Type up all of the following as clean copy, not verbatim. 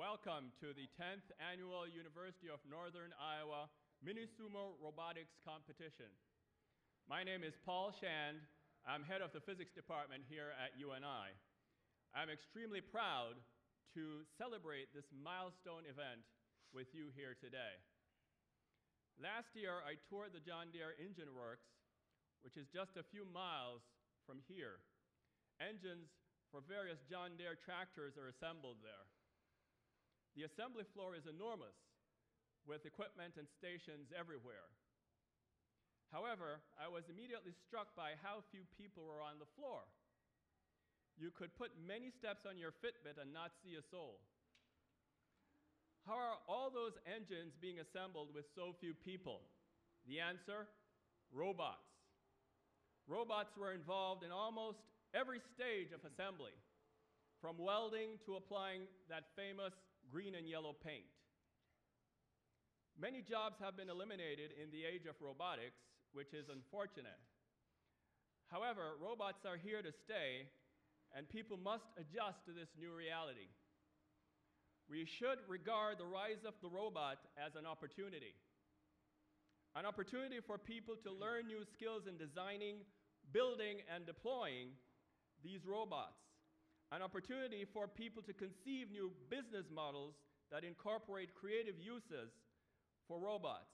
Welcome to the 10th Annual University of Northern Iowa Mini Sumo Robotics Competition. My name is Paul Shand. I'm head of the physics department here at UNI. I'm extremely proud to celebrate this milestone event with you here today. Last year, I toured the John Deere Engine Works, which is just a few miles from here. Engines for various John Deere tractors are assembled there. The assembly floor is enormous, with equipment and stations everywhere. However, I was immediately struck by how few people were on the floor. You could put many steps on your Fitbit and not see a soul. How are all those engines being assembled with so few people? The answer: robots. Robots were involved in almost every stage of assembly, from welding to applying that famous green and yellow paint. Many jobs have been eliminated in the age of robotics, which is unfortunate. However, robots are here to stay, and people must adjust to this new reality. We should regard the rise of the robot as an opportunity for people to learn new skills in designing, building, and deploying these robots. An opportunity for people to conceive new business models that incorporate creative uses for robots.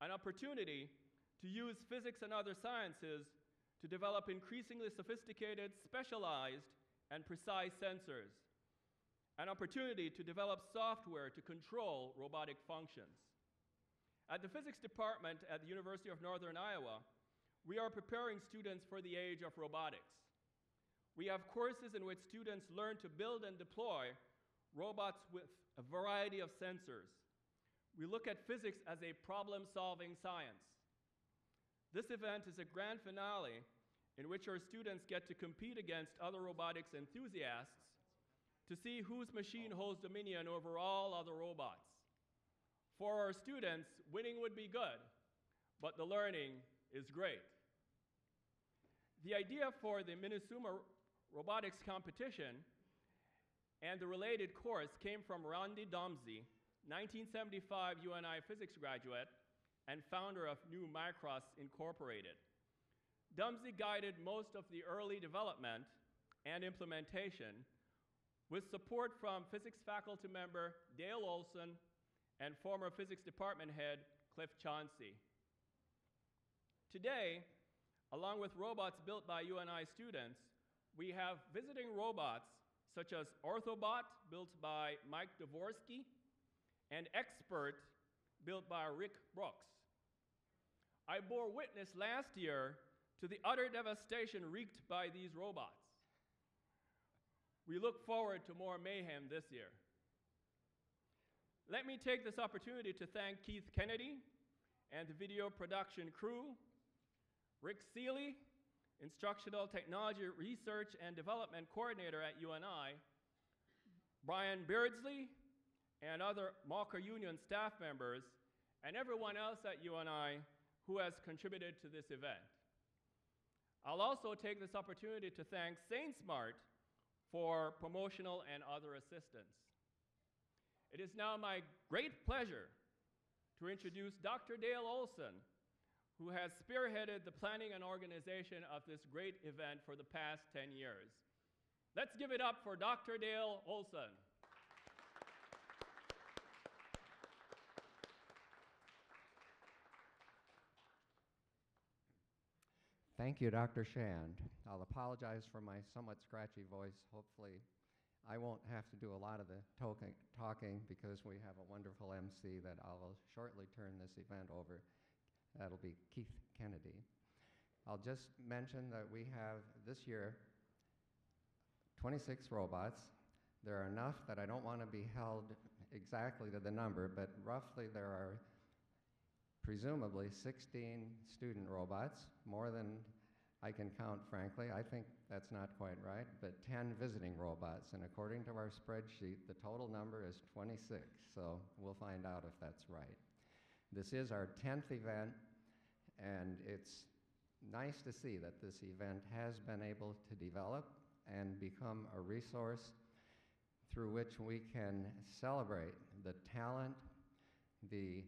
An opportunity to use physics and other sciences to develop increasingly sophisticated, specialized, and precise sensors. An opportunity to develop software to control robotic functions. At the physics department at the University of Northern Iowa, we are preparing students for the age of robotics. We have courses in which students learn to build and deploy robots with a variety of sensors. We look at physics as a problem-solving science. This event is a grand finale in which our students get to compete against other robotics enthusiasts to see whose machine holds dominion over all other robots. For our students, winning would be good, but the learning is great. The idea for the Mini Sumo robotics competition and the related course came from Randy Domsey, 1975 UNI physics graduate and founder of New Micros Incorporated. Domsey guided most of the early development and implementation with support from physics faculty member Dale Olson and former physics department head Cliff Chauncey. Today, along with robots built by UNI students, we have visiting robots such as Orthobot, built by Mike Dvorsky, and Expert, built by Rick Brooks. I bore witness last year to the utter devastation wreaked by these robots. We look forward to more mayhem this year. Let me take this opportunity to thank Keith Kennedy and the video production crew, Rick Seeley, Instructional Technology Research and Development Coordinator at UNI, Brian Beardsley, and other Malker Union staff members, and everyone else at UNI who has contributed to this event. I'll also take this opportunity to thank SainSmart for promotional and other assistance. It is now my great pleasure to introduce Dr. Dale Olson, who has spearheaded the planning and organization of this great event for the past 10 years. Let's give it up for Dr. Dale Olson. Thank you, Dr. Shand. I'll apologize for my somewhat scratchy voice. Hopefully, I won't have to do a lot of the talking because we have a wonderful MC that I will shortly turn this event over. That'll be Keith Kennedy. I'll just mention that we have this year 26 robots. There are enough that I don't want to be held exactly to the number, but roughly there are presumably 16 student robots, more than I can count, frankly. I think that's not quite right, but 10 visiting robots. And according to our spreadsheet, the total number is 26, so we'll find out if that's right. This is our 10th event, and it's nice to see that this event has been able to develop and become a resource through which we can celebrate the talent, the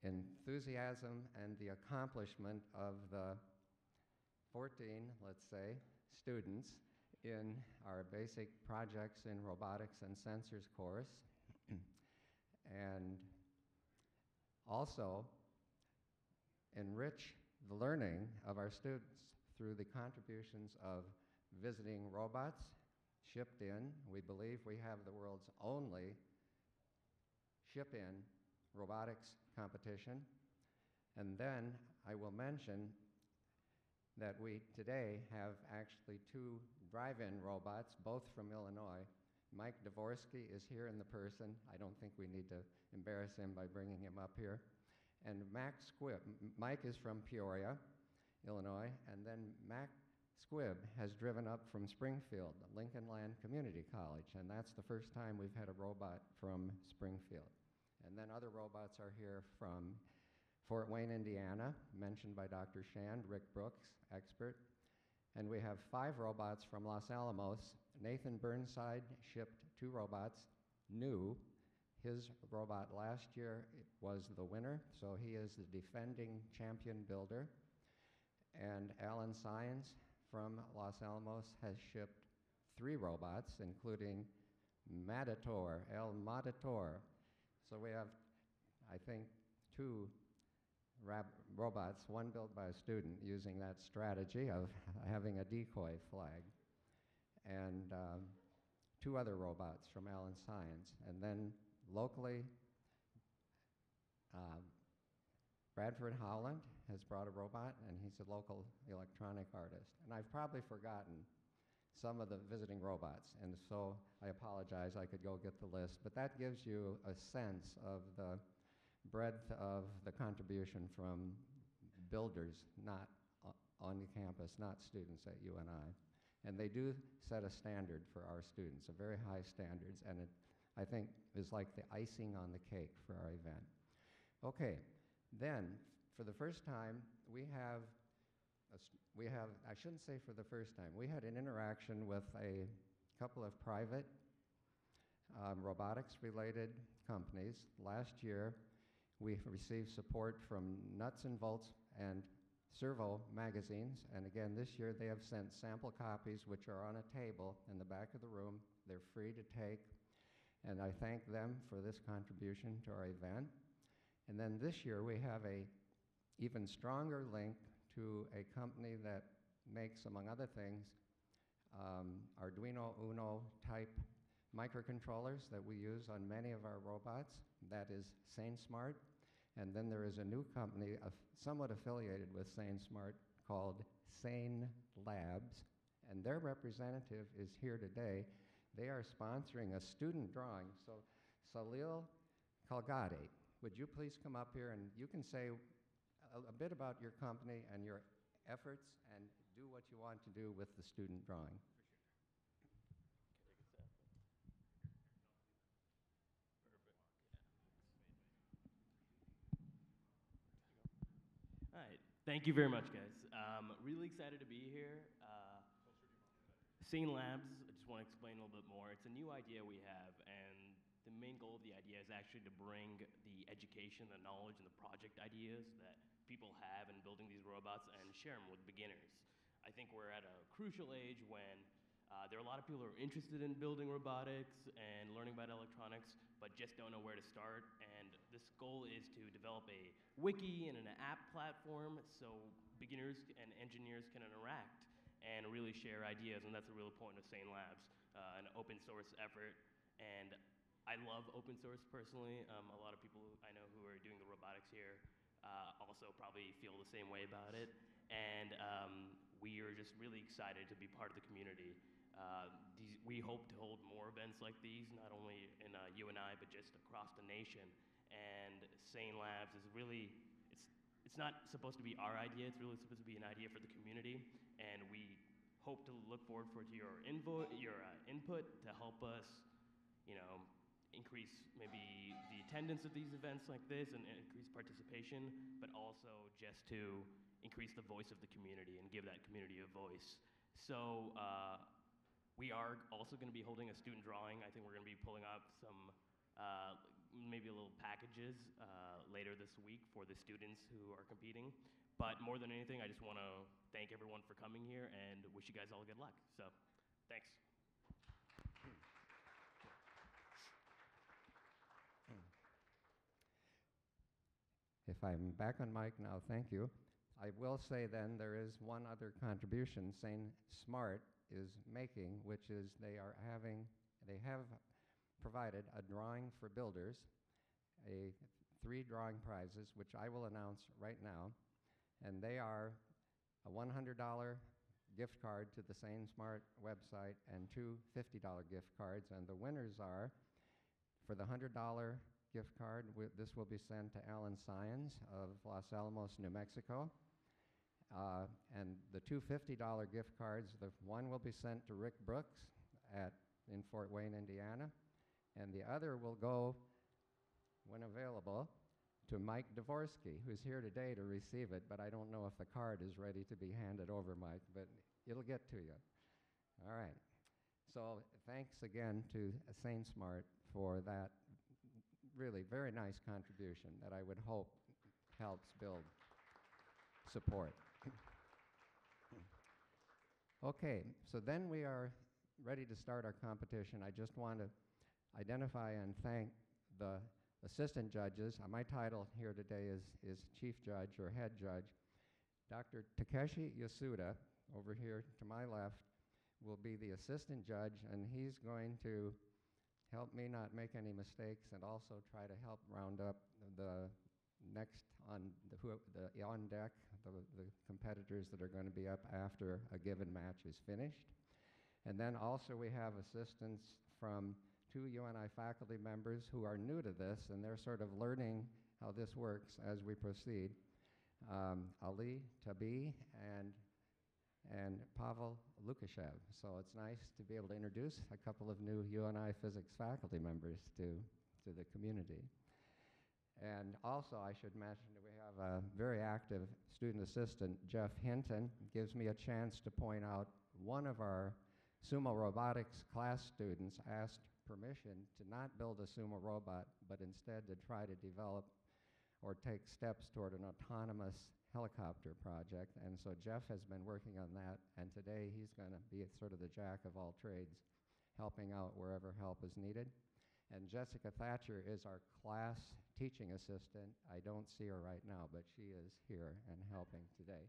enthusiasm, and the accomplishment of the 14, let's say, students in our basic projects in robotics and sensors course, and also enrich the learning of our students through the contributions of visiting robots shipped in. We believe we have the world's only ship-in robotics competition. And then I will mention that we today have actually 2 drive-in robots, both from Illinois. Mike Dvorsky is here in the person. I don't think we need to embarrass him by bringing him up here. And Mike is from Peoria, Illinois, and then Mac Squibb has driven up from Springfield, Lincoln Land Community College, and that's the first time we've had a robot from Springfield. And then other robots are here from Fort Wayne, Indiana, mentioned by Dr. Shand, Rick Brooks, expert. And we have 5 robots from Los Alamos. Nathan Burnside shipped 2 robots, new. His robot last year was the winner, so he is the defending champion builder. And Alan Science from Los Alamos has shipped 3 robots, including Matator, El Matator. So we have, I think, 2 robots, one built by a student using that strategy of having a decoy flag, and 2 other robots from Alan Science. And then locally, Bradford Howland has brought a robot, and he's a local electronic artist. And I've probably forgotten some of the visiting robots, and so I apologize, I could go get the list, but that gives you a sense of the breadth of the contribution from builders not on the campus, not students at UNI. And they do set a standard for our students, a very high standards, and it, I think, is like the icing on the cake for our event. Okay, then, for the first time, I shouldn't say for the first time, we had an interaction with a couple of private robotics-related companies. Last year, we received support from Nuts and Bolts and Servo magazines, and again this year they have sent sample copies which are on a table in the back of the room. They're free to take, and I thank them for this contribution to our event. And then this year we have a even stronger link to a company that makes, among other things, Arduino Uno type microcontrollers that we use on many of our robots. That is SaneSmart. And then there is a new company somewhat affiliated with SaneSmart called Sane Labs, and their representative is here today. They are sponsoring a student drawing. So Salil Kalgade, would you please come up here, and you can say a bit about your company and your efforts and do what you want to do with the student drawing. All right, thank you very much, guys. Really excited to be here. Sane Labs, I just want to explain a little bit more. It's a new idea we have, and the main goal of the idea is actually to bring the education, the knowledge, and the project ideas that people have in building these robots and share them with beginners. I think we're at a crucial age when there are a lot of people who are interested in building robotics and learning about electronics, but just don't know where to start. And this goal is to develop a wiki and an app platform so beginners and engineers can interact and really share ideas. And that's a real point of Sane Labs, an open source effort. And I love open source personally. A lot of people I know who are doing the robotics here also probably feel the same way about it. And we are just really excited to be part of the community. We hope to hold more events like these, not only in UNI, but just across the nation. And Sane Labs is really, it's not supposed to be our idea, it's really supposed to be an idea for the community. And we hope to look forward for your input to help us, increase maybe the attendance of these events like this and increase participation, but also just to increase the voice of the community and give that community a voice. So We are also going to be holding a student drawing. I think we're going to be pulling up some, maybe a little packages later this week for the students who are competing. But more than anything, I just want to thank everyone for coming here and wish you guys all good luck. So, thanks. If I'm back on mic now, thank you. I will say then there is one other contribution St. Smart is making, which is they have provided a drawing for builders, 3 drawing prizes, which I will announce right now, and they are a $100 gift card to the St. Smart website and 2 $50 gift cards, and the winners are, for the $100 gift card, this will be sent to Alan Science of Los Alamos, New Mexico. And the 2 $50 gift cards, the one will be sent to Rick Brooks in Fort Wayne, Indiana, and the other will go, when available, to Mike Dvorsky, who's here today to receive it, but I don't know if the card is ready to be handed over, Mike, but it'll get to you. All right. So thanks again to St. Smart for that really very nice contribution that I would hope helps build support. Okay, so then we are ready to start our competition. I just want to identify and thank the assistant judges. My title here today is Chief Judge or Head Judge. Dr. Takeshi Yasuda, over here to my left, will be the assistant judge, and he's going to help me not make any mistakes and also try to help round up the next on deck, the competitors that are going to be up after a given match is finished. And then also we have assistance from 2 UNI faculty members who are new to this, and they're sort of learning how this works as we proceed. Ali Tabi and Pavel Lukashev. So it's nice to be able to introduce a couple of new UNI physics faculty members to the community. And also I should mention that we have a very active student assistant, Jeff Hinton, gives me a chance to point out one of our sumo robotics class students asked permission to not build a sumo robot, but instead to try to develop or take steps toward an autonomous helicopter project. And so Jeff has been working on that, and today he's going to be sort of the jack of all trades, helping out wherever help is needed. And Jessica Thatcher is our class teaching assistant. I don't see her right now, but she is here and helping today.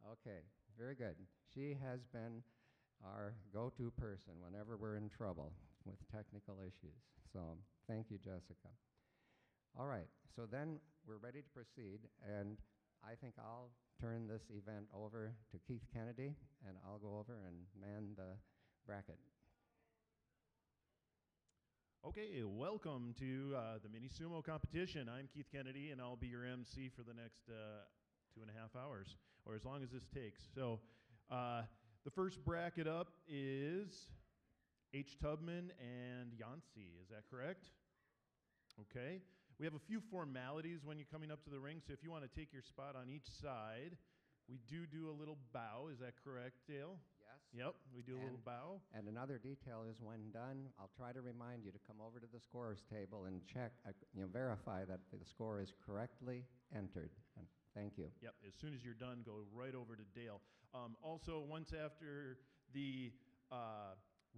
Okay, very good. She has been our go-to person whenever we're in trouble with technical issues. So thank you, Jessica. All right, so then we're ready to proceed, and I think I'll turn this event over to Keith Kennedy, and I'll go over and man the bracket. Okay, welcome to the Mini Sumo competition. I'm Keith Kennedy, and I'll be your MC for the next 2.5 hours, or as long as this takes. So the first bracket up is H. Tubman and Yancey. Is that correct? Okay. We have a few formalities when you're coming up to the ring, so if you want to take your spot on each side, we do a little bow. Is that correct, Dale? Yes. Yep, we do a little bow. And another detail is when done, I'll try to remind you to come over to the scorer's table and check, verify that the score is correctly entered. And thank you. Yep, as soon as you're done, go right over to Dale. Also, once after the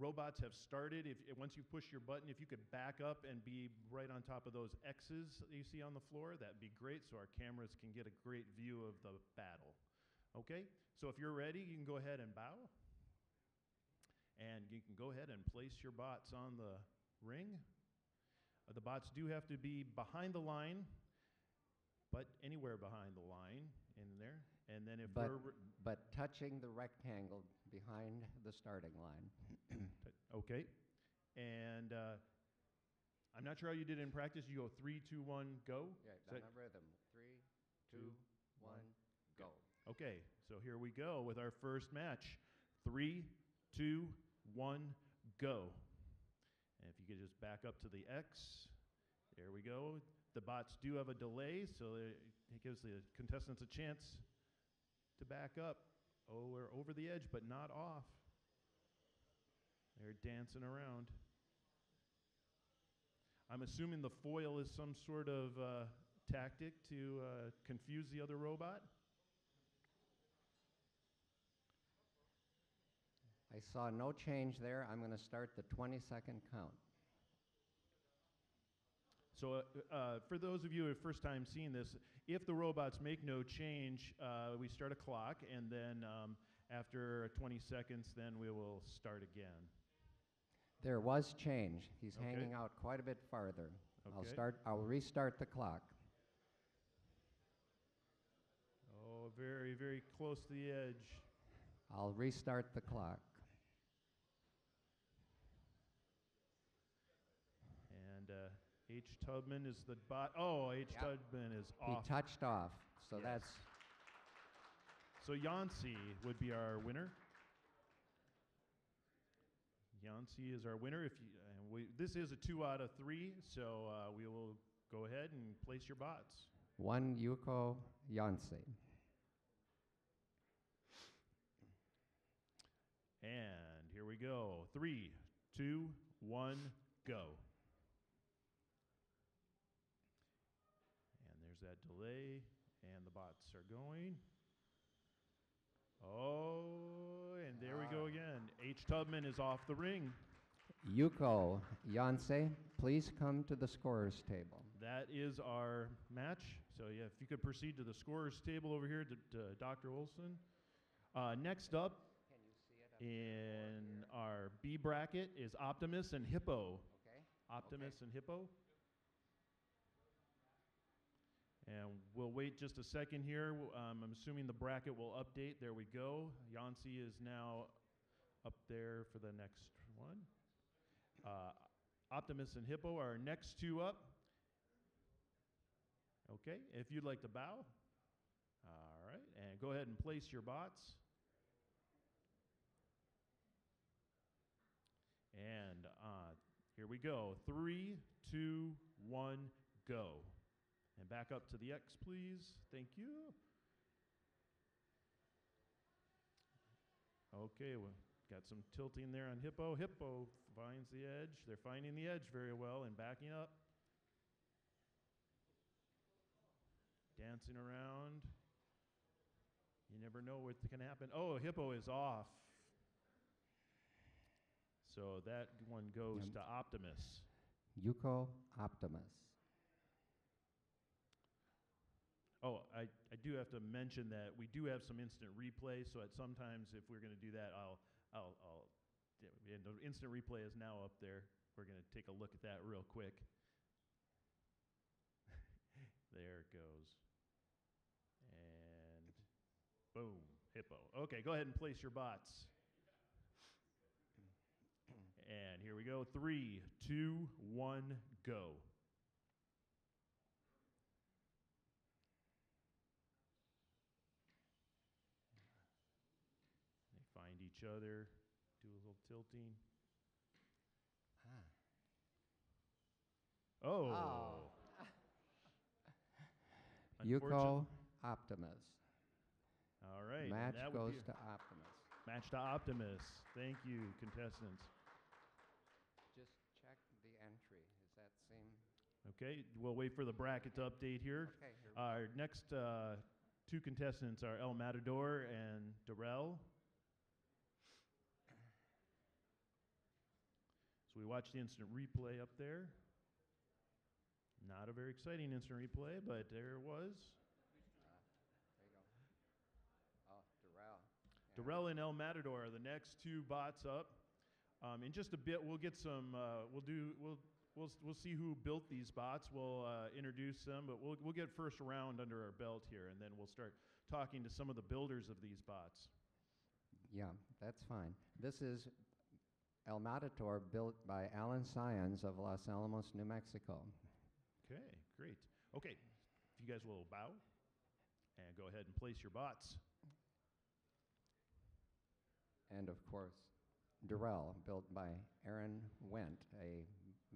robots have started, once you push your button, if you could back up and be right on top of those X's that you see on the floor, that'd be great so our cameras can get a great view of the battle. Okay, so if you're ready, you can go ahead and bow. And you can go ahead and place your bots on the ring. The bots do have to be behind the line, but anywhere behind the line in there. And then if but touching the rectangle behind the starting line. Okay. And I'm not sure how you did in practice. You go 3, 2, 1, go? Yeah, on a rhythm. 3, 2, 1, go. Okay, so here we go with our first match. 3, 2, 1, go. And if you could just back up to the X. There we go. The bots do have a delay, so it gives the contestants a chance to back up. Oh, we're over the edge, but not off. They're dancing around. I'm assuming the foil is some sort of tactic to confuse the other robot. I saw no change there. I'm going to start the 20-second count. So for those of you who are first time seeing this, if the robots make no change, we start a clock, and then after 20 seconds, then we will start again. There was change. He's Okay. hanging out quite a bit farther. Okay. I'll restart the clock. Oh, very, very close to the edge. I'll restart the clock. And H. Tubman is the bot. Oh, H. Yep. Tubman is off. He touched off, so Yes. that's So Yancy would be our winner. Yancy is our winner. If you, this is a 2 out of 3, so we will go ahead and place your bots. one Yuko Yancey. And here we go. 3, 2, 1, go. And there's that delay, and the bots are going. Oh, and there we go again. H. Tubman is off the ring. Yuko Yancey, please come to the scorer's table. That is our match. So yeah, if you could proceed to the scorer's table over here to Dr. Olson. Next up in our B bracket is Optimus and Hippo. Okay. Optimus and Hippo. And we'll wait just a second here. I'm assuming the bracket will update. There we go. Yancey is now up there for the next one. Optimus and Hippo are our next 2 up. Okay, if you'd like to bow. All right, and go ahead and place your bots. And here we go. 3, 2, 1, go. And back up to the X, please. Thank you. Okay, we got some tilting there on Hippo. Hippo finds the edge. They're finding the edge very well and backing up. Dancing around. You never know what can happen. Oh, Hippo is off. So that one goes to Optimus. Yuko Optimus. Oh, I do have to mention that we do have some instant replay. So at sometimes, if we're going to do that, and the instant replay is now up there. We're going to take a look at that real quick. There it goes. And boom, Hippo. Okay, go ahead and place your bots. And here we go. 3, 2, 1, go. They find each other, do a little tilting. Oh. Yuko Optimus. All right. Match that would goes be to Optimus. match to Optimus. Thank you, contestants. Just check the entry. Does that seem? Okay, we'll wait for the bracket to update here. Okay, here we Our next 2 contestants are El Matador and Darrell. So we watched the instant replay up there. Not a very exciting instant replay, but there it was. There you go. Oh, Darrell. Darrell and El Matador are the next 2 bots up. In just a bit, we'll get some. We'll see who built these bots. We'll introduce them, but we'll get first round under our belt here, and then we'll start talking to some of the builders of these bots. Yeah, that's fine. This is El Matador, built by Alan Syons of Los Alamos, New Mexico. Okay, great. Okay, if you guys will bow and go ahead and place your bots. And of course, Darrell, built by Aaron Wendt, a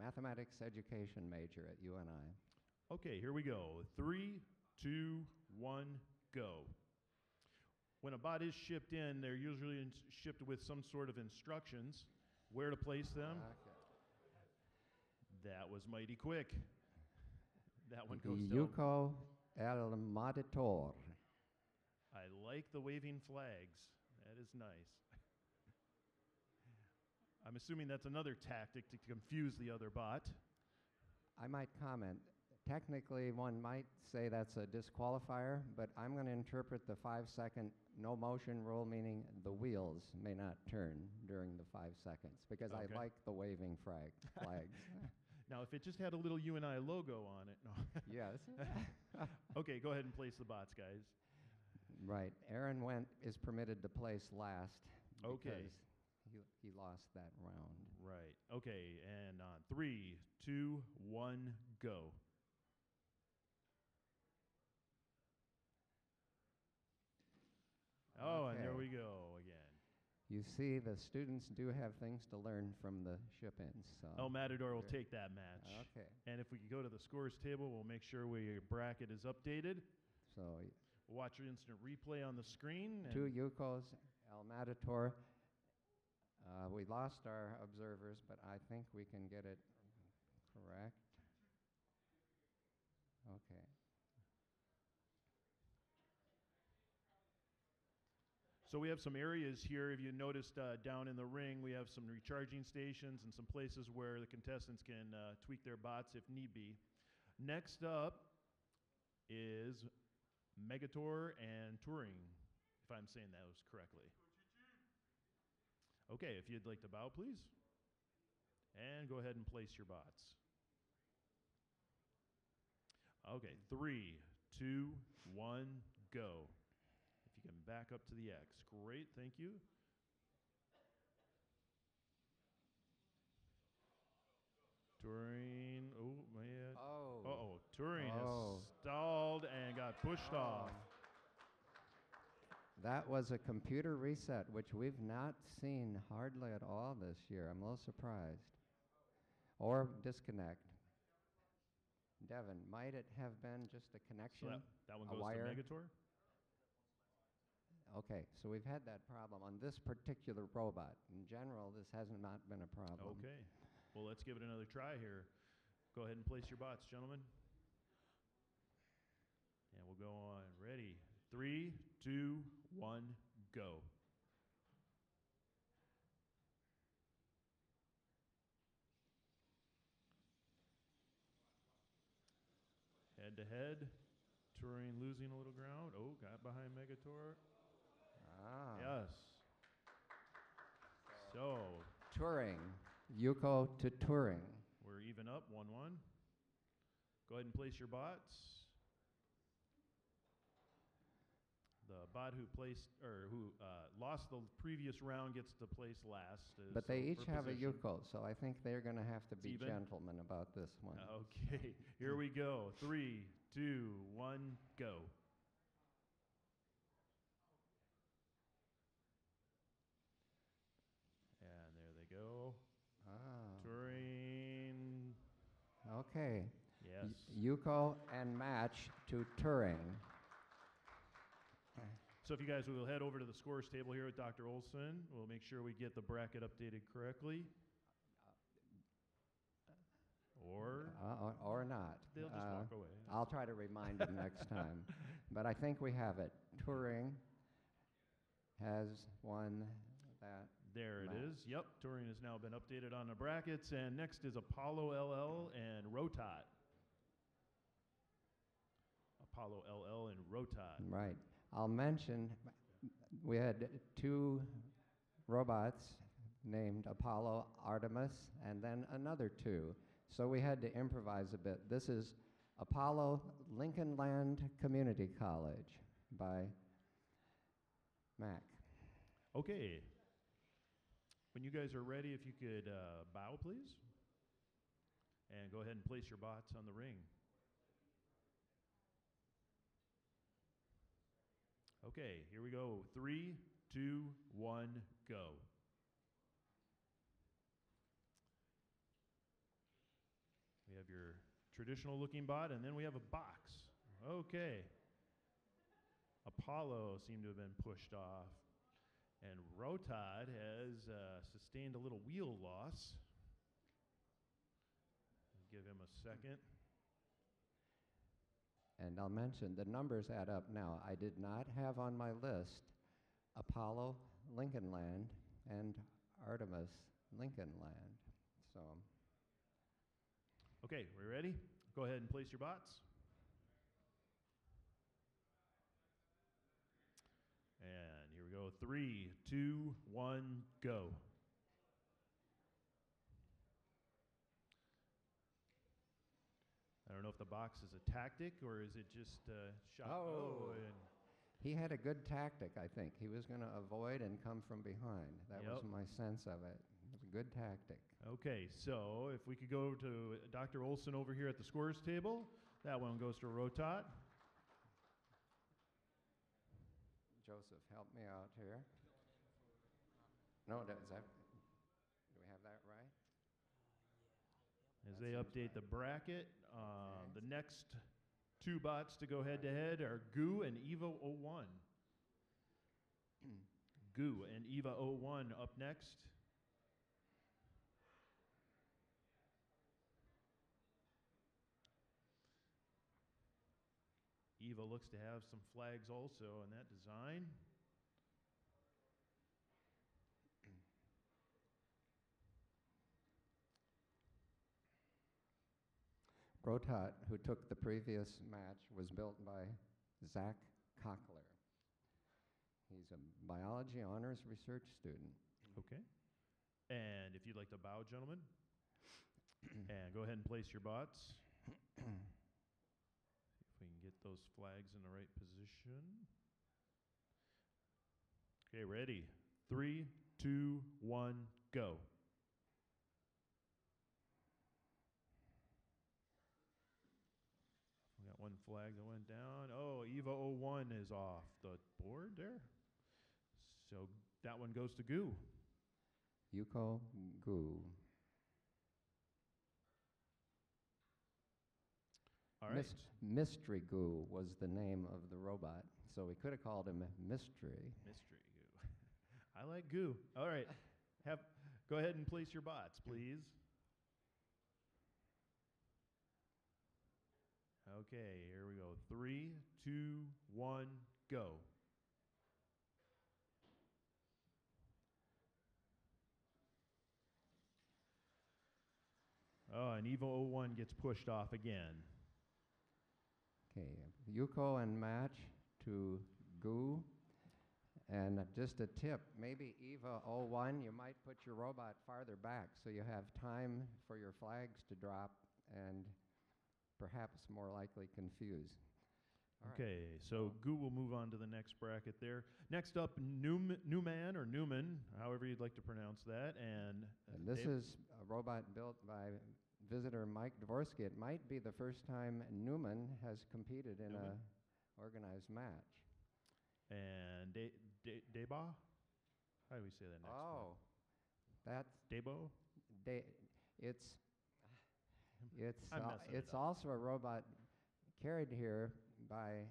mathematics education major at UNI. Okay, here we go. 3, 2, 1, go. When a bot is shipped in, they're usually shipped with some sort of instructions. where to place them. Okay. That was mighty quick. That one The goes to Yuko El Maditor. I like the waving flags. That is nice. I'm assuming that's another tactic to confuse the other bot. I might comment. Technically, one might say that's a disqualifier, but I'm going to interpret the 5-second no motion rule, meaning the wheels may not turn during the 5 seconds, because Okay. I like the waving flags. Now, if it just had a little UNI logo on it, no. Yes. Okay, go ahead and place the bots, guys. Right. Aaron is permitted to place last Okay. because he lost that round. Right. Okay, and on 3, 2, 1, go. Oh, and there Okay. we go again. You see, the students do have things to learn from the ship-ins. So. El Matador will Good. take that match. Okay. And if we could go to the scores table, we'll make sure your bracket is updated. So We'll watch your instant replay on the screen. And 2 Yukos, El Maditor. We lost our observers, but I think we can get it correct. Okay. So we have some areas here. If you noticed down in the ring, we have some recharging stations and some places where the contestants can tweak their bots if need be. Next up is Megator and Touring, if I'm saying those correctly. Okay, if you'd like to bow, please. And go ahead and place your bots. Okay, 3, 2, 1, go. If you can back up to the X. Great, thank you. Touring, oh man. Oh. Uh-oh, Touring Oh. has stalled and got pushed off. That was a computer reset, which we've not seen hardly at all this year. I'm a little surprised. Or disconnect. Devin, might it have been just a So connection? that one A goes wire? to Megator? Okay, so we've had that problem on this particular robot. In general, this has not been a problem. Okay. Well, let's give it another try here. Go ahead and place your bots, gentlemen. And we'll go on. Ready? 3, 2, 1, go. Head to head. Touring losing a little ground. Oh, got behind Megator. Ah. Yes. So Touring. Yuko to Touring. we're even up, 1-1. Go ahead and place your bots. The bot who lost the previous round gets to place last. But they so each for have a position. Yuko, so I think they're going to have to be even? gentlemen about this one. Okay, here we go. 3, 2, 1, go. And there they go. Ah. Touring. Okay. Yes. Yuko and match to Touring. So if you guys will head over to the scores table here with Dr. Olson, we'll make sure we get the bracket updated correctly. Or not. They'll just walk away. I'll try to remind them next time. But I think we have it. Touring has won that. There it match. is. Yep, Touring has now been updated on the brackets. And next is Apollo LL and Rotot. Apollo LL and Rotot. Right. I'll mention we had 2 robots named Apollo, Artemis, and then another 2. So we had to improvise a bit. This is Apollo Lincoln Land Community College by Mac. Okay. When you guys are ready, if you could bow, please. And go ahead and place your bots on the ring. Okay, here we go. 3, 2, 1, go. We have your traditional looking bot, and then we have a box. Okay. Apollo seemed to have been pushed off. And Rotad has sustained a little wheel loss. Give him a second. And I'll mention the numbers add up now. I did not have on my list Apollo Lincoln Land and Artemis Lincoln Land. So, Okay, we ready? Go ahead and place your bots. And here we go. 3, 2, 1, go. I don't know if the box is a tactic or is it just shot. And he had a good tactic, I think. He was going to avoid and come from behind. That was my sense of it. It was a good tactic. Okay, so if we could go to Dr. Olson over here at the scores table. That one goes to Rotad. Joseph, help me out here. No, do we have that right? As they update the bracket, the next two bots to go head-to-head are Goo and Eva01. Goo and Eva01 up next. Eva looks to have some flags also in that design. Rotad, who took the previous match, was built by Zach Cockler. He's a biology honors research student. Okay. And if you'd like to bow, gentlemen, and go ahead and place your bots. See if we can get those flags in the right position. Okay, ready? 3, 2, 1, go. We got one flag that went down. Oh, Eva01 is off the board there. So that one goes to Goo. Yuko Goo. All right. Mystery Goo was the name of the robot, so we could have called him Mystery. Mystery Goo. I like Goo. All right. Go ahead and place your bots, please. Okay, here we go. 3, 2, 1, go. Oh, and Eva01 gets pushed off again. Okay, Yuko and match to Goo. And just a tip, maybe Eva01, you might put your robot farther back so you have time for your flags to drop and perhaps more likely confuse. All right. Okay, so Goo will move on to the next bracket there. Next up, Newman or Newman, however you'd like to pronounce that. And this is a robot built by visitor Mike Dvorsky. It might be the first time Newman has competed in an organized match. And Deba? How do we say that next one? Oh, that's Debo? It's also a robot carried here by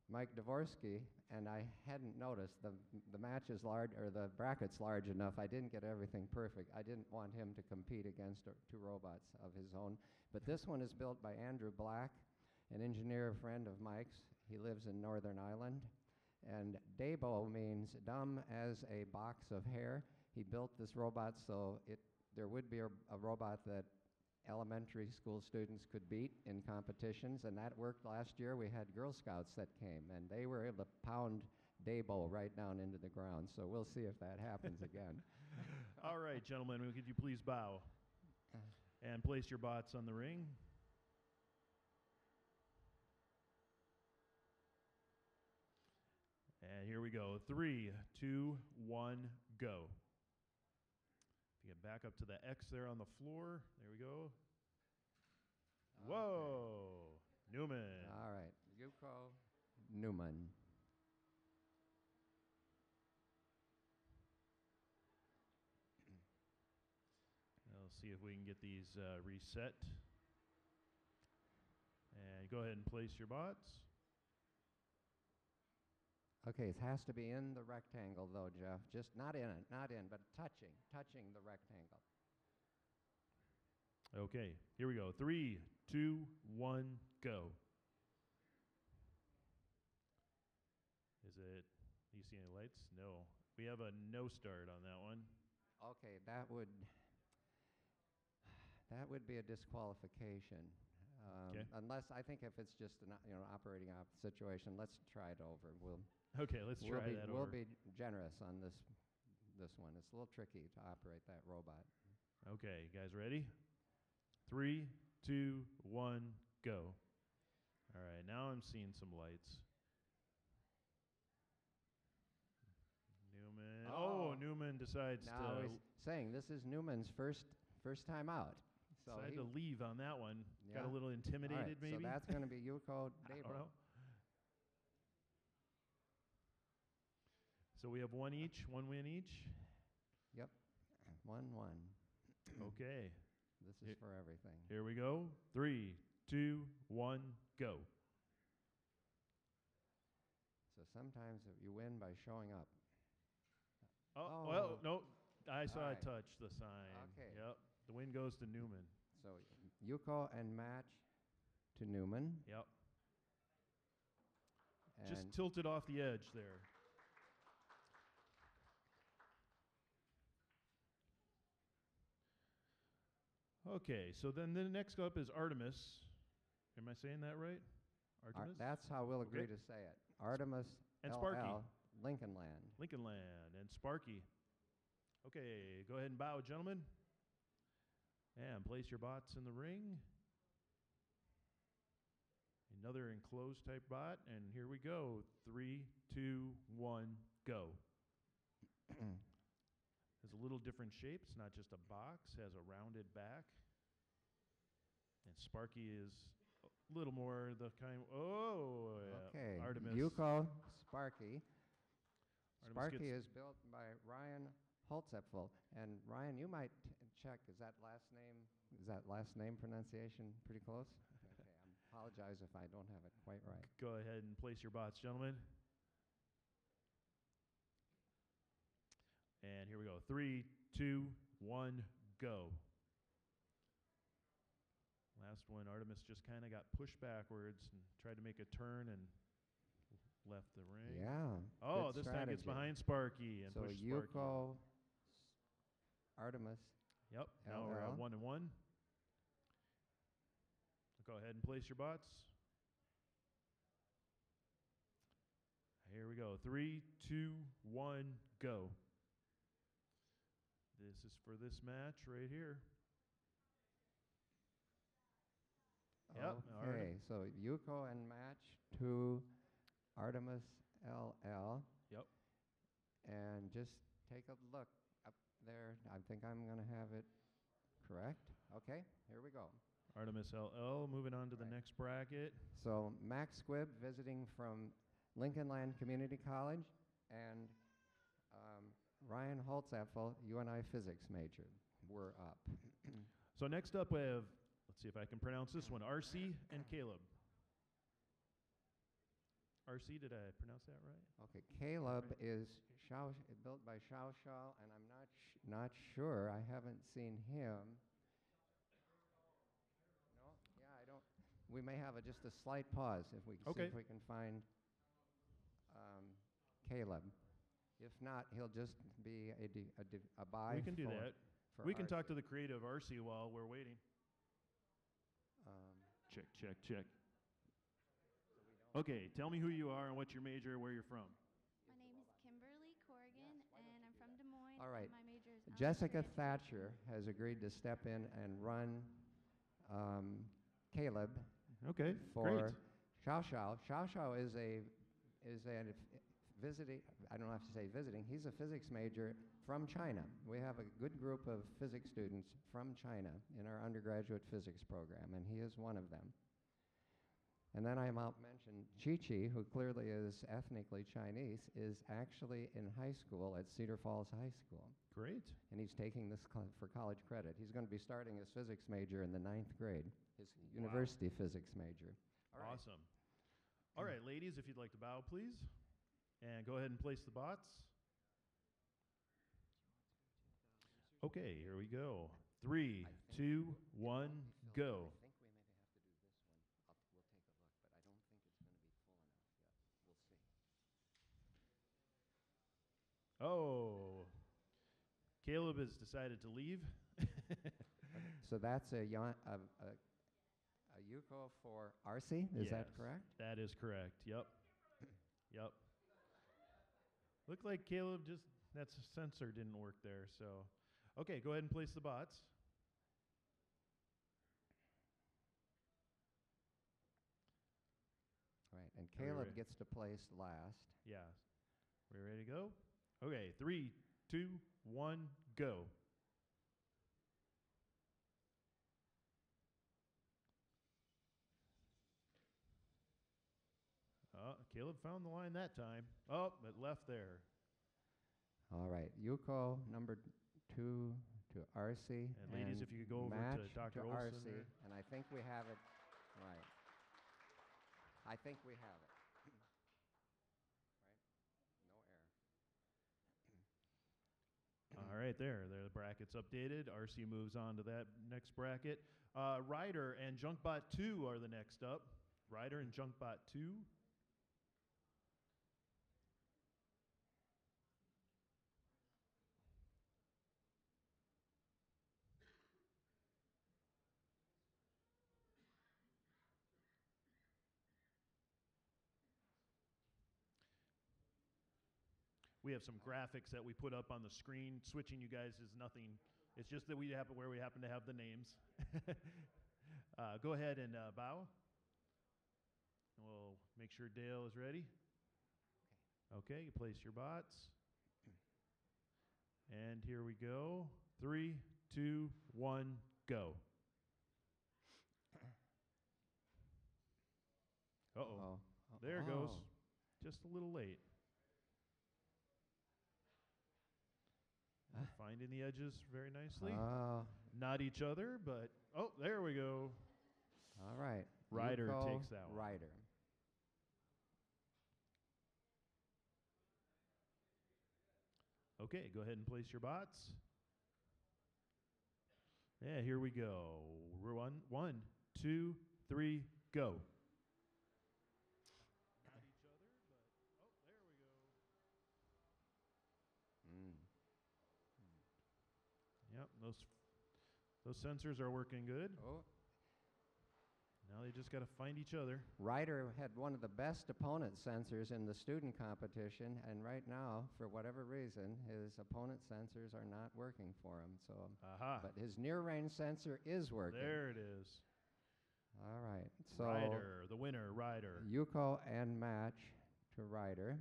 Mike Dvorsky, and I hadn't noticed the match is large, or the bracket's large enough. I didn't get everything perfect. I didn't want him to compete against two robots of his own. But this one is built by Andrew Black, an engineer friend of Mike's. He lives in Northern Ireland. And Dabo means dumb as a box of hair. He built this robot so there would be a robot that elementary school students could beat in competitions, and that worked last year. We had Girl Scouts that came, and they were able to pound Dabo right down into the ground. So we'll see if that happens again. All right, gentlemen, could you please bow and place your bots on the ring? And here we go. 3, 2, 1, go. If you get back up to the X there on the floor, there we go. Okay. Whoa, Newman. All right, Yuko Newman. Let's see if we can get these reset. And go ahead and place your bots. Okay, it has to be in the rectangle though, Jeff. Just not in it, not in, but touching the rectangle. Okay, here we go. 3, 2, 1, go. Is it, you see any lights? No. We have a no start on that one. Okay, that would be a disqualification. Okay. Unless, I think if it's just an operating situation, let's try it over. Okay, let's try that We'll over. be generous on this one. It's a little tricky to operate that robot. Okay, you guys ready? 3, 2, 1, go. All right, now I'm seeing some lights. Newman. Oh, Newman decides now to he's saying this is Newman's first time out. So decide to leave on that one. Yeah. Got a little all intimidated, right, maybe. So that's going to be Yuko I don't Debo. know. So we have one each, one win each. Yep, 1-1. Okay, This is for everything. here we go. 3, 2, 1, go. So sometimes you win by showing up. Oh, well, no. I saw All it right. touch the sign. Okay. Yep. The win goes to Newman. So Yuko and match to Newman. Yep. And Just tilted off the edge there. Okay, so then the next up is Artemis. Am I saying that right? Artemis? That's how we'll agree Okay. to say it. Artemis And LL, Sparky. Lincoln Land. Lincoln Land and Sparky. Okay, go ahead and bow, gentlemen. And place your bots in the ring. Another enclosed type bot, and here we go. 3, 2, 1, go. Has a little different shape. It's not just a box. Has a rounded back. And Sparky is a little more the kind. Oh, yeah. Okay. Artemis. Yuko, Sparky. Artemis Sparky gets- is built by Ryan Holtzepfel. And Ryan, you might check. Is that last name pronunciation pretty close? Okay. I apologize if I don't have it quite right. Go ahead and place your bots, gentlemen. And here we go. 3, 2, 1, go. Last one, Artemis just kind of got pushed backwards and tried to make a turn and left the ring. Yeah. Oh, good this time gets strategy. behind Sparky and So pushes Sparky. Yuko, Artemis. Yep. Now we're at LL. 1-1. Go ahead and place your bots. Here we go. 3, 2, 1, go. This is for this match right here. Yep. Okay, so Yuko and match to Artemis LL. Yep. And just take a look up there. I think I'm going to have it correct. Okay, here we go. Artemis LL moving on to the Right. next bracket. So Max Squibb visiting from Lincoln Land Community College, and Ryan Holtzapfel, UNI physics major. We're up. So next up we have, let's see if I can pronounce this one, RC and Caleb. RC, did I pronounce that right? Okay, Caleb is built by Xiao Xiao, and I'm not sure. I haven't seen him. No, yeah, I don't. We may have just a slight pause if we see Okay. if we can find Caleb. If not, he'll just be a buy. We can do for- that. for We can RC. talk to the creative RC while we're waiting. Um, Check, check, check. Okay, tell me who you are and what's your major, where you're from. My name is Kimberly Corrigan, and I'm from Des Moines. All right. And my major is Jessica elementary Thatcher has agreed to step in and run Caleb Okay, for great. Xiao Xiao. Xiao Xiao is a visiting. I don't have to say visiting. He's a physics major from China. We have a good group of physics students from China in our undergraduate physics program, and he is one of them. And then I might mention Chi-Chi, who clearly is ethnically Chinese, is actually in high school at Cedar Falls High School. Great. And he's taking this for college credit. He's going to be starting his physics major in the 9th grade, his university physics major. All right. Awesome. All right, ladies, if you'd like to bow, please. And go ahead and place the bots. Okay, here we go. 3, 2, 1, go. I think we maybe have to do this one. We'll take a look, but I don't think it's going to be full enough yet. We'll see. Oh, Caleb has decided to leave. So that's a Yuko for RC, is that Yes, correct? That is correct. Yep. Yep. Looked like Caleb that sensor didn't work there. So, okay, go ahead and place the bots. Right, and Are we Caleb ready? gets to place last. Yeah. We ready to go? Okay, 3, 2, 1, go. Caleb found the line that time. Oh, it left there. All right, Yuko number 2 to RC. And ladies, if you could go over to match Dr. Olson RC, there. and I think we have it. Right. I think we have it. Right? No error. All right, there the bracket's updated. RC moves on to that next bracket. Ryder and Junkbot 2 are the next up. Ryder and Junkbot 2. We have some graphics that we put up on the screen. Switching you guys is nothing. It's just that we happen to have the names. Go ahead and bow. We'll make sure Dale is ready. Okay, you place your bots. And here we go. 3, 2, 1, go. Uh-oh. There it goes. Just a little late. Finding the edges very nicely. Not each other, but oh, there we go. All right. Ryder Yuko, takes that one. Ryder. Okay, go ahead and place your bots. Yeah, here we go. One, 2, 3, go. Not each other, but oh, there we go. Yep, those sensors are working good. Oh. Now they just got to find each other. Ryder had one of the best opponent sensors in the student competition, and right now, for whatever reason, his opponent sensors are not working for him. So, but his near-range sensor is working. There it is. All right. So Ryder, the winner, Ryder. Yuko and match to Ryder.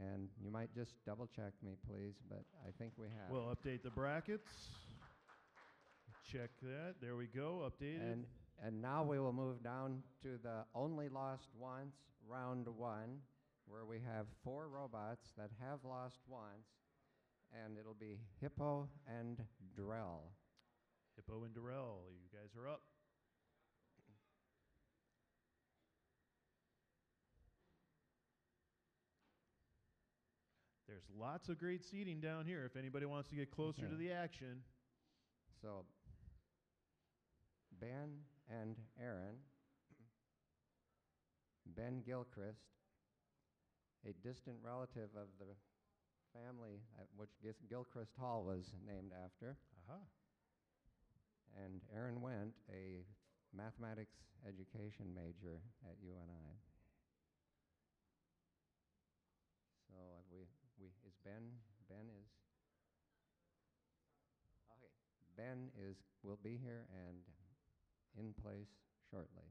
And you might just double check me, please, but I think we have. We'll update the brackets. Check that. There we go. Updated. And now we will move down to the only lost once, round 1, where we have 4 robots that have lost once, and it'll be Hippo and Drell. Hippo and Darrell, you guys are up. There's lots of great seating down here if anybody wants to get closer to the action. So Ben and Aaron, Ben Gilchrist, a distant relative of the family at which Gilchrist Hall was named after. And Aaron Wendt, a mathematics education major at UNI. So is Ben is okay. Ben will be here and in place shortly.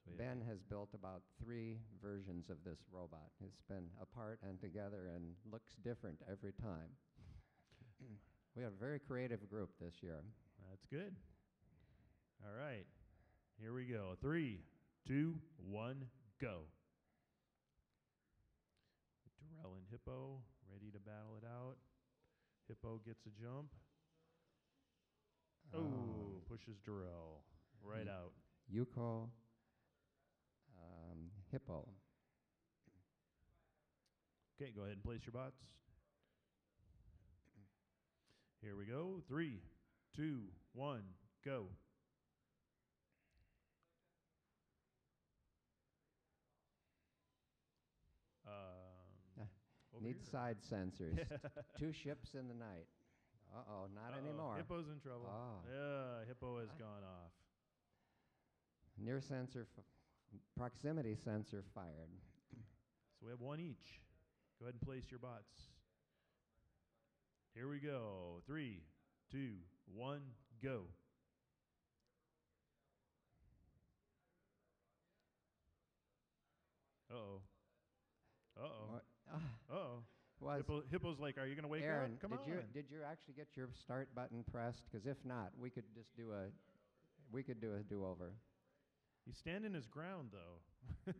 So Ben has built about 3 versions of this robot. It's been apart and together and looks different every time. We have a very creative group this year. That's good. All right. Here we go. 3, 2, 1, go. Darrell and Hippo ready to battle it out. Hippo gets a jump. Oh, pushes Darrell right out. Yuko hippo. Okay, go ahead and place your bots. Here we go. 3, 2, 1, go. Over Need here. side sensors. 2 ships in the night. Uh-oh, not Uh-oh, anymore. Hippo's in trouble. Oh. Yeah, Hippo has gone off. Near sensor, proximity sensor fired. So we have 1 each. Go ahead and place your bots. Here we go. 3, 2, 1, go. Uh-oh. Uh-oh. What- Uh-oh. Was Hippo's like, are you going to wake Aaron, up? Come did on. did you actually get your start button pressed? Because if not, we could just do a do-over. He's standing his ground, though.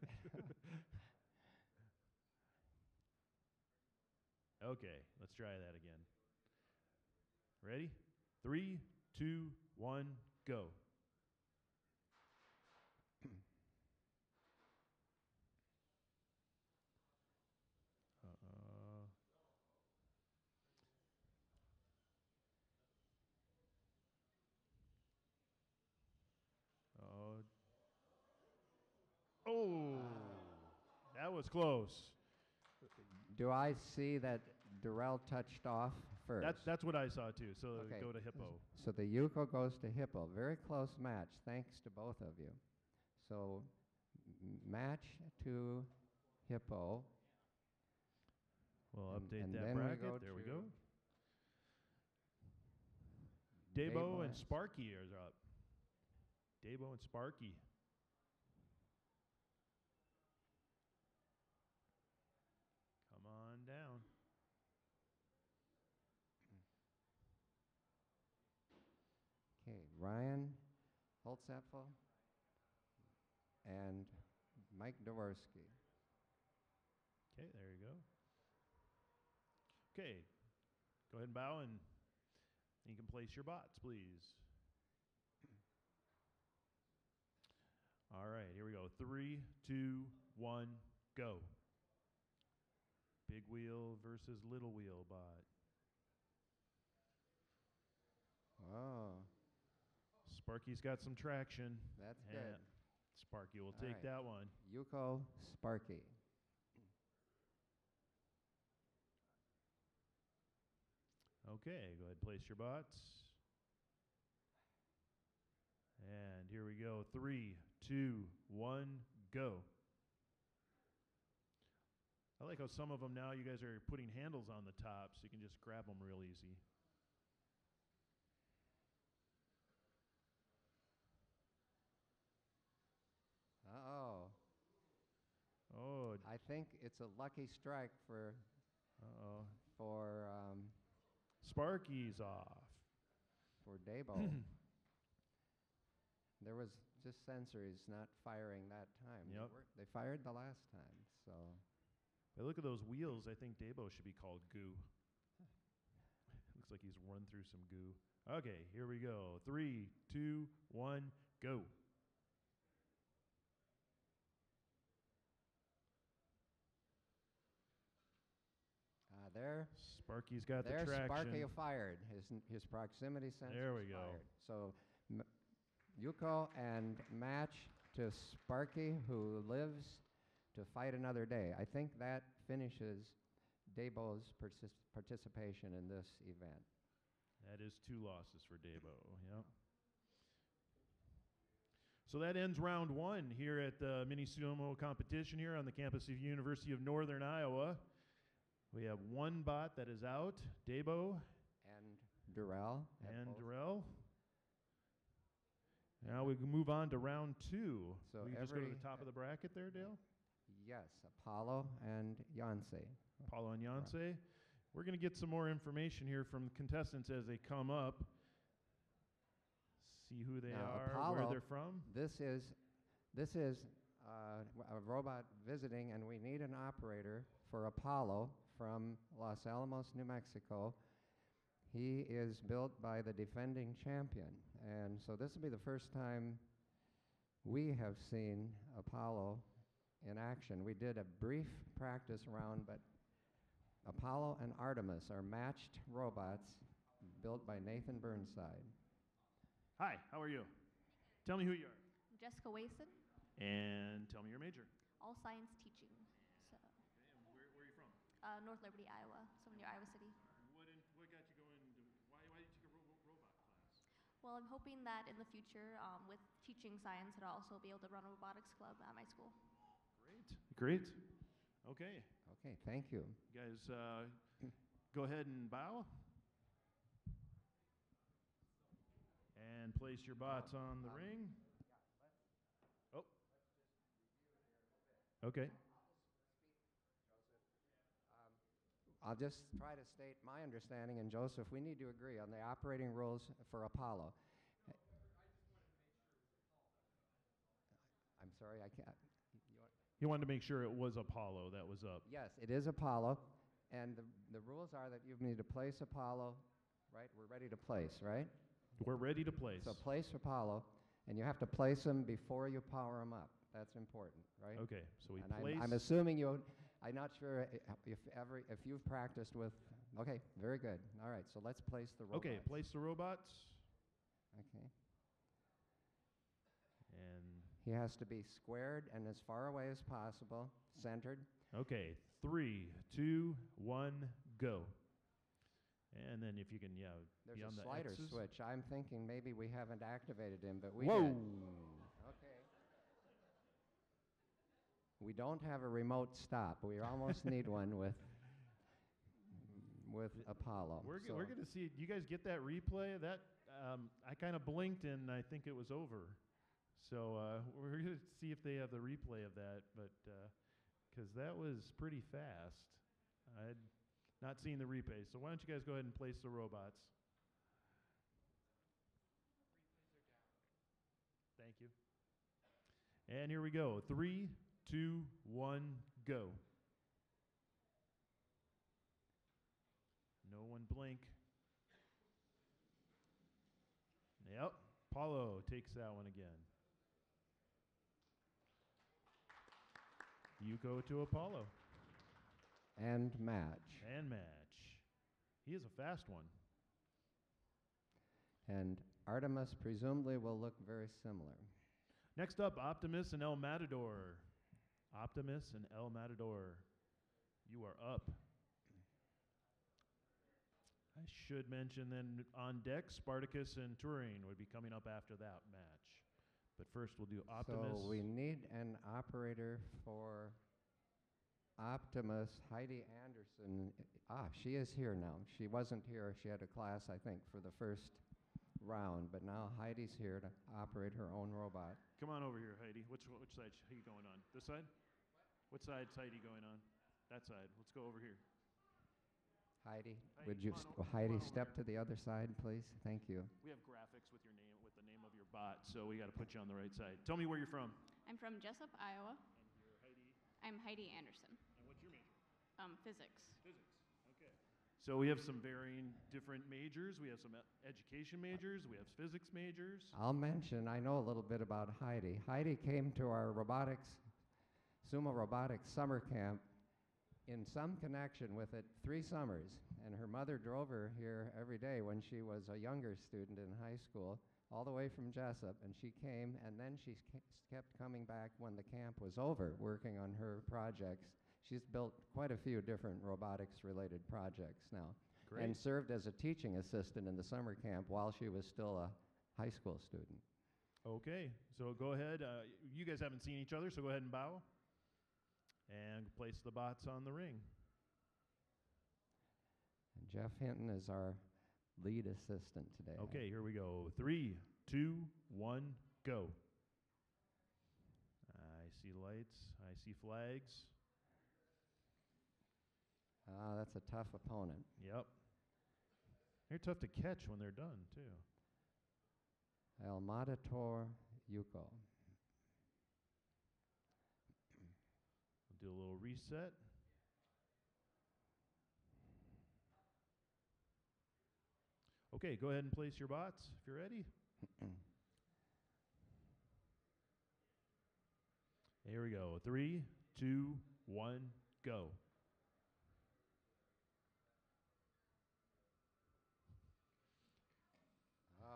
Okay, let's try that again. Ready? 3, 2, 1, go. Uh-oh. Oh, that was close. Do I see that Durrell touched off first? That's what I saw too. So Okay. go to Hippo. So the Yuko goes to Hippo. Very close match, thanks to both of you. So match to Hippo. We'll And- update and that then we bracket. go There we to go. Dabo and and Sparky are up. Dabo and Sparky. Come on down. Okay, Ryan Holtzapfel and Mike Dvorsky. Okay, there you go. Okay, go ahead and bow and you can place your bots, please. All right, here we go. 3, 2, 1, go. Big wheel versus little wheel bot. Oh, Sparky's got some traction. that's and good. Sparky will All take right. that one. Yuko Sparky. Okay, go ahead and place your bots. And here we go. 3, 2, 1, go. I like how some of them now you guys are putting handles on the top so you can just grab them real easy. Uh-oh. Oh, I think it's a lucky strike for uh-oh. for Sparky's off. for Dabo. There was just sensors not firing that time. Yep. They fired the last time, so But look at those wheels. I think Dabo should be called goo. Looks like he's run through some goo. Okay, here we go. 3, 2, 1, go. there. Sparky's got the There, traction. Sparky fired. His proximity sensor. There we go. Fired. So Yuko and match to Sparky, who lives to fight another day. I think that finishes Dabo's participation in this event. That is 2 losses for Dabo. Yep. So that ends round 1 here at the Mini Sumo competition here on the campus of University of Northern Iowa. We have 1 bot that is out, Dabo And Durrell. and Durrell. Now we can move on to round 2. So we can just go to every- the top of the bracket there, Dale. Yes, Apollo and Yancey. Paulo and Yancey. We're going to get some more information here from the contestants as they come up. See who they Now, are, where Apollo, they're from. This is a robot visiting, and we need an operator for Apollo from Los Alamos, New Mexico. He is built by the defending champion, and so this will be the first time we have seen Apollo in action. We did a brief practice round, but Apollo and Artemis are matched robots built by Nathan Burnside. Hi, how are you? Tell me who you are. Jessica Wason, And tell me your major. all science teaching. So, And where are you from? North Liberty, Iowa, so near Iowa City. What got you going to, why did you take a robot class? Well, I'm hoping that in the future, with teaching science, I'll also be able to run a robotics club at my school. Great. Okay, Okay, thank you. you guys go ahead and bow. And place your bots on the ring. Oh. Okay. I'll just try to state my understanding, and Joseph, we need to agree on the operating rules for Apollo. I'm sorry, I can't. He wanted to make sure it was Apollo that was up. Yes, it is Apollo, and the rules are that you need to place Apollo, right? We're ready to place, right? We're ready to place. So place Apollo, and you have to place them before you power them up. That's important, right? Okay, so we And place. I'm assuming I'm not sure if you've practiced with. Okay, very good. All right, so let's place the robots. Okay, place the robots. Okay. And He has to be squared and as far away as possible, centered. okay, 3, 2, 1, go. And then if you can, There's be on a the slider X's. switch. I'm thinking maybe we haven't activated him, but we Whoa! did. Okay. We don't have a remote stop. We almost need one with Apollo. We're going to see. You guys get that replay? That I kind of blinked and I think it was over. So we're going to see if they have the replay of that, but because that was pretty fast. I'd not seen the replay. So why don't you guys go ahead and place the robots? Thank you. And here we go. 3, 2, 1, go. No one blink. Yep. Paulo takes that one again. You go to Apollo. And match. And match. He is a fast one. And Artemis presumably will look very similar. Next up, Optimus and El Matador. Optimus and El Matador. You are up. I should mention then on deck, Spartacus and Turing would be coming up after that match. But first we'll do Optimus. So we need an operator for Optimus. Heidi Anderson. She is here now. She wasn't here. She had a class, I think, for the first round. But now Heidi's here to operate her own robot. Come on over here, Heidi. Which side are you going on? This side? What side's Heidi going on? That side. Let's go over here. Heidi, Heidi, would you, come on Heidi, over step here. to the other side, please? Thank you. We have graphics with your name, with the name of your bot, so we got to put you on the right side. Tell me where you're from. I'm from Jessup, Iowa. And you're Heidi. I'm Heidi Anderson. And what's your major? Physics. Physics. Okay. So we have some varying different majors. We have some education majors. We have physics majors. I'll mention, I know a little bit about Heidi. Heidi came to our Sumo Robotics summer camp in some connection with it 3 summers, and her mother drove her here every day when she was a younger student in high school, all the way from Jessup, and she came, and then she kept coming back when the camp was over, working on her projects. She's built quite a few different robotics-related projects now, Great. and served as a teaching assistant in the summer camp while she was still a high school student. Okay, so go ahead. You guys haven't seen each other, so go ahead and bow. And place the bots on the ring. And Jeff Hinton is our lead assistant today. Okay, here we go. 3, 2, 1, go. I see lights. I see flags. That's a tough opponent. Yep. They're tough to catch when they're done, too. El Matador Yuko. Do a little reset. Okay, go ahead and place your bots if you're ready. Here we go. 3, 2, 1, go. Oh.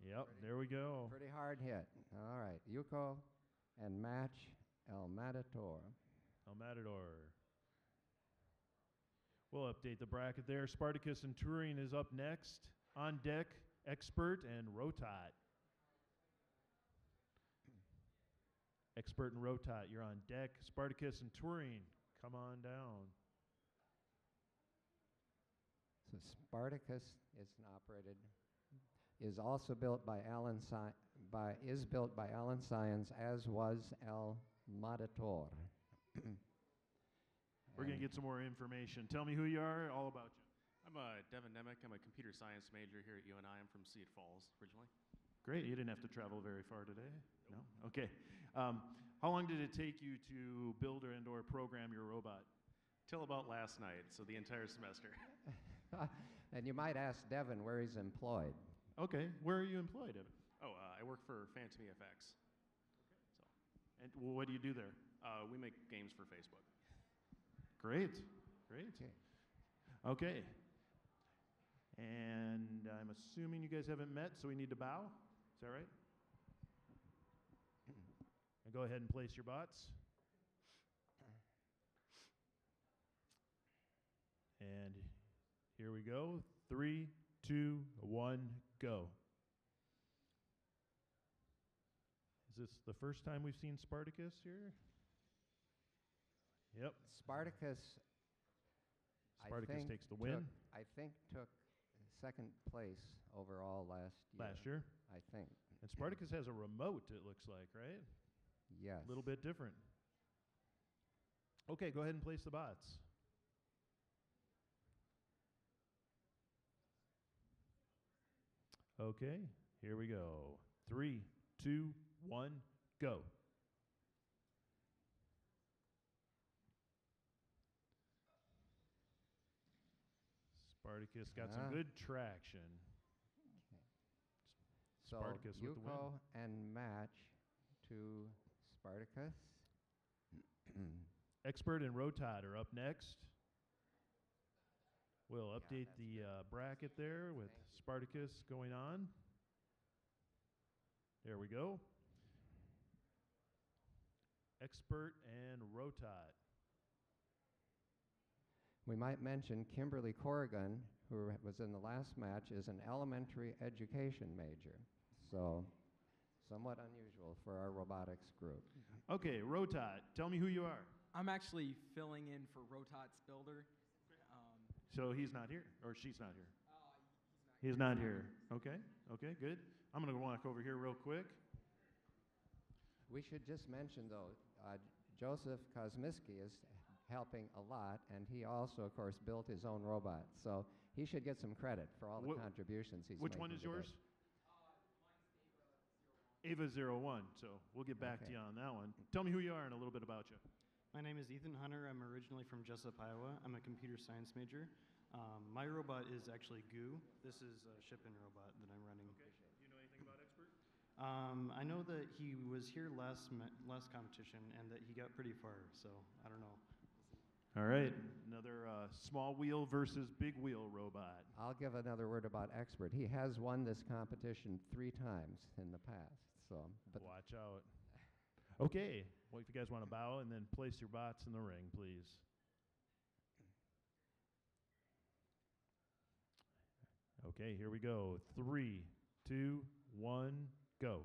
Yep, there we go. Pretty hard hit. All right. Yuko and match El Matador. El Matador. We'll update the bracket there. Spartacus and Turing is up next. On deck, Expert and Rotot. Expert and Rotot, you're on deck. Spartacus and Turing, come on down. So Spartacus is operated, is also built by Alan built by Alan Science, as was El Matador. We're going to get some more information. Tell me who you are, all about you. I'm Devin Nemec. I'm a computer science major here at UNI. I'm from Cedar Falls originally. Great. You didn't have to travel very far today? No? Okay. How long did it take you to build or program your robot? Till about last night, so the entire semester. And you might ask Devin where he's employed. Okay. Where are you employed, Evan? Oh, I work for Phantom EFX. So, And what do you do there? we make games for Facebook. Great. Great. Okay. Okay. And I'm assuming you guys haven't met, so we need to bow. Is that right? And go ahead and place your bots. And here we go. 3, 2, 1, go. Is this the first time we've seen Spartacus here? Yep. Spartacus, Spartacus takes the win. took second place overall last year. Last year. I think. And Spartacus has a remote, it looks like, right? Yes. A little bit different. Okay, go ahead and place the bots. Okay, here we go. 3, 2, 1, go. Spartacus got some good traction. So Spartacus with the win. Yuko and match to Spartacus. Expert and Rotot are up next. We'll update that's the good. bracket there with Spartacus going on. There we go. Expert and Rotot. We might mention Kimberly Corrigan, who was in the last match, is an elementary education major. So somewhat unusual for our robotics group. Okay, Rotot, tell me who you are. I'm actually filling in for Rotot's builder. So he's not here, or she's not here. He's He's not here. Okay, okay, good. I'm going to walk over here real quick. We should just mention, though, Joseph Kosmiski is helping a lot, and he also, of course, built his own robot. So he should get some credit for all the contributions he's Which making one is today. yours? Ava01. So we'll get back to Okay. you on that one. Tell me who you are and a little bit about you. My name is Ethan Hunter. I'm originally from Jessup, Iowa. I'm a computer science major. My robot is actually Goo. This is a ship-in robot that I'm running. Okay. Do you know anything about Expert? I know that he was here last competition and that he got pretty far, so I don't know. All right. Another small wheel versus big wheel robot. I'll give another word about Expert. He has won this competition 3 times in the past. So, but Watch out. Okay. Well, if you guys want to bow and then place your bots in the ring, please. Okay, here we go. 3, 2, 1, go.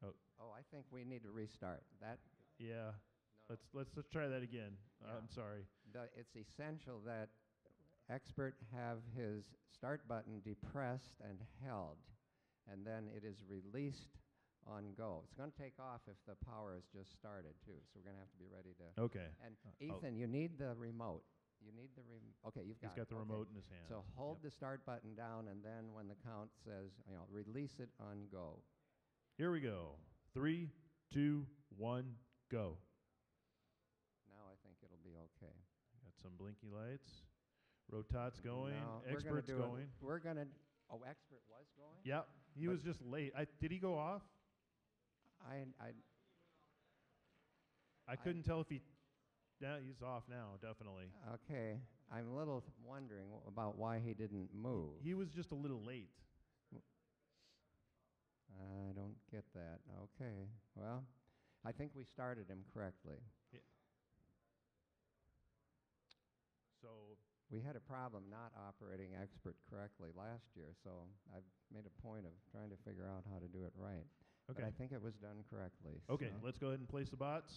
oh, I think we need to restart. That Yeah. Let's try that again. Yeah. I'm sorry. it's essential that Expert have his start button depressed and held, and then it is released on go. It's going to take off if the power has just started too, so we're going to have to be ready to. Okay. And Ethan, you need the remote. You need the Okay, you've He's got got it. the Okay. remote in his hand. So hold Yep. the start button down, and then when the count says, release it on go. Here we go. 3, 2, 1, go. Now I think it'll be okay. Got some blinky lights. Rotot's going. Now, Expert's going. We're going to. Oh, Expert was going? Yep. He was just late. Did he go off? I I couldn't tell if he. Yeah, he's off now, definitely. Okay, I'm a little wondering about why he didn't move. He was just a little late. I don't get that. Okay, well, I think we started him correctly. Yeah. So We had a problem not operating expert correctly last year, so I've made a point of trying to figure out how to do it right. But okay, I think it was done correctly. okay. so- Let's go ahead and place the bots.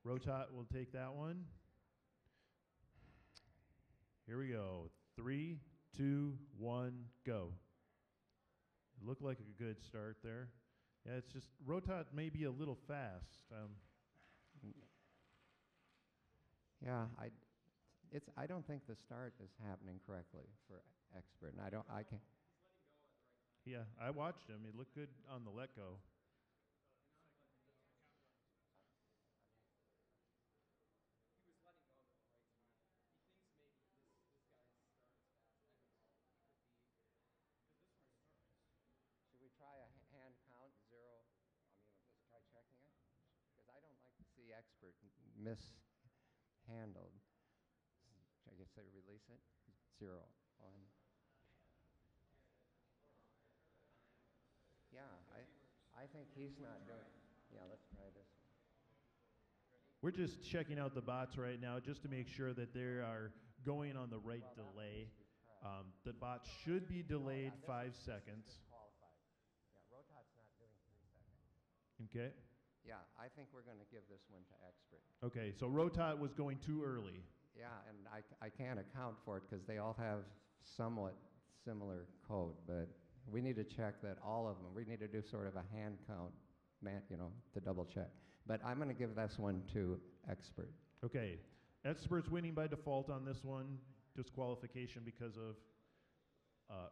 Rotot will take that one. Here we go. 3, 2, 1, go. It looked like a good start there. Yeah, it's just Rotot may be a little fast. Yeah, I don't think the start is happening correctly for expert, and I can. Yeah, I watched him. He looked good on the let go. Should we try a hand count, 0? I mean, let's try checking it? Because I don't like to see expert mishandled. I guess they release it? 0, 1. Yeah, I think he's not doing. Yeah, let's try this. We're just checking out the bots right now just to make sure that they are going on the right delay. The bot should be delayed 5 seconds. Qualified. Yeah, Rotot's not doing 3 seconds. Okay. Yeah, I think we're going to give this one to expert. Okay, so Rotot was going too early. Yeah, and I can't account for it because they all have somewhat similar code, but we need to check that all of them, we need to do sort of a hand count, to double check. But I'm going to give this one to expert. Okay, expert's winning by default on this one. Disqualification because of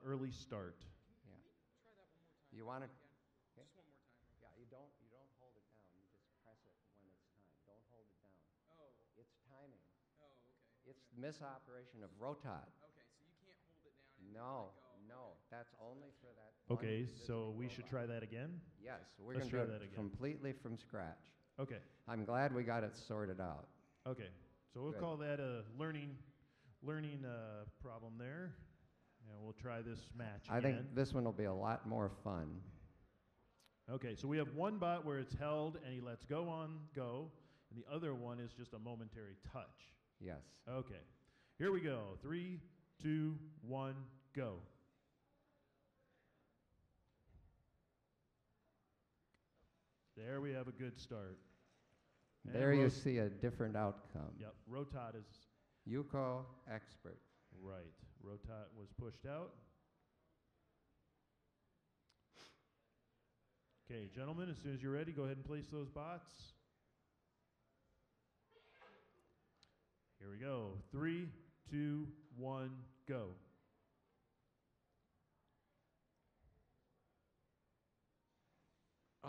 early start. Yeah. Try that one more time. You want it? Again. Okay. Just one more time. Yeah, you don't hold it down. You just press it when it's time. Don't hold it down. Oh. It's timing. Oh, okay. It's misoperation of Rotot. Okay, so you can't hold it down and No, let go. no, that's only for that. Okay, one so we visiting should robot. try that again? Yes, we're Let's going to try do that it again. completely from scratch. Okay, I'm glad we got it sorted out. okay. So we'll Good. call that a learning problem there. And we'll try this match I again. think this one will be a lot more fun. Okay, so we have one bot where it's held and he lets go, and the other one is just a momentary touch. Yes. Okay, here we go. 3, 2, 1, go. There we have a good start. And There you see a different outcome. Yep, Rotot is Yuko, expert. right. Rotot was pushed out. Okay, gentlemen, as soon as you're ready, go ahead and place those bots. Here we go. 3, 2, 1, go.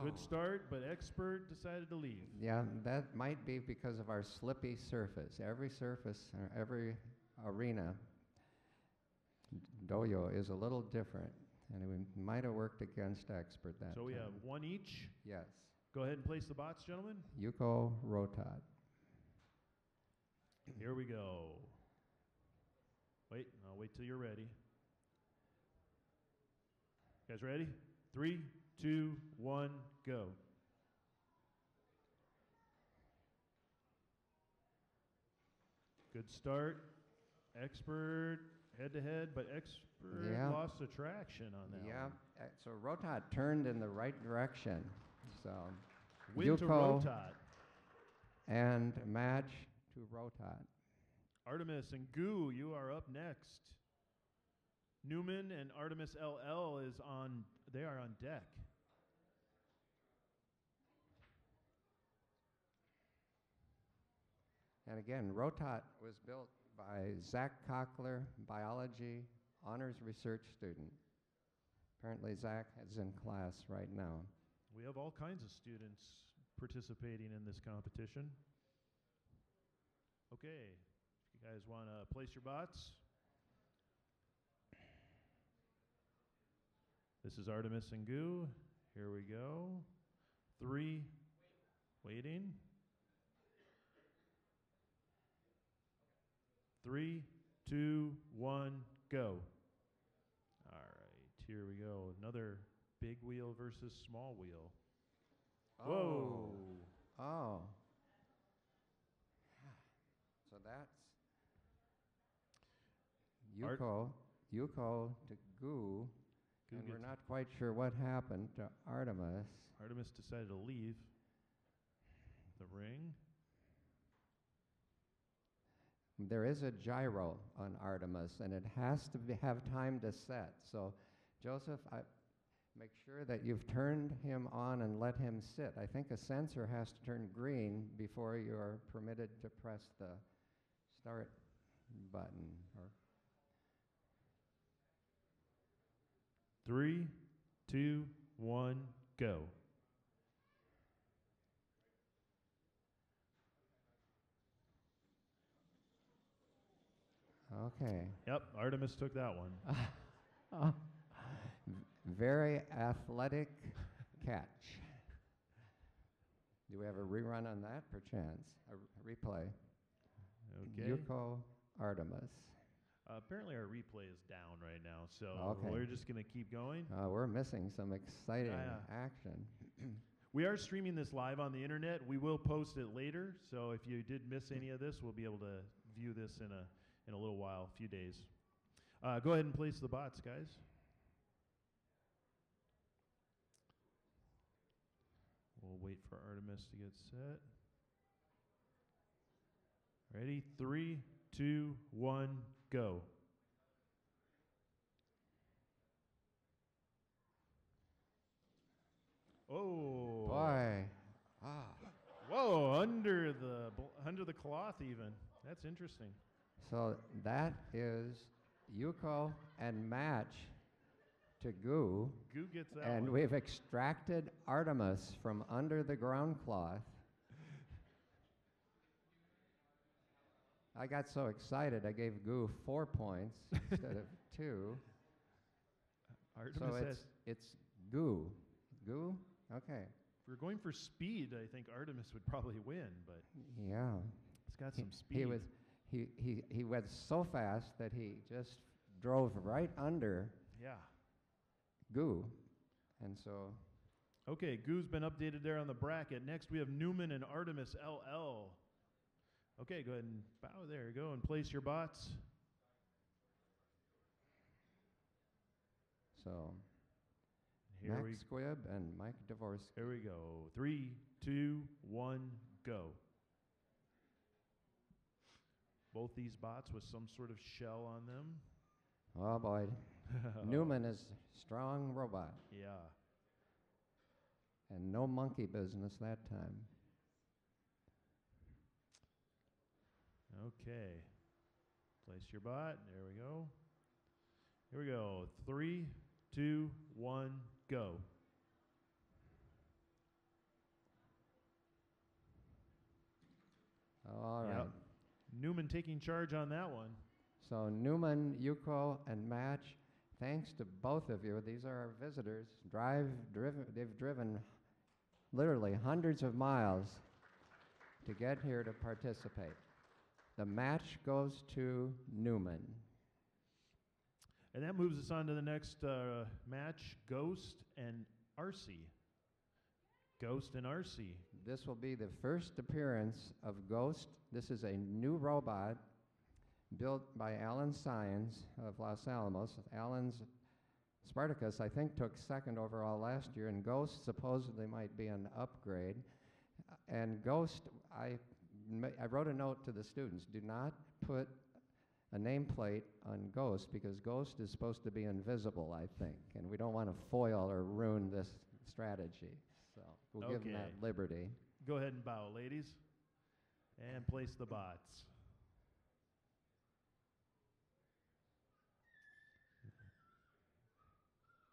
Good start, but expert decided to leave. Yeah, that might be because of our slippy surface. Every surface, or every arena, doyo is a little different, and it might have worked against expert that So we time. have one each. Yes. Go ahead and place the bots, gentlemen. Yuko, Rotot. Here we go. Wait, I'll wait till you're ready. You guys ready? 3, 2, 1, go. Good start. Expert head-to-head, but expert Yeah. lost the traction on that Yeah, one. so Rotot turned in the right direction. So Win to Yuko Rotot. and match to Rotot. Artemis and Goo, you are up next. Newman and Artemis LL they are on deck. And again, Rotot was built by Zach Cockler, biology honors research student. Apparently Zach is in class right now. We have all kinds of students participating in this competition. Okay, if you guys want to place your bots. This is Artemis and Goo. Here we go. 3, waiting. 3, 2, 1, go. All right, here we go. Another big wheel versus small wheel. Whoa. Oh. So that's Art- Yuko to Goo, Goo and we're gets- not quite sure what happened to Artemis. Artemis decided to leave the ring. There is a gyro on Artemis, and it has to have time to set. So, Joseph, make sure that you've turned him on and let him sit. I think a sensor has to turn green before you're permitted to press the start button. Or 3, 2, 1, go. okay. Yep, Artemis took that one. Very athletic catch. Do we have a rerun on that, perchance? A replay. Okay. Yuko Artemis. Apparently our replay is down right now, so Okay. we're just going to keep going. We're missing some exciting Yeah. action. We are streaming this live on the internet. We will post it later, so if you did miss any of this, we'll be able to view this in a little while, a few days. Go ahead and place the bots, guys. We'll wait for Artemis to get set. Ready? 3, 2, 1, go. Oh. Boy. Whoa, under the cloth even. That's interesting. So that is Yuko and match to Goo. Goo gets that And one. we've extracted Artemis from under the ground cloth. I got so excited I gave Goo 4 points instead of 2. Artemis So has, it's Goo. Goo? Okay. if we're going for speed, I think Artemis would probably win, but Yeah. it's got some speed. He went so fast that he just drove right under Yeah. Goo. And so Okay, Goo's been updated there on the bracket. Next we have Newman and Artemis LL. Okay, go ahead and bow. There you go, and place your bots. so Here we Max Squibb and Mike Dvorsky. Here we go. 3, 2, 1, go. Both these bots with some sort of shell on them. Oh boy. Newman is strong robot Yeah. and no monkey business that time. Okay. Place your bot. There we go. Here we go. 3, 2, 1, go. All right. Yep. Newman taking charge on that one. So Newman, Yuko, and Match, thanks to both of you. These are our visitors. They've driven literally hundreds of miles to get here to participate. The match goes to Newman. And that moves us on to the next match, Ghost and RC. Ghost and RC. This will be the first appearance of Ghost. This is a new robot built by Alan Science of Los Alamos. Alan's Spartacus, I think, took second overall last year, and Ghost supposedly might be an upgrade. And Ghost, I wrote a note to the students, do not put a nameplate on Ghost, because Ghost is supposed to be invisible, I think, and we don't want to foil or ruin this strategy. So we'll give them that Okay. liberty. Go ahead and bow, ladies. And place the bots.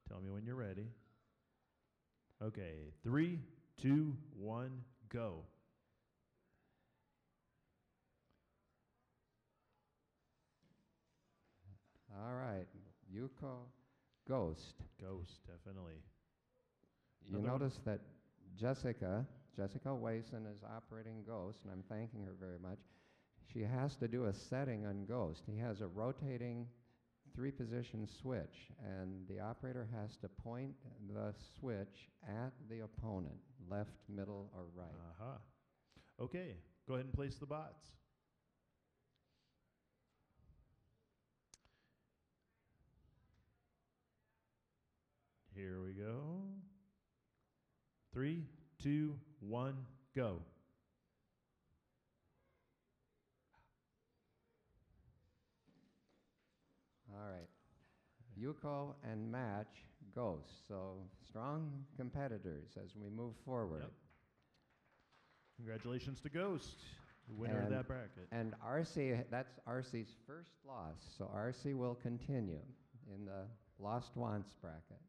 Tell me when you're ready. Okay, 3, 2, 1, go. All right, Yuko, Ghost. Ghost, definitely. You Another one? notice that Jessica Wason is operating Ghost, and I'm thanking her very much. she has to do a setting on Ghost. He has a rotating 3-position switch, and the operator has to point the switch at the opponent, left, middle, or right. Aha. Okay, go ahead and place the bots. Here we go. 3, 2, 1, go. All right. Yuko and Match Ghost. So strong competitors as we move forward. Yep. Congratulations to Ghost, the winner of that bracket. And RC, that's RC's first loss. So RC will continue in the Lost Wants bracket.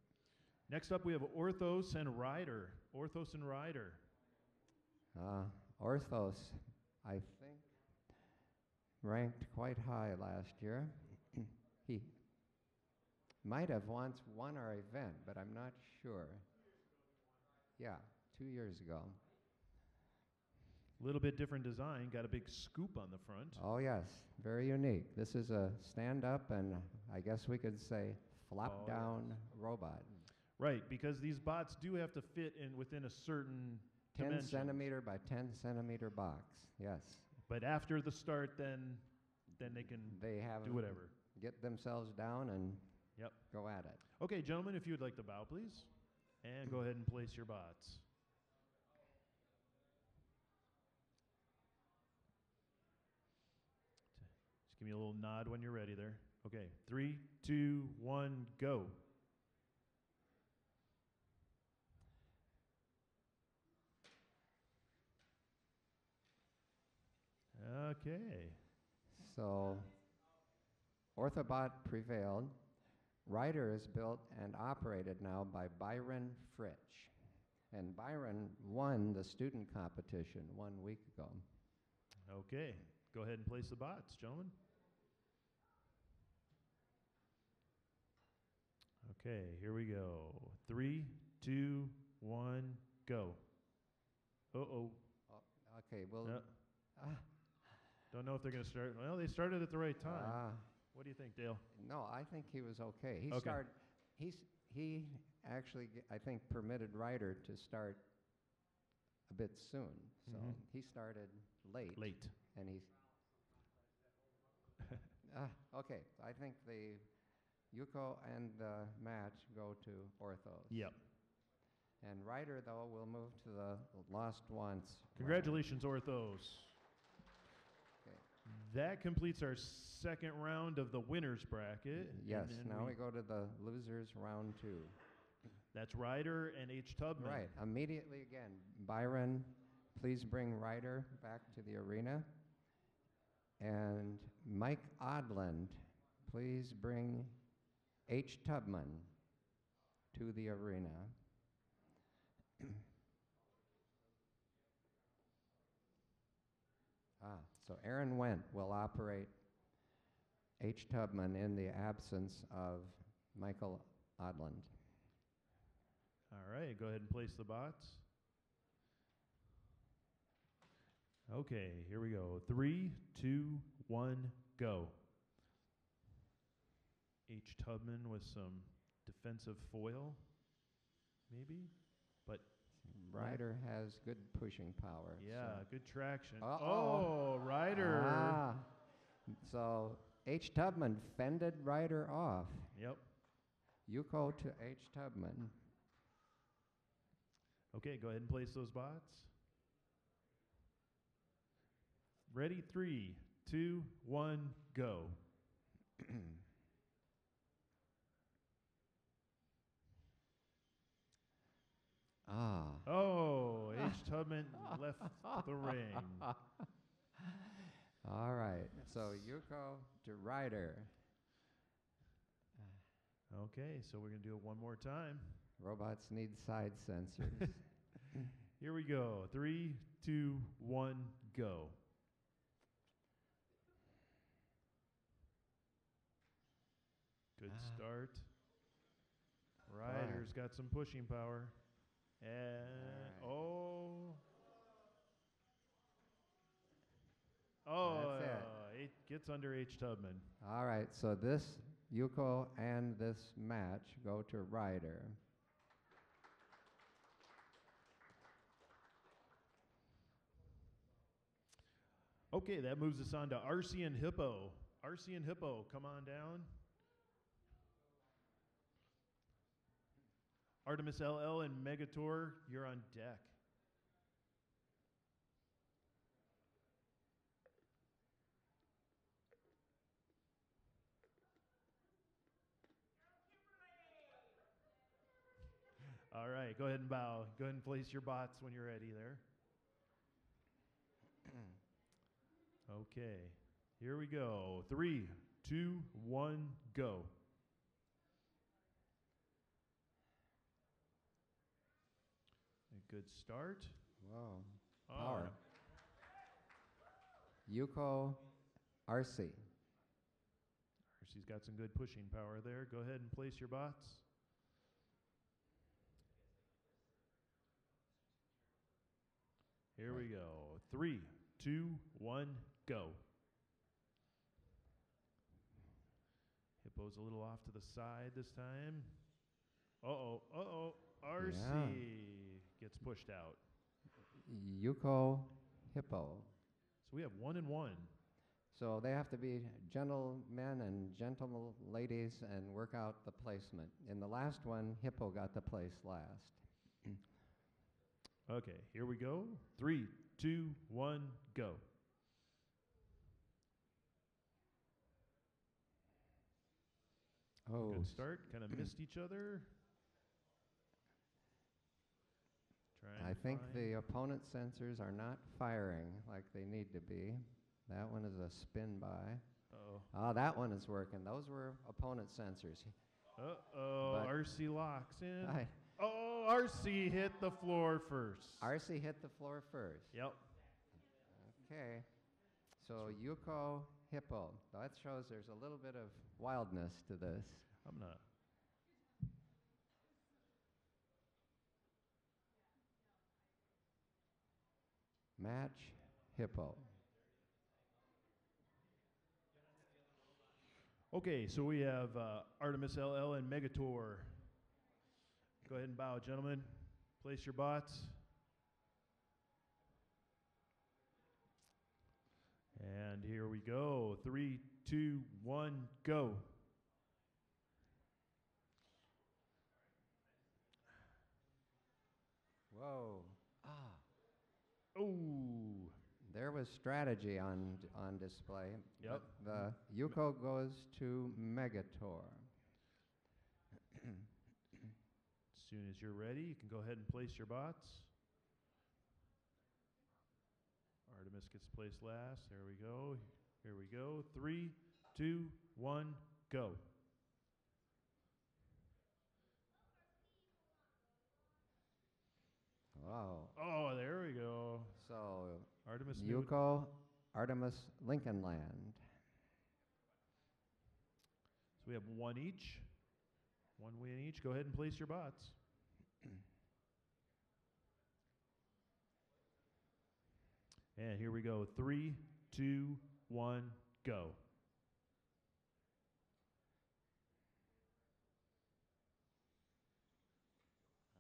Next up, we have Orthos and Ryder. Orthos and Ryder. Orthos, I think, ranked quite high last year. He might have once won our event, but I'm not sure. Yeah, 2 years ago. A little bit different design, got a big scoop on the front. Oh yes, very unique. This is a stand-up and I guess we could say flop-down robot. Right, because these bots do have to fit in within a certain 10 dimension. centimeter by 10 centimeter box, yes. But after the start, then they can do whatever. Get themselves down and Yep. go at it. Okay, gentlemen, if you would like to bow, please. And go ahead and place your bots. Just give me a little nod when you're ready there. Okay, 3, 2, 1, go. Okay. So Orthobot prevailed. Ryder is built and operated now by Byron Fritsch. And Byron won the student competition 1 week ago. Okay, go ahead and place the bots, gentlemen. Okay, here we go. 3, 2, 1, go. Uh-oh. Okay, well, Don't know if they're going to start. Well, they started at the right time. What do you think, Dale? no, I think he was okay. He actually, I think, permitted Ryder to start a bit soon. So he started late. Late. And he's okay. I think the Yuko and the match go to Orthos. Yep. And Ryder, though, will move to the Lost Wants. Congratulations, Orthos. Okay. That completes our second round of the winners bracket. Yes, and then now we go to the losers round 2. That's Ryder and H. Tubman. Right, immediately again, Byron, please bring Ryder back to the arena. And Mike Odland, please bring H. Tubman to the arena. So Aaron Wendt will operate H. Tubman in the absence of Michael Odland. All right, go ahead and place the bots. Okay, here we go. 3, 2, 1, go. H. Tubman with some defensive foil, maybe? But Ryder has good pushing power. yeah, so. good traction. Uh-oh. Oh, Ryder. So H. Tubman fended Ryder off. Yep. Yuko to H. Tubman. Okay, go ahead and place those bots. Ready? 3, 2, 1, go. Oh, H. Tubman left the ring. All right, so Yuko to Ryder. Okay, so we're going to do it one more time. Robots need side sensors. Here we go. 3, 2, 1, go. Good start. Ryder's got some pushing power. And, right. Oh, That's it. Gets under H. Tubman. All right, so this Yuko and this match go to Ryder. Okay, that moves us on to RC and Hippo. RC and Hippo, come on down. Artemis LL and Megator, you're on deck. All right, go ahead and bow. Go ahead and place your bots when you're ready there. Okay, here we go. 3, 2, 1, go. A good start. Whoa. Oh. Power. Yuko, RC. RC's got some good pushing power there. Go ahead and place your bots. Here we go. 3, 2, 1, go. Hippo's a little off to the side this time. Uh-oh. RC gets pushed out. Yuko, Hippo. So we have 1 and 1. So they have to be gentlemen and gentle ladies and work out the placement. In the last one, Hippo got the place last. Okay, here we go. 3, 2, 1, go. Oh, Good start. Kind of missed each other. I think the opponent sensors are not firing like they need to be. That one is a spin by. Oh, that one is working. Those were opponent sensors. Uh-oh, RC locks in. Right. Oh, RC hit the floor first. RC hit the floor first. Yep. Okay. So Yuko, Hippo. That shows there's a little bit of wildness to this. I'm not. Match, Hippo. Okay, so we have Artemis LL and Megator. Go ahead and bow, gentlemen. Place your bots. And here we go. 3, 2, 1, go. Whoa. Oh. There was strategy on display. Yep. But the Yuko goes to Megator. As soon as you're ready, you can go ahead and place your bots. Artemis gets placed last. There we go. Here we go. 3, 2, 1, go. Wow. Oh, there we go. So Artemis knew. Yuko, Artemis, Lincoln Land. So we have 1 each. 1 win each. Go ahead and place your bots. And here we go. 3, 2, 1, go.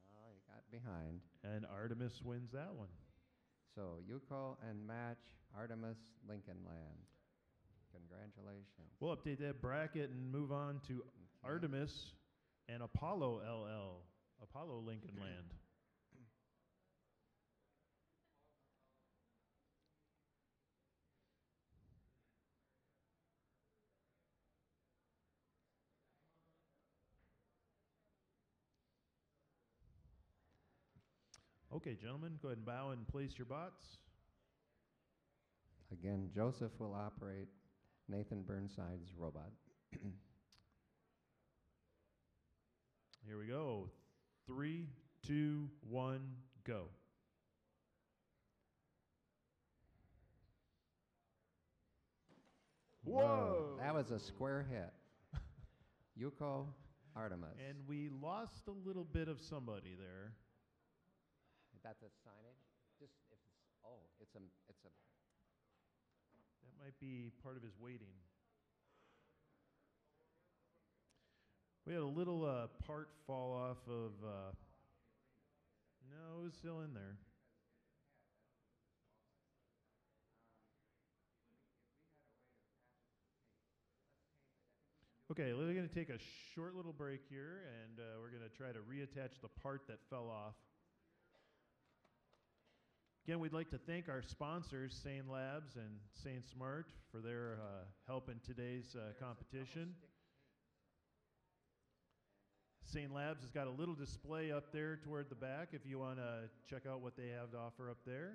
Oh, you got behind. And Artemis wins that one. So Yuko and match, Artemis, Lincoln Land. Congratulations. We'll update that bracket and move on to Artemis and Apollo LL. Apollo Lincoln Land. Okay, gentlemen, go ahead and bow and place your bots. Again, Joseph will operate Nathan Burnside's robot. Here we go. 3, 2, 1, go. Whoa! That was a square hit. Yuko, Artemis. And we lost a little bit of somebody there. That's a signage. Just if it's That might be part of his waiting. We had a little part fall off of. No, it was still in there. Okay, we're going to take a short little break here, and we're going to try to reattach the part that fell off. Again, we'd like to thank our sponsors, Sane Labs and Sane Smart, for their help in today's competition. Sane Labs has got a little display up there toward the back if you want to check out what they have to offer up there.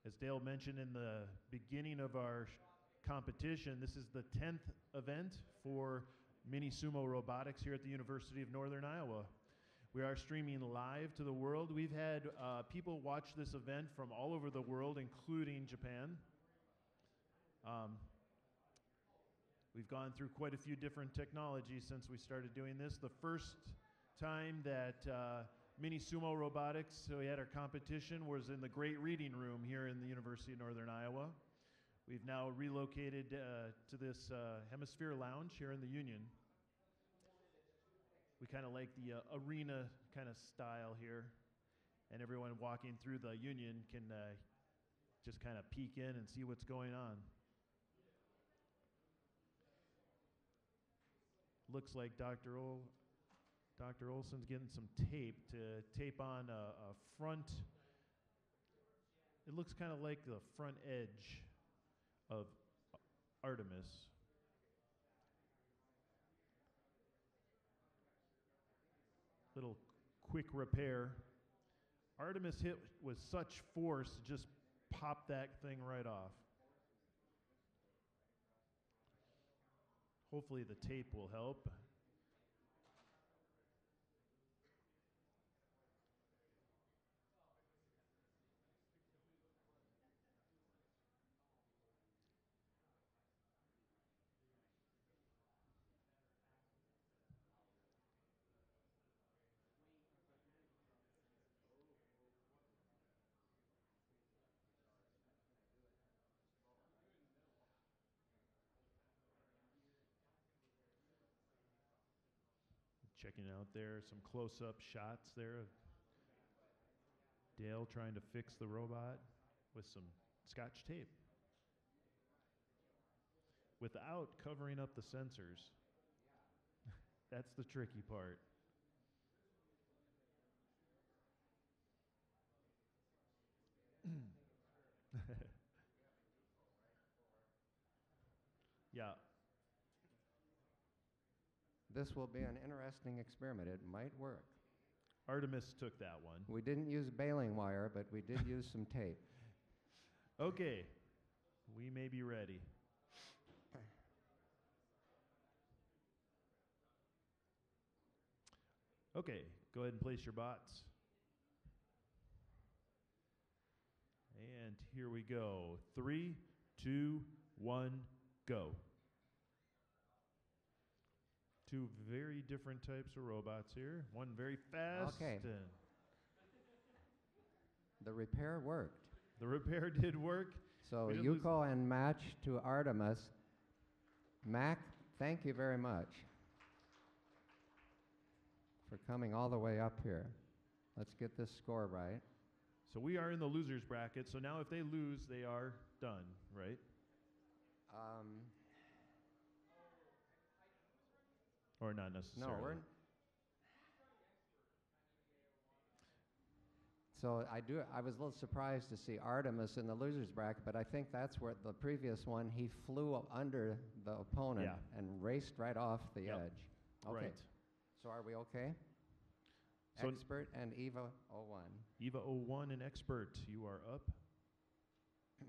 As Dale mentioned in the beginning of our competition, this is the 10th event for Mini Sumo Robotics here at the University of Northern Iowa. We are streaming live to the world. We've had people watch this event from all over the world, including Japan. We've gone through quite a few different technologies since we started doing this. The first time that Mini Sumo Robotics, so we had our competition, was in the Great Reading Room here in the University of Northern Iowa. We've now relocated to this Hemisphere Lounge here in the Union. We kind of like the arena kind of style here, and everyone walking through the Union can just kind of peek in and see what's going on. Looks like Dr. Olson's getting some tape to tape on a front. It looks kind of like the front edge of Artemis. Little quick repair. Artemis hit with such force, just popped that thing right off. Hopefully the tape will help. Checking out there, some close-up shots there of Dale trying to fix the robot with some Scotch tape without covering up the sensors. That's the tricky part. Yeah. This will be an interesting experiment. It might work. Artemis took that one. We didn't use baling wire, but we did use some tape. Okay, we may be ready. Okay, go ahead and place your bots. And here we go. 3, 2, 1, go. Two very different types of robots here. One very fast. Okay. The repair worked. The repair did work. So Yuko and match to Artemis. Mac, thank you very much for coming all the way up here. Let's get this score right. So we are in the losers bracket. So now if they lose, they are done, right? Or not necessarily? No, so I was a little surprised to see Artemis in the losers bracket, but I think that's where the previous one, he flew under the opponent and raced right off the edge. Okay. Right. So are we okay? So Expert and Eva 01. Eva 01 and Expert, you are up. You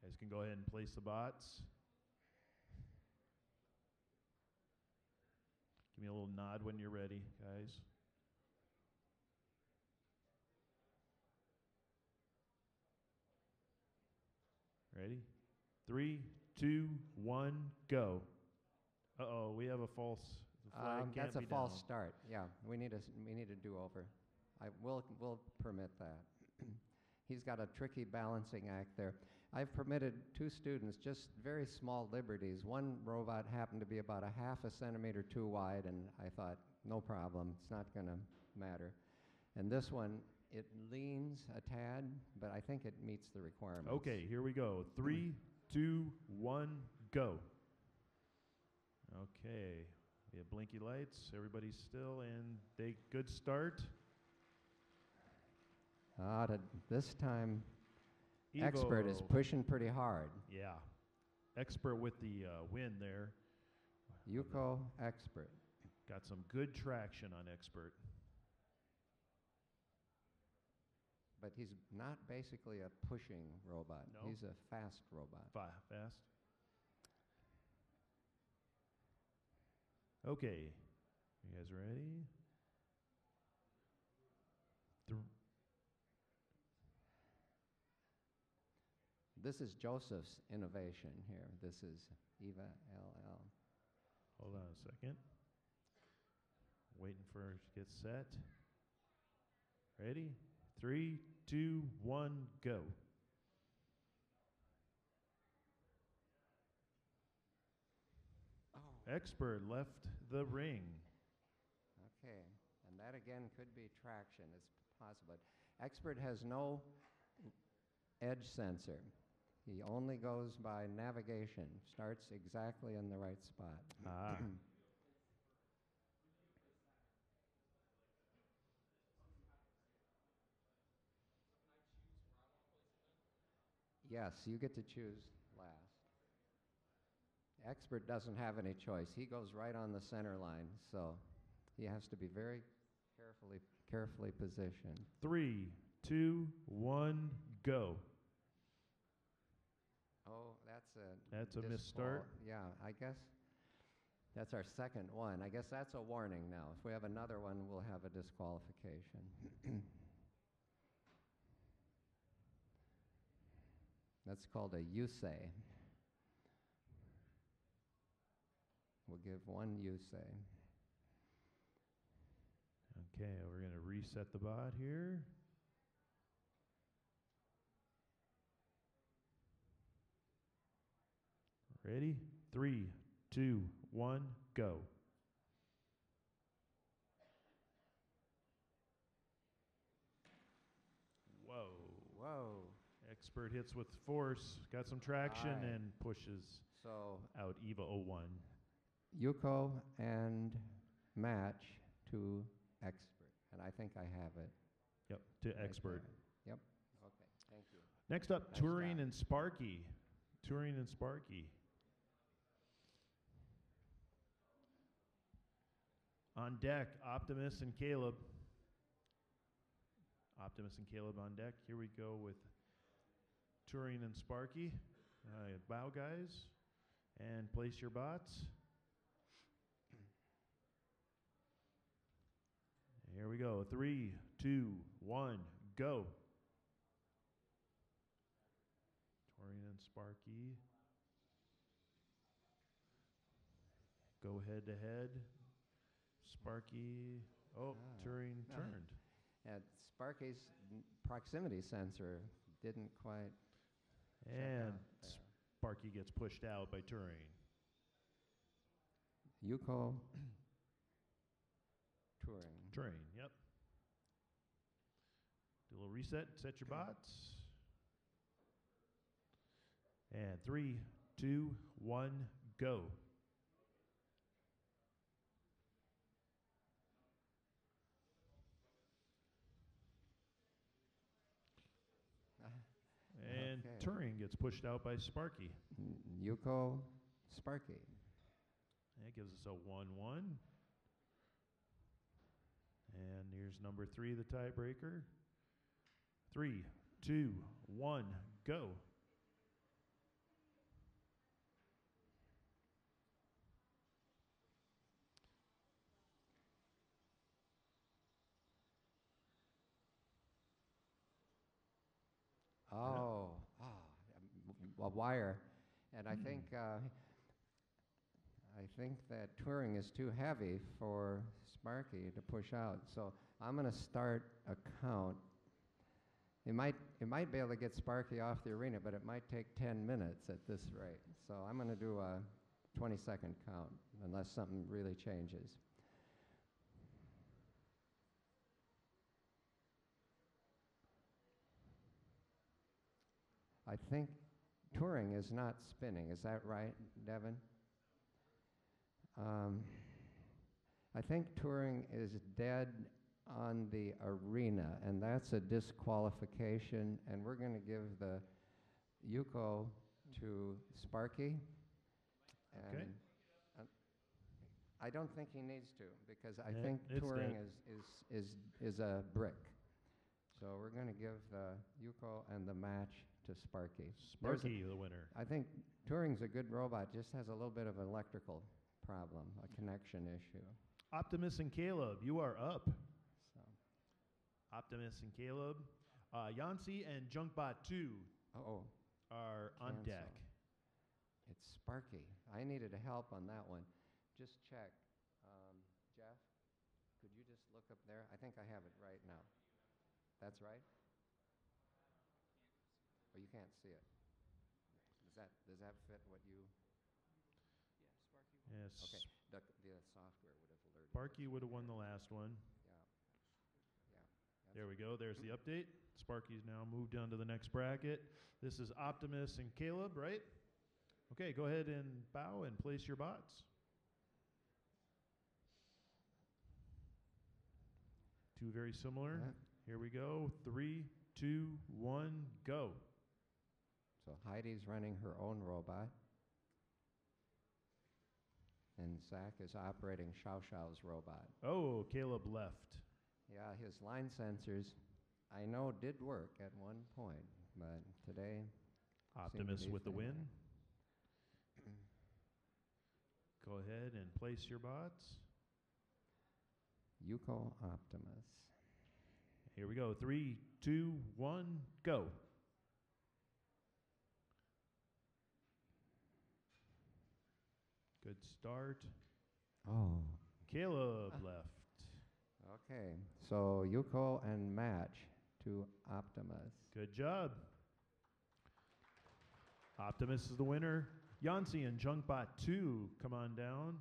guys can go ahead and place the bots. Give me a little nod when you're ready, guys. Ready? 3, 2, 1, go. Uh-oh, we have a false. The flag can't that's a be false down. start. Yeah, we need a do-over. we'll permit that. He's got a tricky balancing act there. I've permitted 2 students just very small liberties. One robot happened to be about a half a centimeter too wide, and I thought, no problem, it's not going to matter. And this one, it leans a tad, but I think it meets the requirements. Okay, here we go. 3, 2, 1, go. Okay, we have blinky lights. Everybody's still, and good start. This time, Evo. Expert is pushing pretty hard. Yeah, Expert with the win there. Yuko, Expert. Got some good traction on Expert. But he's not basically a pushing robot. No. He's a fast robot. Fast. Okay, you guys ready? This is Joseph's innovation here. This is Eva LL. Hold on a second. Waiting for it to get set. Ready? 3, 2, 1, go. Oh. Expert left the ring. Okay, and that again could be traction. It's possible. Expert has no edge sensor. He only goes by navigation. Starts exactly in the right spot. Ah. Yes, you get to choose last. Expert doesn't have any choice. He goes right on the center line, so he has to be very carefully positioned. 3, 2, 1, go. Oh, That's a missed disqual- start. Yeah, I guess that's our second one. I guess that's a warning now. If we have another one, we'll have a disqualification. That's called a usei. We'll give one usei. Okay, we're going to reset the bot here. Ready? 3, 2, 1, go. Whoa. Whoa. Expert hits with force, got some traction, Aye. and pushes So out Eva 01. Yuko and match to expert. And I think I have it. Yep, to right Expert. there. Yep. Okay, thank you. Next up, Nice Turing job. and Sparky. Turing and Sparky. On deck, Optimus and Caleb. Optimus and Caleb on deck. Here we go with Turing and Sparky. Bow, guys, and place your bots. Here we go. 3, 2, 1, go. Turing and Sparky. Go head to head. Sparky. Oh, Turing turned. And Sparky's proximity sensor didn't quite check And out there. Sparky gets pushed out by Turing. Yuko Turing. Turing, yep. Do a little reset, set your bots. And 3, 2, 1, go. And Okay. Turing gets pushed out by Sparky. Yuko Sparky. That gives us a 1-1. And here's number 3, the tiebreaker. 3, 2, 1, go. Oh, a wire. And I think that Turing is too heavy for Sparky to push out. So I'm going to start a count. It might be able to get Sparky off the arena, but it might take 10 minutes at this rate. So I'm going to do a 20-second count, unless something really changes. I think Turing is not spinning. Is that right, Devin? I think Turing is dead on the arena, and that's a disqualification, and we're going to give the Yuko to Sparky. And Okay. I don't think he needs to, because I Yeah, think it's Turing dead. is a brick. So we're going to give the Yuko and the match to Sparky. Sparky, the winner. I think Turing's a good robot, just has a little bit of an electrical problem, a connection issue. Optimus and Caleb, you are up. So, Optimus and Caleb. Yancy and Junkbot 2 oh, are on cancel. deck. It's Sparky. I needed help on that one. Just check. Jeff, could you just look up there? I think I have it right now. That's right? Oh, you can't see it. Does that fit what you? Yeah, Sparky. Yes. Okay. The software would have alerted. Sparky would have won the last one. Yeah. There we go. There's the update. Sparky's now moved on to the next bracket. This is Optimus and Caleb, right? Okay, go ahead and bow and place your bots. Two very similar. Yeah. Here we go. 3, 2, 1, go. So Heidi's running her own robot. And Zach is operating Xiao Xiao's robot. Oh, Caleb left. Yeah, his line sensors, I know, did work at one point, but today. Optimus with the win. win. Go ahead and place your bots. Yuko Optimus. Here we go. 3, 2, 1, go. Good start. Oh. Caleb left. Okay, so Yuko and match to Optimus. Good job. Optimus is the winner. Yancy and Junkbot 2, come on down.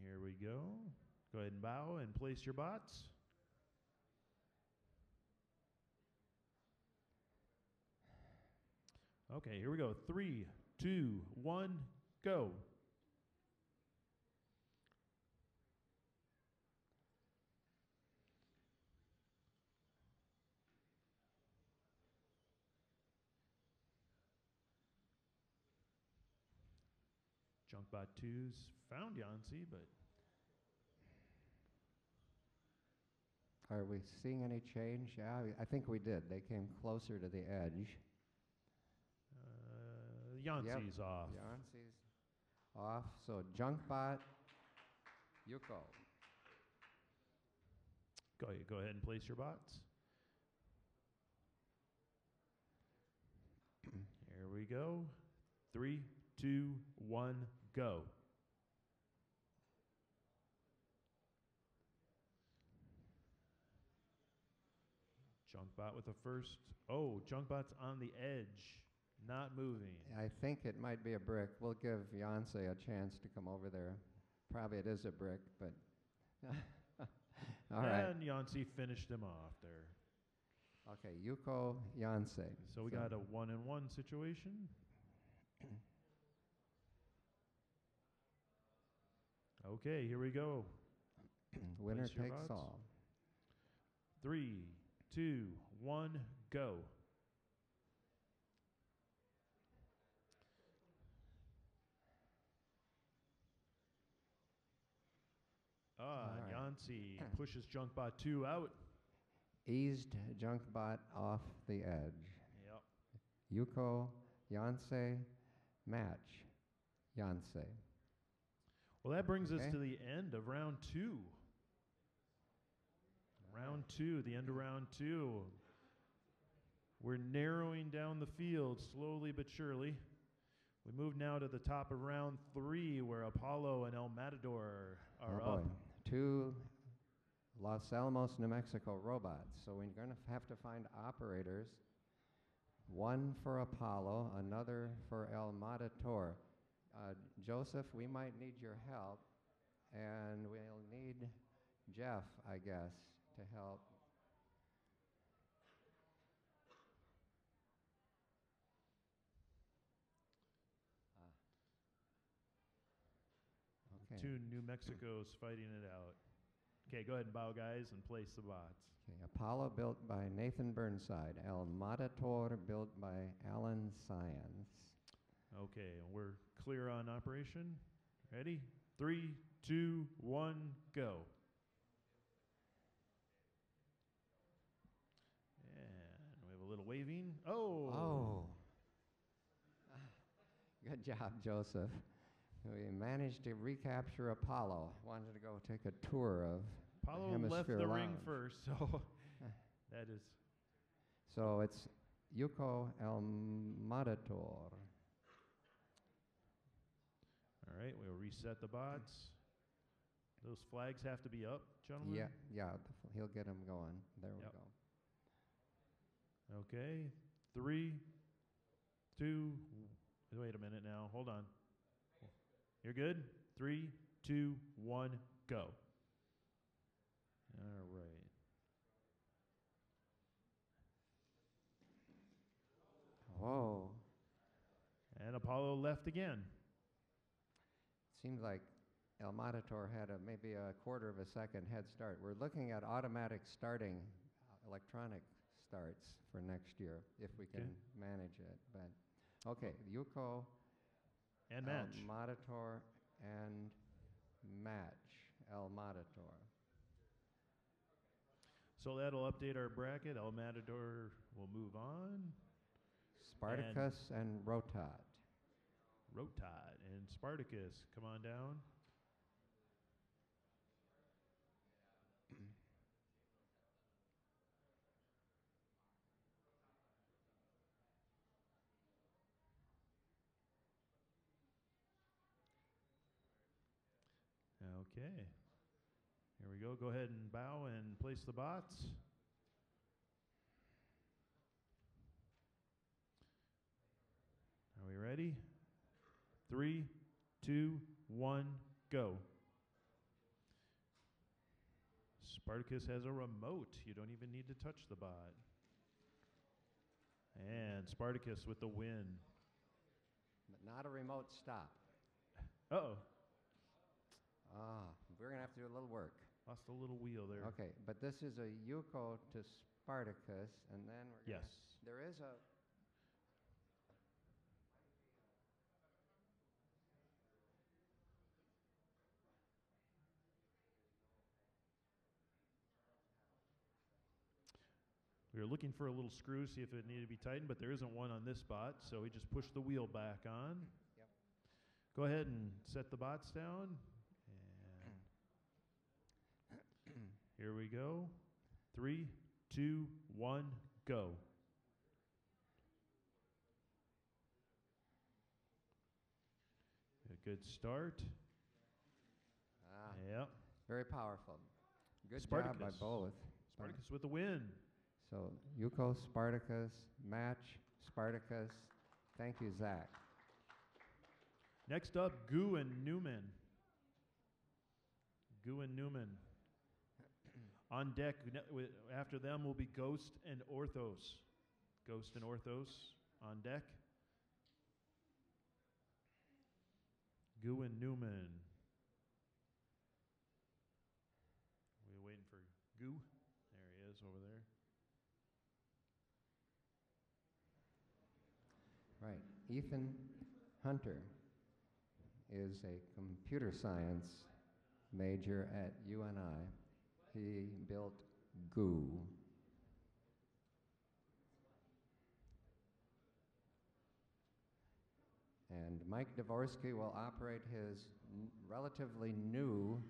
Here we go. Go ahead and bow and place your bots. Okay, here we go. 3, 2, 1, go. Junkbot 2's found Yancy, but Are we seeing any change? Yeah, I think we did. They came closer to the edge. Yancy's off. Yancey's off. So Junkbot, Yuko. Go ahead and place your bots. Here we go. 3, 2, 1, go. Junkbot with the first. Oh, Junkbot's on the edge, not moving. I think it might be a brick. We'll give Yancey a chance to come over there. Probably it is a brick, but all right. And Yancey finished him off there. Okay, Yuko, Yancey. So we got a 1-and-1 situation. Okay, here we go. Winner Place your takes votes. all. 3, 2, 1, go. All right. Yancey pushes Junkbot 2 out. Eased Junkbot off the edge. Yep. Yuko, Yancey, match, Yancey. Well, that brings us Okay. to the end of round 2. Round 2, the end of round 2. We're narrowing down the field slowly but surely. We move now to the top of round 3 where Apollo and El Matador are Oh up. boy. 2 Los Alamos, New Mexico robots. So we're going to have to find operators. One for Apollo, another for El Matador. Joseph, we might need your help, and we'll need Jeff, I guess, to help. Okay. 2 New Mexicos fighting it out. Okay, go ahead and bow, guys, and place the bots. Okay, Apollo built by Nathan Burnside. El Matador built by Alan Science. Okay, we're clear on operation. Ready? 3, 2, 1, go. And we have a little waving. Oh! Oh. Good job, Joseph. We managed to recapture Apollo. Wanted to go take a tour of Apollo the left Hemisphere the ring Lounge. first, so that is. So it's Yuko El Matador. All right, we'll reset the bots. Those flags have to be up, gentlemen? Yeah, he'll get them going. There Yep. we go. Okay, 3, 2, wait a minute now, hold on. You're good? 3, 2, 1, go. All right. Whoa. And Apollo left again. Seems like El Matador had maybe a quarter of a second head start. We're looking at automatic starting, electronic starts for next year, if we can manage it. But okay, Yuko, And match. El Matador, and match El Matador. So that'll update our bracket. El Matador will move on. Spartacus and Rotot. Rotad and Spartacus, come on down. Okay. Here we go. Go ahead and bow and place the bots. Are we ready? 3, 2, 1, go. Spartacus has a remote. You don't even need to touch the bot. And Spartacus with the win. But not a remote stop. Uh-oh. We're going to have to do a little work. Lost a little wheel there. Okay, but this is a Yuko to Spartacus, and then we're Yes. there is a... We were looking for a little screw, see if it needed to be tightened, but there isn't one on this bot, so we just push the wheel back on. Yep. Go ahead and set the bots down. And here we go. 3, 2, 1, go. A good start. Yep. Very powerful. Good Spartacus. job by both. Spartacus with the win. So Yuko, Spartacus, match, Spartacus. Thank you, Zach. Next up, Gu and Newman. Gu and Newman. On deck, after them will be Ghost and Orthos. Ghost and Orthos on deck. Gu and Newman. We're waiting for Gu. There he is over there. Right. Ethan Hunter is a computer science major at UNI. He built Goo. And Mike Dvorsky will operate his relatively new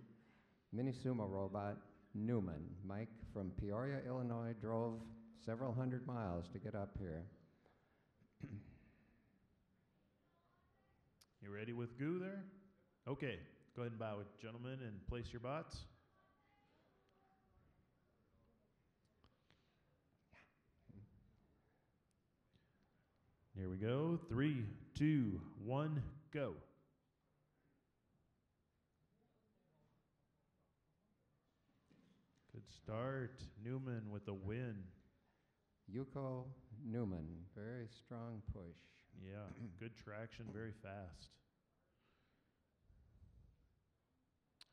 Mini Sumo robot, Newman. Mike from Peoria, Illinois, drove several hundred miles to get up here. You ready with goo there? Okay, go ahead and bow, gentlemen, and place your bots. Here we go. 3, 2, 1, go. Good start. Newman with the win. Yuko Newman, very strong push. Yeah, good traction, very fast.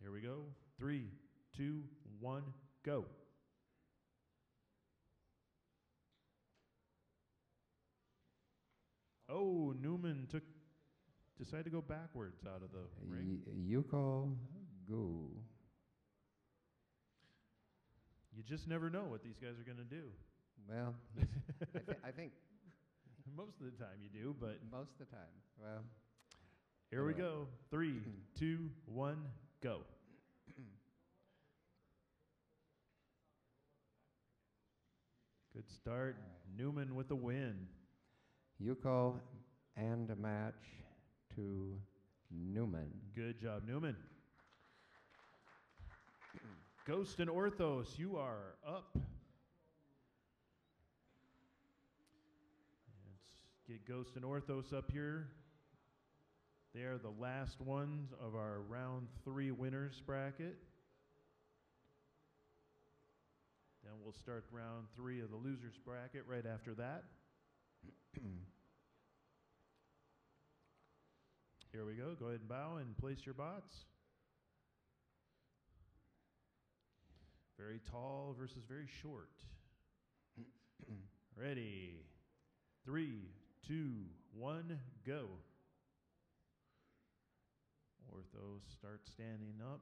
Here we go. 3, 2, 1, go. Oh, Newman decided to go backwards out of the ring. Yuko Gu. You just never know what these guys are going to do. Well, I think most of the time you do, but most of the time. Well, here we go. 3, 2, 1, go. Good start. Right. Newman with the win. Yuko and a match to Newman. Good job, Newman. Ghost and Orthos, you are up. Let's get Ghost and Orthos up here. They are the last ones of our round 3 winners bracket. Then we'll start round 3 of the losers bracket right after that. Here we go. Go ahead and bow and place your bots. Very tall versus very short. Ready. 3, 2, 1, go. Orthos start standing up.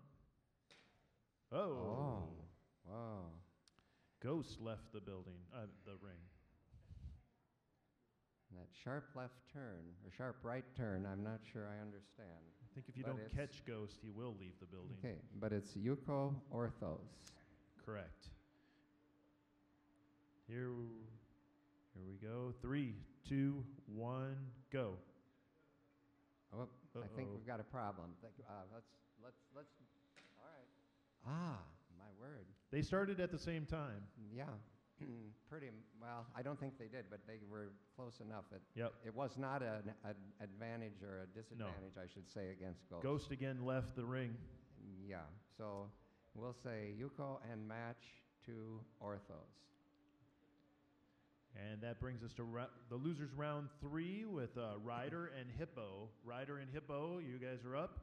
Oh. Wow. Ghost left the building, the ring. That sharp left turn, or sharp right turn, I'm not sure I understand. I think if you But don't it's- catch Ghost, he will leave the building. Okay, but it's Yuko Orthos. Correct. Here we go. 3, 2, 1, go. Oh, I think Uh-oh. we've got a problem. Let's. All right. Ah, my word. They started at the same time. Yeah, well. I don't think they did, but they were close enough. Yep. It was not an advantage or a disadvantage, I should say, against Ghost. Ghost again left the ring. Yeah. So we'll say Yuko and match to Orthos. And that brings us to the losers round 3 with Ryder and Hippo. Ryder and Hippo, you guys are up.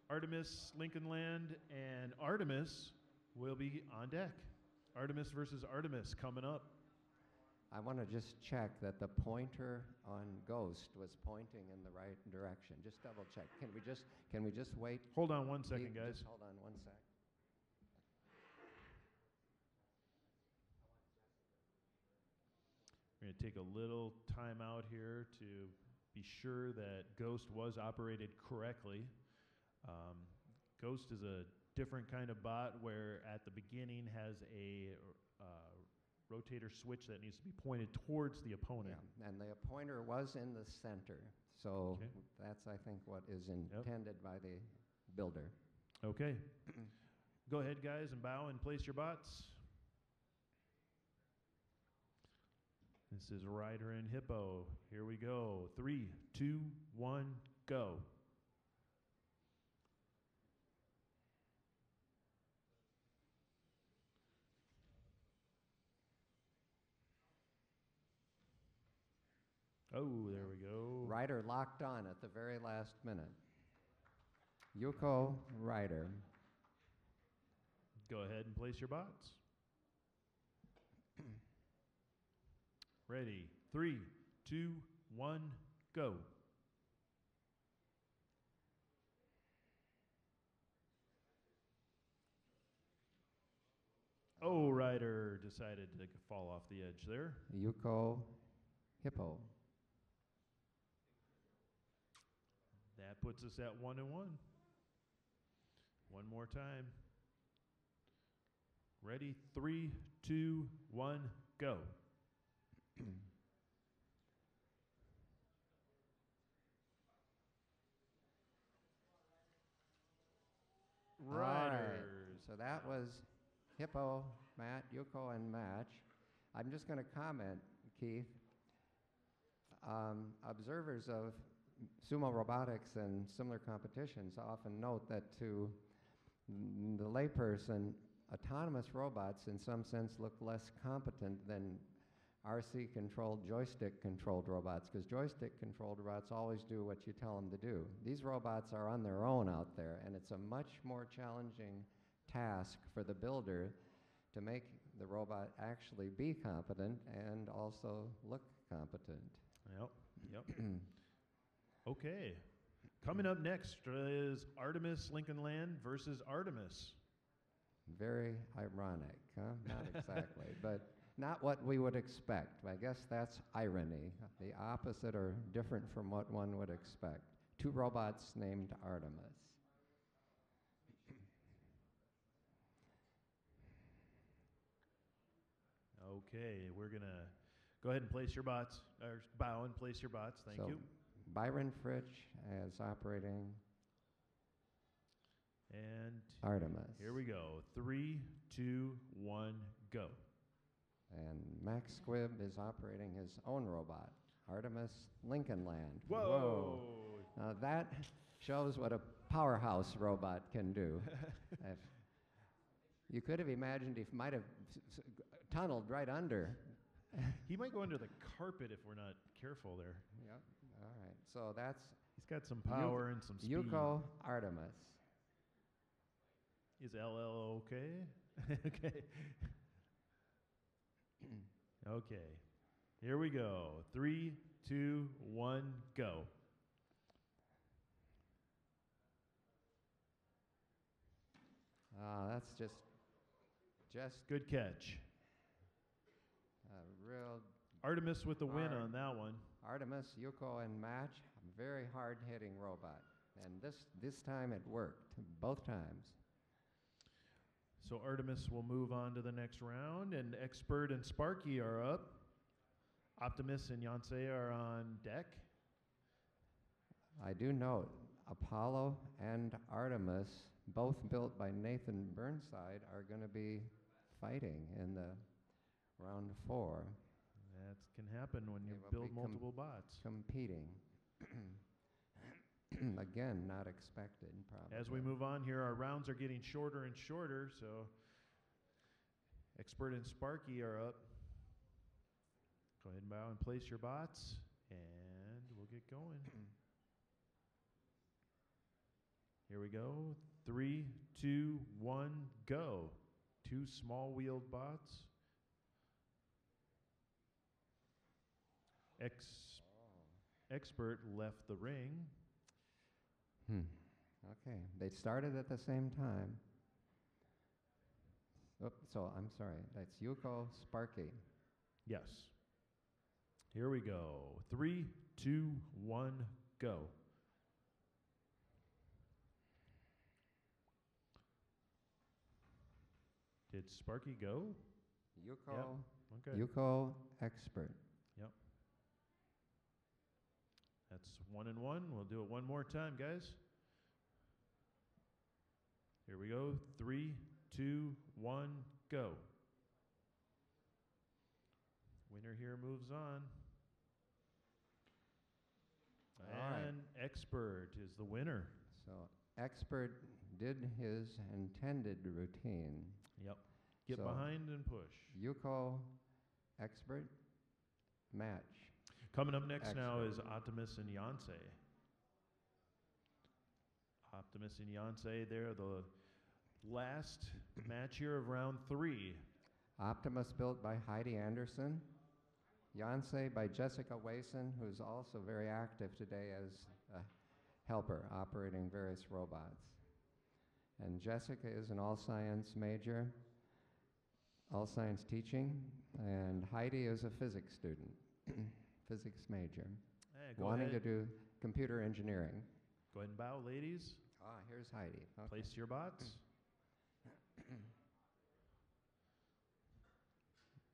Artemis, Lincoln Land, and Artemis will be on deck. Artemis versus Artemis coming up. I want to just check that the pointer on Ghost was pointing in the right direction. Just double check. Can we just wait? Hold on one second, guys. Just hold on one sec. We're going to take a little time out here to be sure that Ghost was operated correctly. Ghost is a different kind of bot where at the beginning has a rotator switch that needs to be pointed towards the opponent. Yeah, and the pointer was in the center. So Okay. that's, I think, what is intended by the builder. Okay. Go ahead, guys, and bow and place your bots. This is Ryder and Hippo. Here we go. 3, 2, 1, go. Oh, there we go. Ryder locked on at the very last minute. Yuko Ryder. Go ahead and place your bots. Ready. 3, 2, 1, go. Oh, Ryder decided to fall off the edge there. Yuko Hippo. That puts us at 1 and 1. One more time. Ready? 3, 2, 1, go. All right. Riders. So that was Hippo, Matt, Yuko, and Match. I'm just going to comment, Keith. Observers of sumo robotics and similar competitions often note that to the layperson, autonomous robots in some sense look less competent than RC-controlled, joystick-controlled robots, because joystick-controlled robots always do what you tell them to do. These robots are on their own out there, and it's a much more challenging task for the builder to make the robot actually be competent and also look competent. Yep. Okay. Coming up next is Artemis Lincoln Land versus Artemis. Very ironic, huh? Not exactly, but not what we would expect. I guess that's irony, the opposite or different from what one would expect. Two robots named Artemis. Okay, we're going to go ahead and place your bots, or bow and place your bots. Thank So you. Byron Fritsch as operating And Artemis. here we go. 3, 2, 1, go. And Max Squibb is operating his own robot, Artemis Lincoln Land. Whoa! Now that shows what a powerhouse robot can do. If you could have imagined he might have tunneled right under. He might go under the carpet if we're not careful there. Yep. All right. So that's He's got some power and some speed. Yuko Artemis. Is LL okay? Okay. Okay. Here we go. 3, 2, 1, go. That's just Good catch. a real Artemis with the win Hard. on that one. Artemis, Yuko, and Match. Very hard-hitting robot. And this time it worked, both times. So Artemis will move on to the next round, and Expert and Sparky are up. Optimus and Yancey are on deck. I do note Apollo and Artemis, both built by Nathan Burnside, are going to be fighting in the round 4. That can happen when you They will build be multiple bots. Competing. Again, not expected, probably. As we move on here, our rounds are getting shorter and shorter, so Expert and Sparky are up. Go ahead and bow and place your bots, and we'll get going. Here we go. 3, 2, 1, go. 2 small-wheeled bots. Expert left the ring. Okay, they started at the same time. So I'm sorry, that's Yuko, Sparky. Yes. Here we go. 3, 2, 1, go. Did Sparky go? Yuko, Yep. Okay. Yuko, Expert. Yep. That's 1 and 1. We'll do it one more time, guys. Here we go. 3, 2, 1, go. Winner here moves on. All right. And Expert is the winner. So Expert did his intended routine. Yep. Get So- behind and push. Yuko, Expert, Match. Coming up next now Expert. is Optimus and Yancey. Optimus and Yancey, they're the last match here of round 3. Optimus built by Heidi Anderson. Yancey by Jessica Wason, who's also very active today as a helper operating various robots. And Jessica is an all-science major, all-science teaching, and Heidi is a physics student, physics major, Hey, go wanting ahead. to do computer engineering. Go ahead and bow, ladies. Here's Heidi. Okay. Place your bots.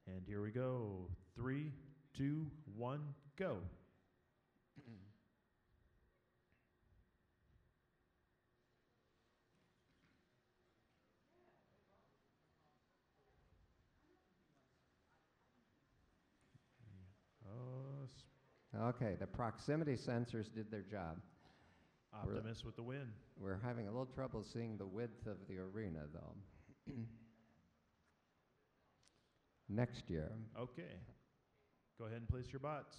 And And here we go. 3, 2, 1, go. Oh, Okay, the proximity sensors did their job. Optimus with the win. We're having a little trouble seeing the width of the arena, though. Next year. Okay. Go ahead and place your bots.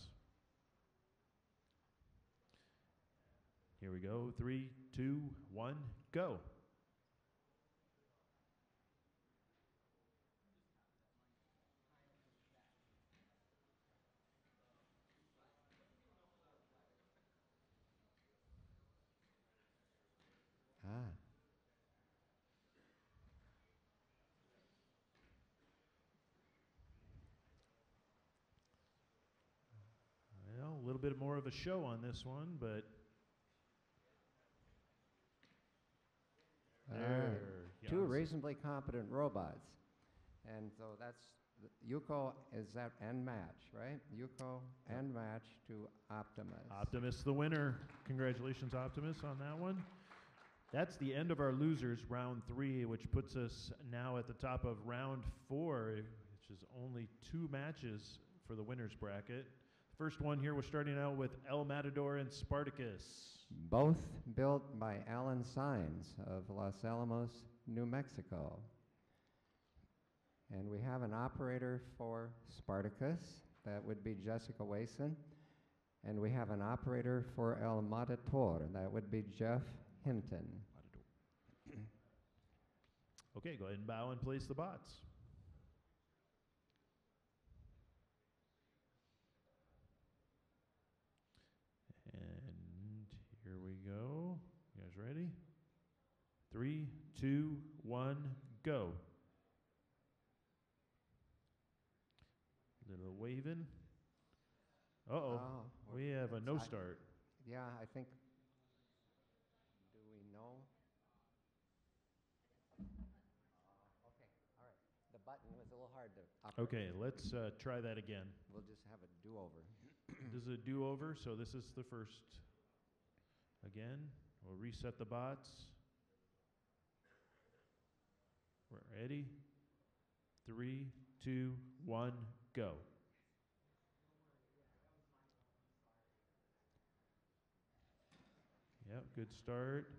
Here we go. 3, 2, 1, go. Ah. Well, a little bit more of a show on this one, but there. Two Yes. reasonably competent robots. And so that's, Yuko is that and match, right? Yuko and match to Optimus. Optimus the winner. Congratulations, Optimus, on that one. That's the end of our losers, round 3, which puts us now at the top of round 4, which is only 2 matches for the winner's bracket. First one here, we're starting out with El Matador and Spartacus. Both built by Alan Sines of Los Alamos, New Mexico. And we have an operator for Spartacus. That would be Jessica Wason. And we have an operator for El Matador. That would be Jeff Hinton. Okay, go ahead and bow and place the bots. And here we go. You guys ready? 3, 2, 1, go. Little waving. Uh-oh. We have a no start. Yeah, I think. Do we know? Okay, all right. The button was a little hard to operate. Okay, let's try that again. We'll just have a do-over. This is a do-over, so this is the first. Again, we'll reset the bots. We're ready. 3, 2, 1, go. Yep, good start.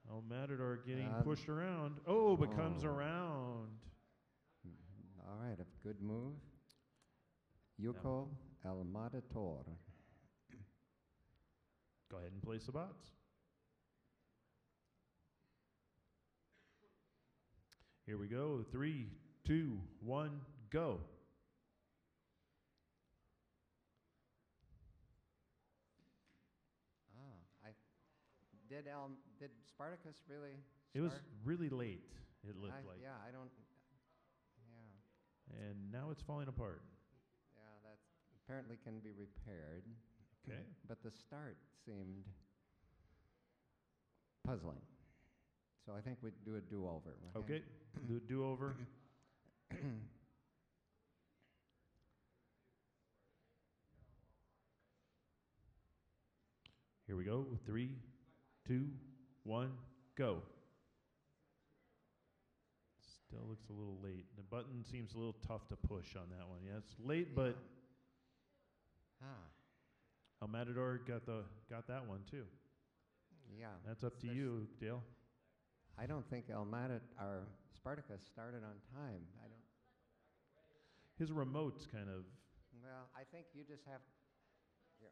El Matador getting pushed around. Oh, but comes around. All right, a good move. Yuko El Matador. Go ahead and place the bots. Here we go. 3, 2, 1, go. Did Spartacus really It was start? really late, it looked like. Yeah, I don't. Yeah. And now it's falling apart. Yeah, that apparently can be repaired. Okay. But the start seemed puzzling. So I think we'd do a do-over. Okay, do a do-over. Here we go. 3, 2, 1, go. Still looks a little late. The button seems a little tough to push on that one. Yeah, it's late, but El Matador got that one too. Yeah. That's up to you, Dale. I don't think Spartacus started on time. I don't. His remote's kind of. Well, I think you just have. Here.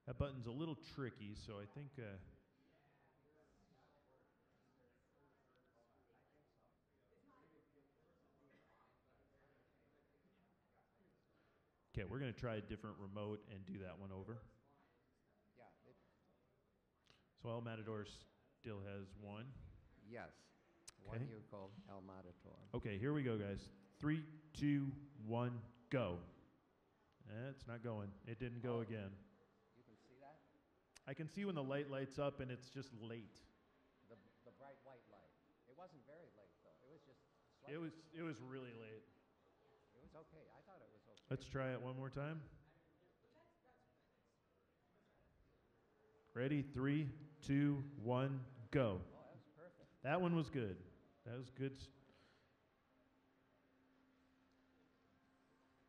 That button's a little tricky, so I think. Okay, we're going to try a different remote and do that one over. Yeah. So El Matador still has one. Yes. one Okay. Yuko El Matador. Okay, here we go, guys. 3, 2, 1, go. It's not going. It didn't go again. You can see that? I can see when the light lights up and it's just late. The bright white light. It wasn't very late, though. It was just It slightly. was really late. It was okay. I thought it was okay. Let's try it one more time. Ready? 3, 2, 1, go. Oh, that was perfect. That one was good. That was good.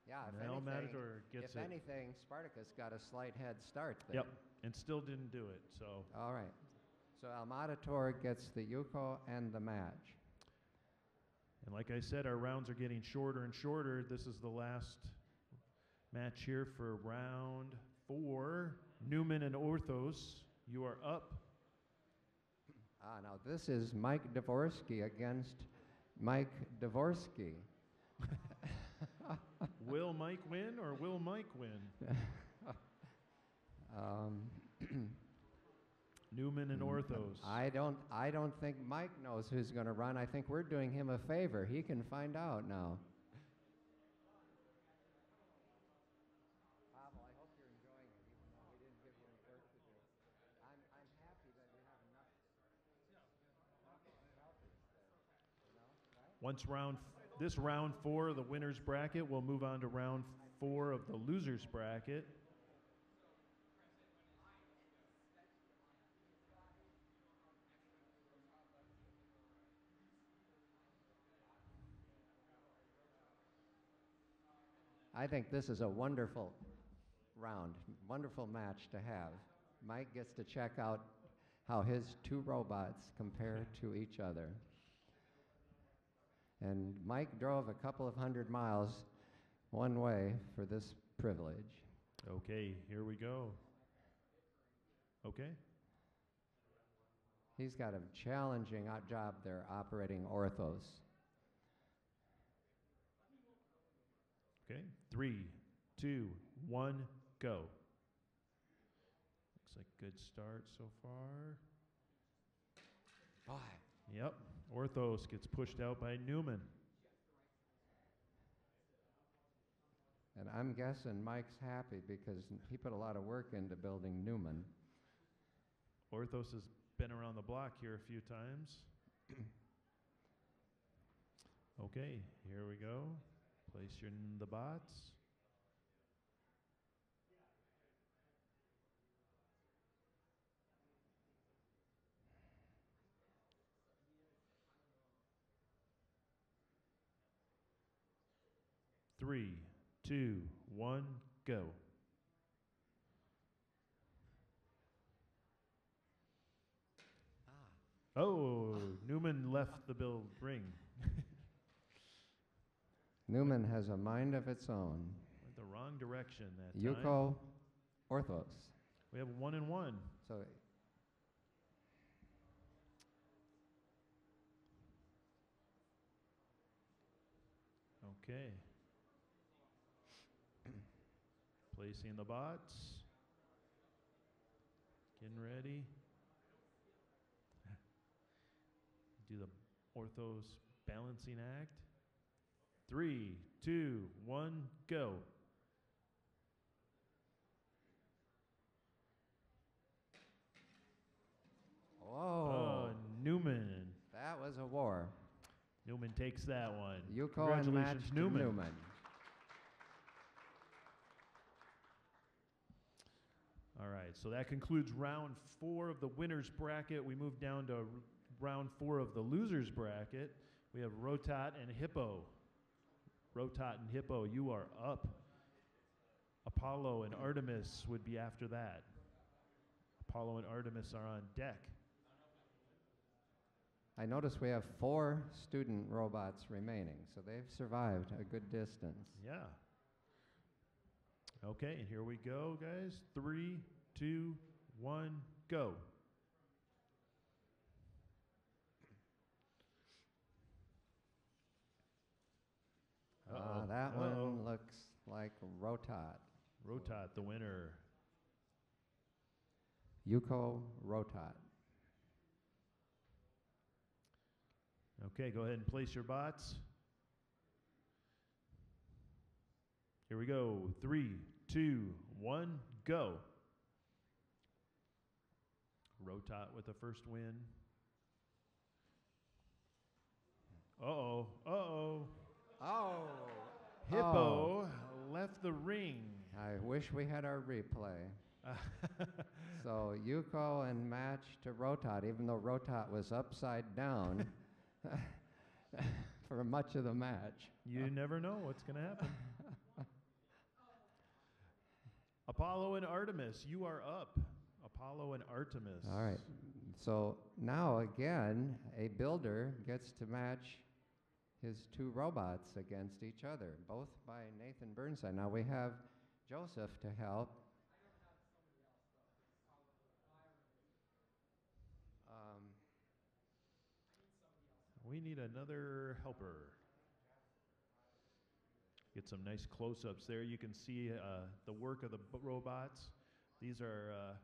Yeah, Now Matador gets if it. anything, Spartacus got a slight head start there. Yep, and still didn't do it. So, All right. So El Matador gets the Yuko and the match. and like I said, our rounds are getting shorter and shorter. This is the last match here for round 4. Newman and Orthos, you are up. Now this is Mike Dvorsky against Mike Dvorsky. Will Mike win or will Mike win? Newman and Orthos. I don't think Mike knows who's going to run. I think we're doing him a favor. He can find out now. Pavel, I hope you're enjoying it, even though we didn't give you any work to do. I'm happy that we have enough helpers there. You know, right? Once this round 4 of the winner's bracket, we'll move on to round 4 of the loser's bracket. I think this is a wonderful round, wonderful match to have. Mike gets to check out how his 2 robots compare to each other. And Mike drove a couple of 100 miles one way for this privilege. Okay, here we go. Okay. He's got a challenging job there operating Orthos. Okay, 3, 2, 1, go. Looks like good start so far. 5. Yep, Orthos gets pushed out by Newman. And I'm guessing Mike's happy because he put a lot of work into building Newman. Orthos has been around the block here a few times. Okay, here we go. Place the bots. Three, 2, 1, go. Oh, Newman left the ring. Newman has a mind of its own. Went the wrong direction that time. Yuko Orthos. We have 1 and 1. So Okay. Placing the bots. Getting ready. Do the Orthos balancing act. 3, 2, 1, go. Whoa. Newman. That was a war. Newman takes that one. Yuko and match Congratulations, to Newman. Newman. All right, so that concludes round 4 of the winner's bracket. We move down to round 4 of the loser's bracket. We have Rotat and Hippo. Rotat and Hippo, you are up. Apollo and Artemis would be after that. Apollo and Artemis are on deck. I notice we have 4 student robots remaining, so they've survived a good distance. Yeah. Okay, and here we go, guys. 3, 2, 1, go. That one looks like Rotat. Rotat, the winner. Yuko Rotat. Okay, go ahead and place your bots. Here we go. 3, 2, 1, go. Rotot with the first win. Uh-oh, uh-oh. Oh! Hippo left the ring. I wish we had our replay. So Yuko and match to Rotot, even though Rotot was upside down for much of the match. You never know what's going to happen. Apollo and Artemis, you are up. Apollo and Artemis. All right. So now again, a builder gets to match his two robots against each other, both by Nathan Burnside. Now we have Joseph to help. We need another helper. Get some nice close-ups there. You can see the work of the robots. These are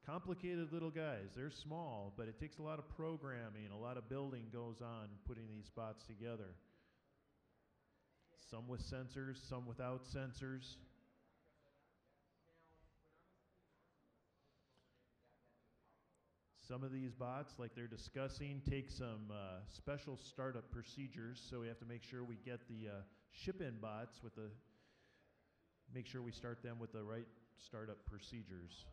complicated little guys. They're small, but it takes a lot of programming, a lot of building goes on putting these bots together. Some with sensors, some without sensors. Some of these bots, like they're discussing, take some special startup procedures, so we have to make sure we get the ship-in bots with the, make sure we start them with the right startup procedures.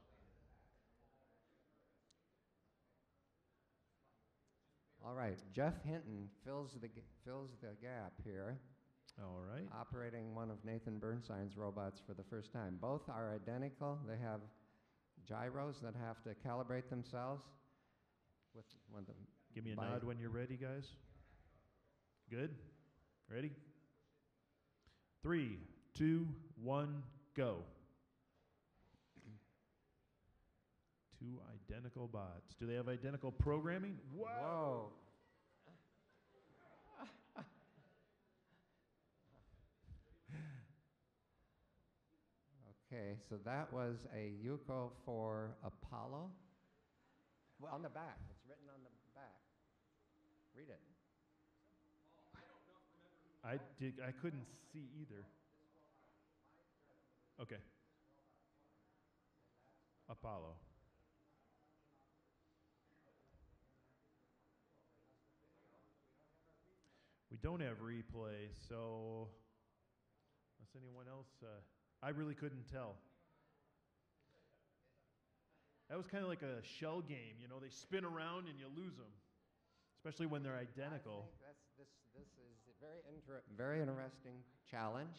All right, Jeff Hinton fills the gap here. All right. Operating one of Nathan Burnside's robots for the first time. Both are identical. They have gyros that have to calibrate themselves. Give me a nod when you're ready, guys. Good? Ready? 3, 2, 1, go. Two identical bots. Do they have identical programming? Whoa. Okay, so that was a Yuko for Apollo. Well, on the back. It's written on the back. Read it. I couldn't see either. Okay. Apollo. We don't have replay, so unless anyone else, I really couldn't tell. That was kind of like a shell game, you know, they spin around and you lose them, especially when they're identical. I think this is a very interesting challenge,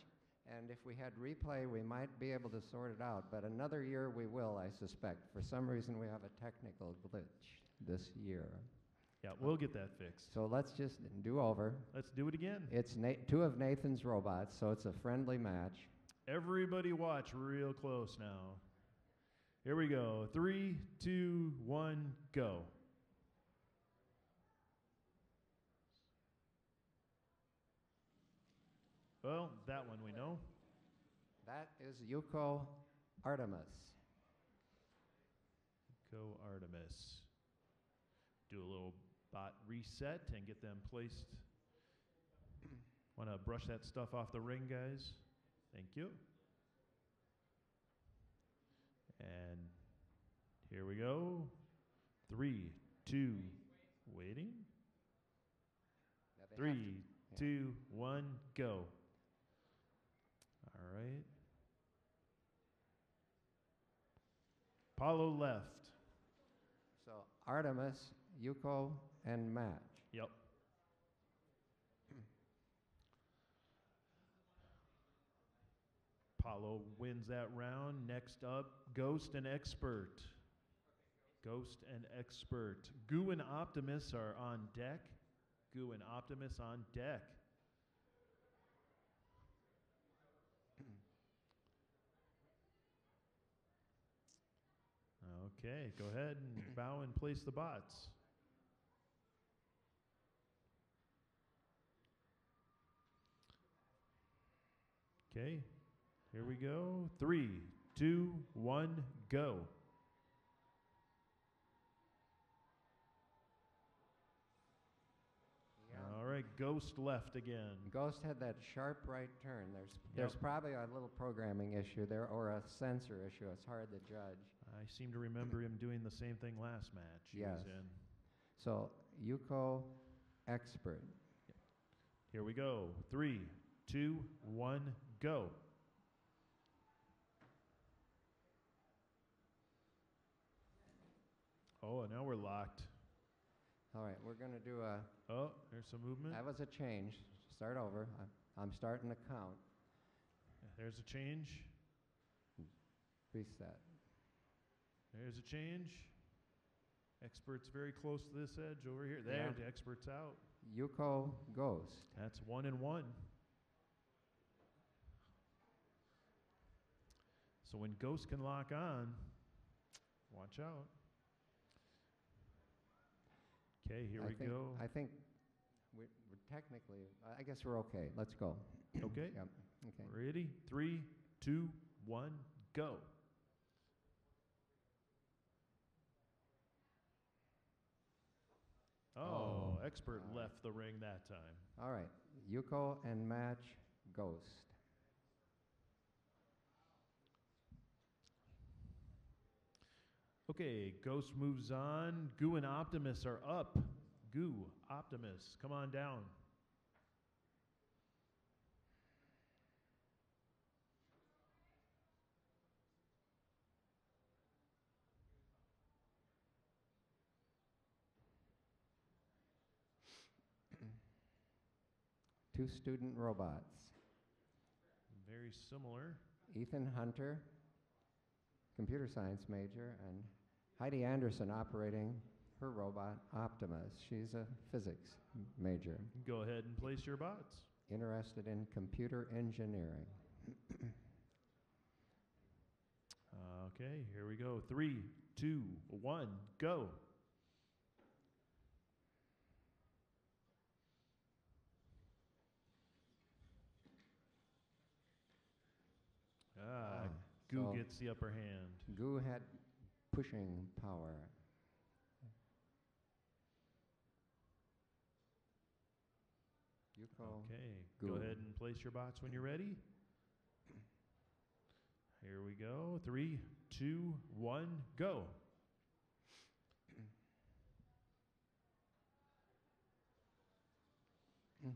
and if we had replay, we might be able to sort it out, but another year we will, I suspect. For some reason, we have a technical glitch this year. Yeah, we'll get that fixed. So let's just do over. Let's do it again. It's two of Nathan's robots, so it's a friendly match. Everybody watch real close now. Here we go. 3, 2, 1, go. Well, that one we know. That is Yuko Artemis. Yuko Artemis. Do a little bot reset and get them placed. Want to brush that stuff off the ring, guys? Thank you. And here we go. 3, 2, waiting. 3, 2, 1, go. All right. Apollo left. So Artemis, Yuko, and match. Yep. Apollo wins that round. Next up, Ghost and Expert. Ghost and Expert. Goo and Optimus are on deck. Goo and Optimus on deck. Okay, go ahead and bow and place the bots. Okay, here we go. 3, 2, 1, go. All Ghost left again. Ghost had that sharp right turn. There's probably a little programming issue there or a sensor issue. It's hard to judge. I seem to remember him doing the same thing last match he was Yes. in. So, Yuko Expert. Here we go. 3, 2, 1, go. Oh, now we're locked. All right, we're going to do a... Oh, there's some movement. That was a change. Start over. I'm starting to count. There's a change. Reset. There's a change. Expert's very close to this edge over here. There, Yeah. the expert's out. Yuko Ghost. That's 1 and 1. So when Ghost can lock on, watch out. Okay, here we go. I think we're technically, I guess we're okay. Let's go. Okay. Yep. Okay. Ready? 3, 2, 1, go. Oh, expert all right. left the ring that time. All right. Yuko and match Ghost. Okay, Ghost moves on. Goo and Optimus are up. Goo, Optimus, come on down. Two student robots. Very similar. Ethan Hunter, computer science major, and Heidi Anderson operating her robot Optimus. She's a physics major, Go ahead and place your bots. interested in computer engineering. Okay, here we go. 3, 2, 1, go. Goo so gets the upper hand. Goo had pushing power. Yuko. Okay, Goo. go ahead and place your bots when you're ready. Here we go. 3, 2, 1, go. Oh.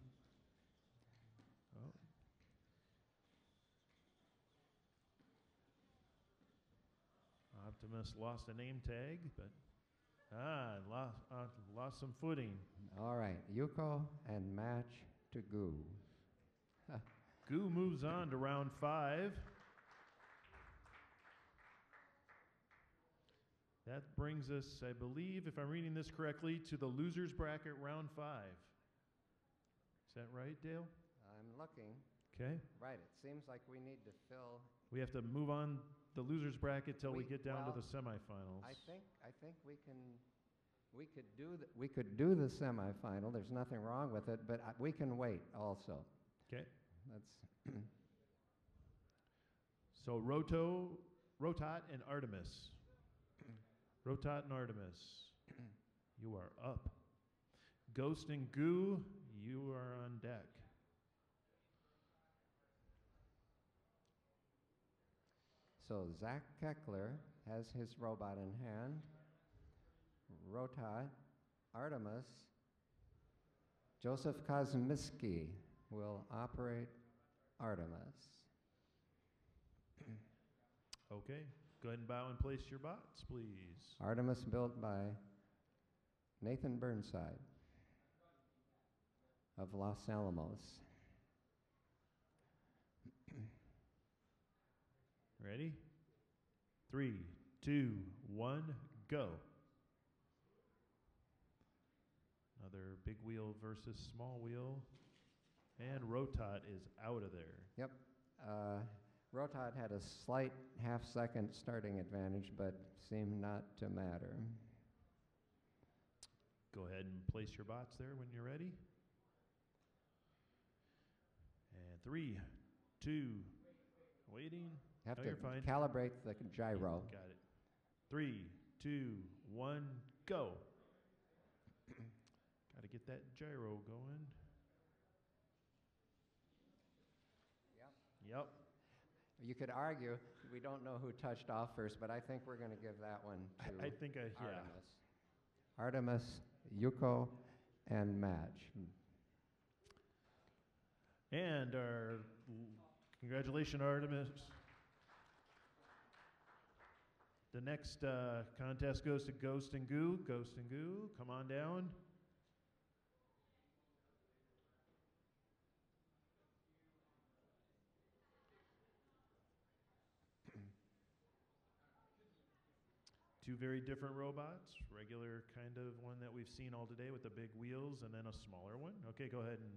Optimus lost a name tag, but lost some footing. All right, Yuko and match to Goo. Goo moves on to round 5. That brings us, I believe, if I'm reading this correctly, to the losers bracket round 5. Is that right, Dale? I'm looking. Okay. Right, it seems like we need to fill. We have to move on the losers bracket till we We- get down to well, the semifinals. I think we could do the semifinal. There's nothing wrong with it, but we can wait also. Okay. That's So Rotot and Artemis. Rotot and Artemis, you are up. Ghost and Goo, you are on deck. So Zach Keckler has his robot in hand. Rotot, Artemis, Joseph Kosmiski will operate Artemis. Okay, go ahead and bow and place your bots, please. Artemis built by Nathan Burnside of Los Alamos. Ready? 3, 2, 1, go. Another big wheel versus small wheel. And Rotot is out of there. Yep. Rotot had a slight half-second starting advantage, but seemed not to matter. Go ahead and place your bots there when you're ready. And 3, 2, waiting. Have No, to you're fine. calibrate the gyro. Got it. 3, 2, 1, go. Got to get that gyro going. Yep. You could argue we don't know who touched off first, but I think we're going to give that one to I think yeah. Artemis, Yuko, and Madge. And our congratulations, Artemis. The next contest goes to Ghost and Goo. Ghost and Goo, come on down. Two very different robots. Regular kind of one that we've seen all today with the big wheels, and then a smaller one. Okay, go ahead and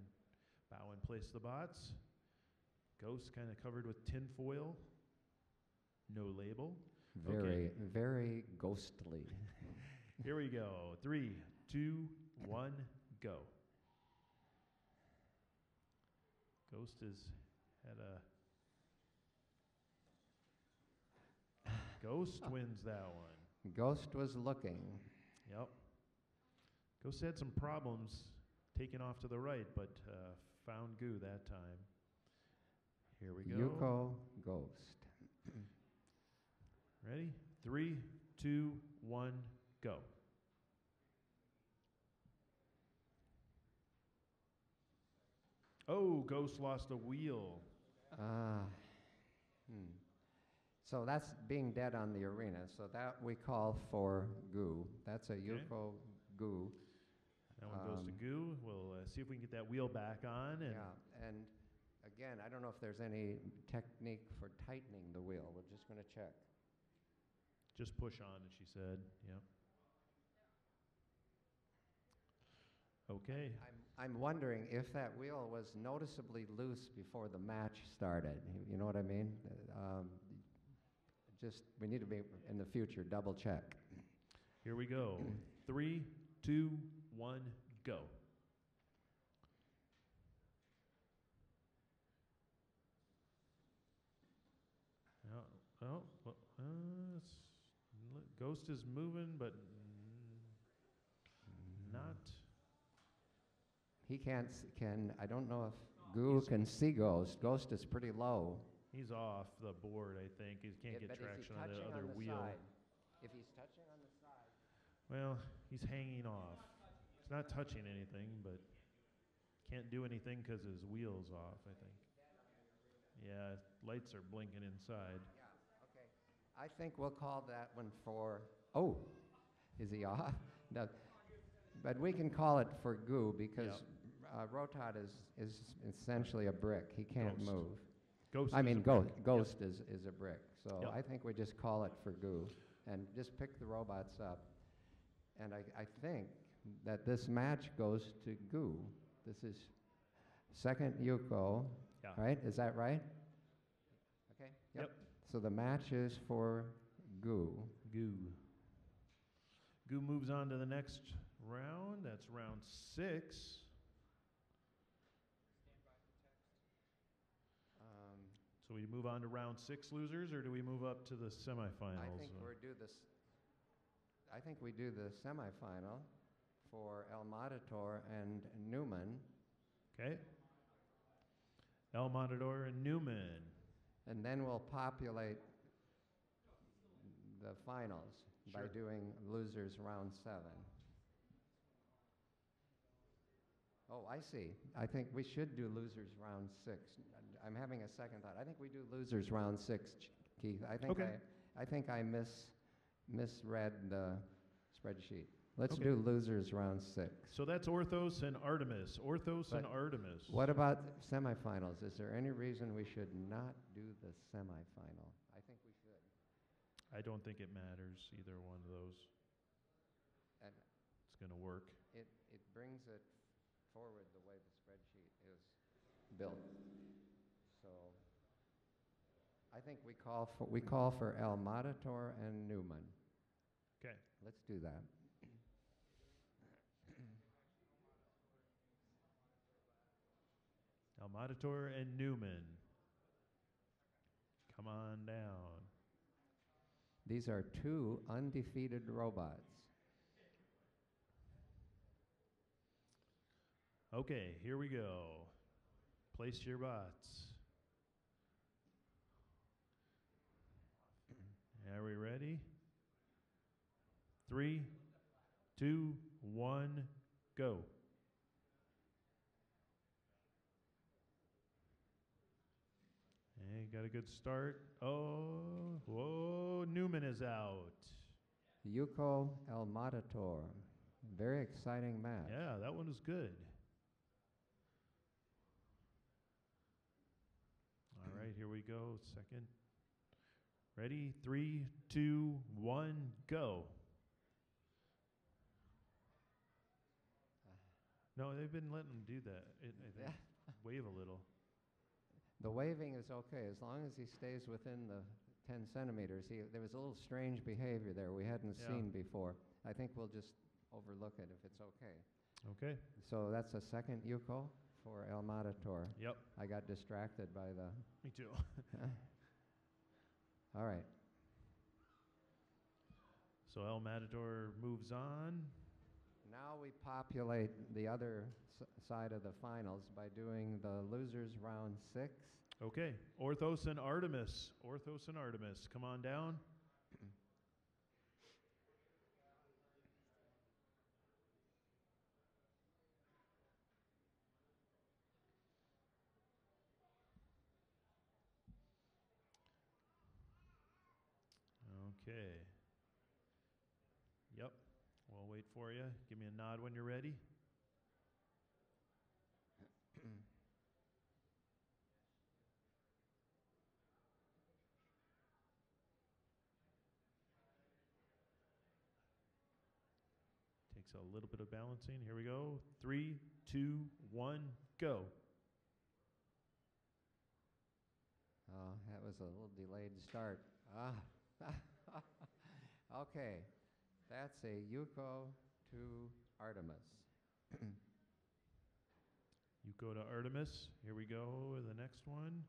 bow and place the bots. Ghost kind of covered with tin foil. No label. Very, very ghostly. Here we go. 3, 2, 1, go. Ghost has had a... Ghost wins that one. Ghost was looking. Yep. Ghost had some problems taking off to the right, but found Goo that time. Here we go. Yuko, Ghost. Ready? 3, 2, 1, go. Oh, Ghost lost a wheel. So that's being dead on the arena. So that we call for Goo. That's a Yuko Goo. That one goes to Goo. We'll see if we can get that wheel back on. And yeah, and again, I don't know if there's any technique for tightening the wheel. We're just going to check. Just push on it, she said. Yep. Okay. I'm wondering if that wheel was noticeably loose before the match started. You know what I mean? We need to be, in the future, double check. Here we go. 3, 2, 1, go. Ghost is moving, but not. He can't, I don't know if Goo can see Ghost. Ghost is pretty low. He's off the board, I think. He can't get traction on the other wheel. Side, if he's touching on the side. Well, he's hanging off. He's not touching anything, but can't do anything because his wheel's off, I think. Yeah, lights are blinking inside. Yeah, okay. I think we'll call that one for, oh, is he off? No, but we can call it for Goo because Rotad is essentially a brick. He can't move. Ghost Ghost is a brick. So I think we just call it for Goo and just pick the robots up. And I think that this match goes to Goo. This is second Yuko, right? Is that right? Okay. Yep. So the match is for Goo. Goo. Goo moves on to the next round. That's round 6. So we move on to round 6 losers, or do we move up to the semifinals? I think we do the semifinal for El Matador and Newman. Okay. El Matador and Newman. And then we'll populate the finals by doing losers round 7. Oh, I see. I think we should do losers round 6. I'm having a second thought. I think we do losers round 6, Keith. I think I misread the spreadsheet. Let's do losers round 6. So that's Orthos and Artemis. And Artemis. What about semifinals? Is there any reason we should not do the semifinal? I think we should. I don't think it matters, either one of those. And it's going to work. It brings it forward the way the spreadsheet is built. So I think we call for El Matador and Newman. Okay. Let's do that. El Matador and Newman. Come on down. These are 2 undefeated robots. Okay, here we go. Place your bots. Are we ready? 3, 2, 1, go. Hey, got a good start. Oh, whoa, Newman is out. Yuko El Matador. Very exciting match. Yeah, that one was good. All right, here we go. Second. Ready? 3, 2, 1, go. No, they've been letting them do that. I think wave a little. The waving is okay as long as he stays within the 10 centimeters. There was a little strange behavior there we hadn't seen before. I think we'll just overlook it if it's okay. Okay. So that's a second Yuko for El Matador. Yep. I got distracted by the... Me too. All right. So El Matador moves on. Now we populate the other side of the finals by doing the losers round 6. Okay. Orthos and Artemis. Orthos and Artemis. Come on down. Okay. Yep. We'll wait for you. Give me a nod when you're ready. Takes a little bit of balancing. Here we go. 3, 2, 1, go. Oh, that was a little delayed start. Okay. That's a Yuko to Artemis. You go to Artemis. Here we go. The next one.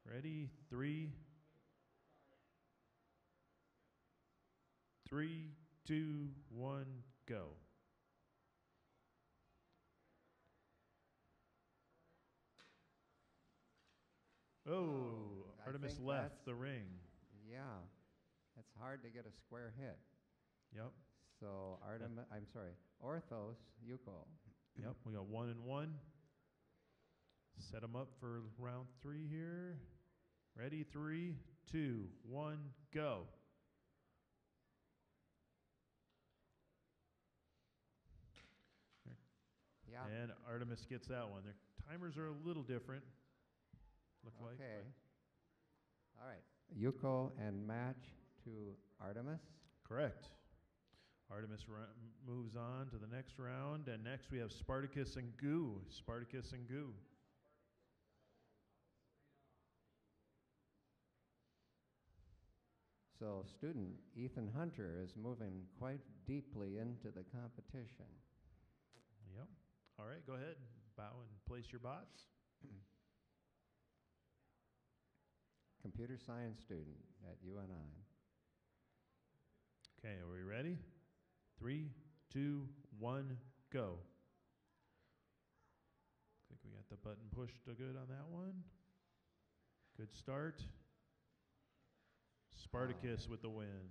Ready? 3, 2, 1, go. Oh, I Artemis think left that's- the ring. Yeah. It's hard to get a square hit. Yep. So Orthos, Yuko. Yep. We got 1 and 1. Set them up for round 3 here. Ready? 3, 2, 1, go. Yeah. And Artemis gets that one. Their timers are a little different. Look like. Okay. All right. Yuko and match to Artemis. Correct. Artemis moves on to the next round, and next we have Spartacus and Goo. Spartacus and Goo. So student Ethan Hunter is moving quite deeply into the competition. Yep. All right, go ahead. Bow and place your bots. Computer science student at UNI. Okay, are we ready? 3, 2, 1, go. I think we got the button pushed good on that one. Good start. Spartacus with the win.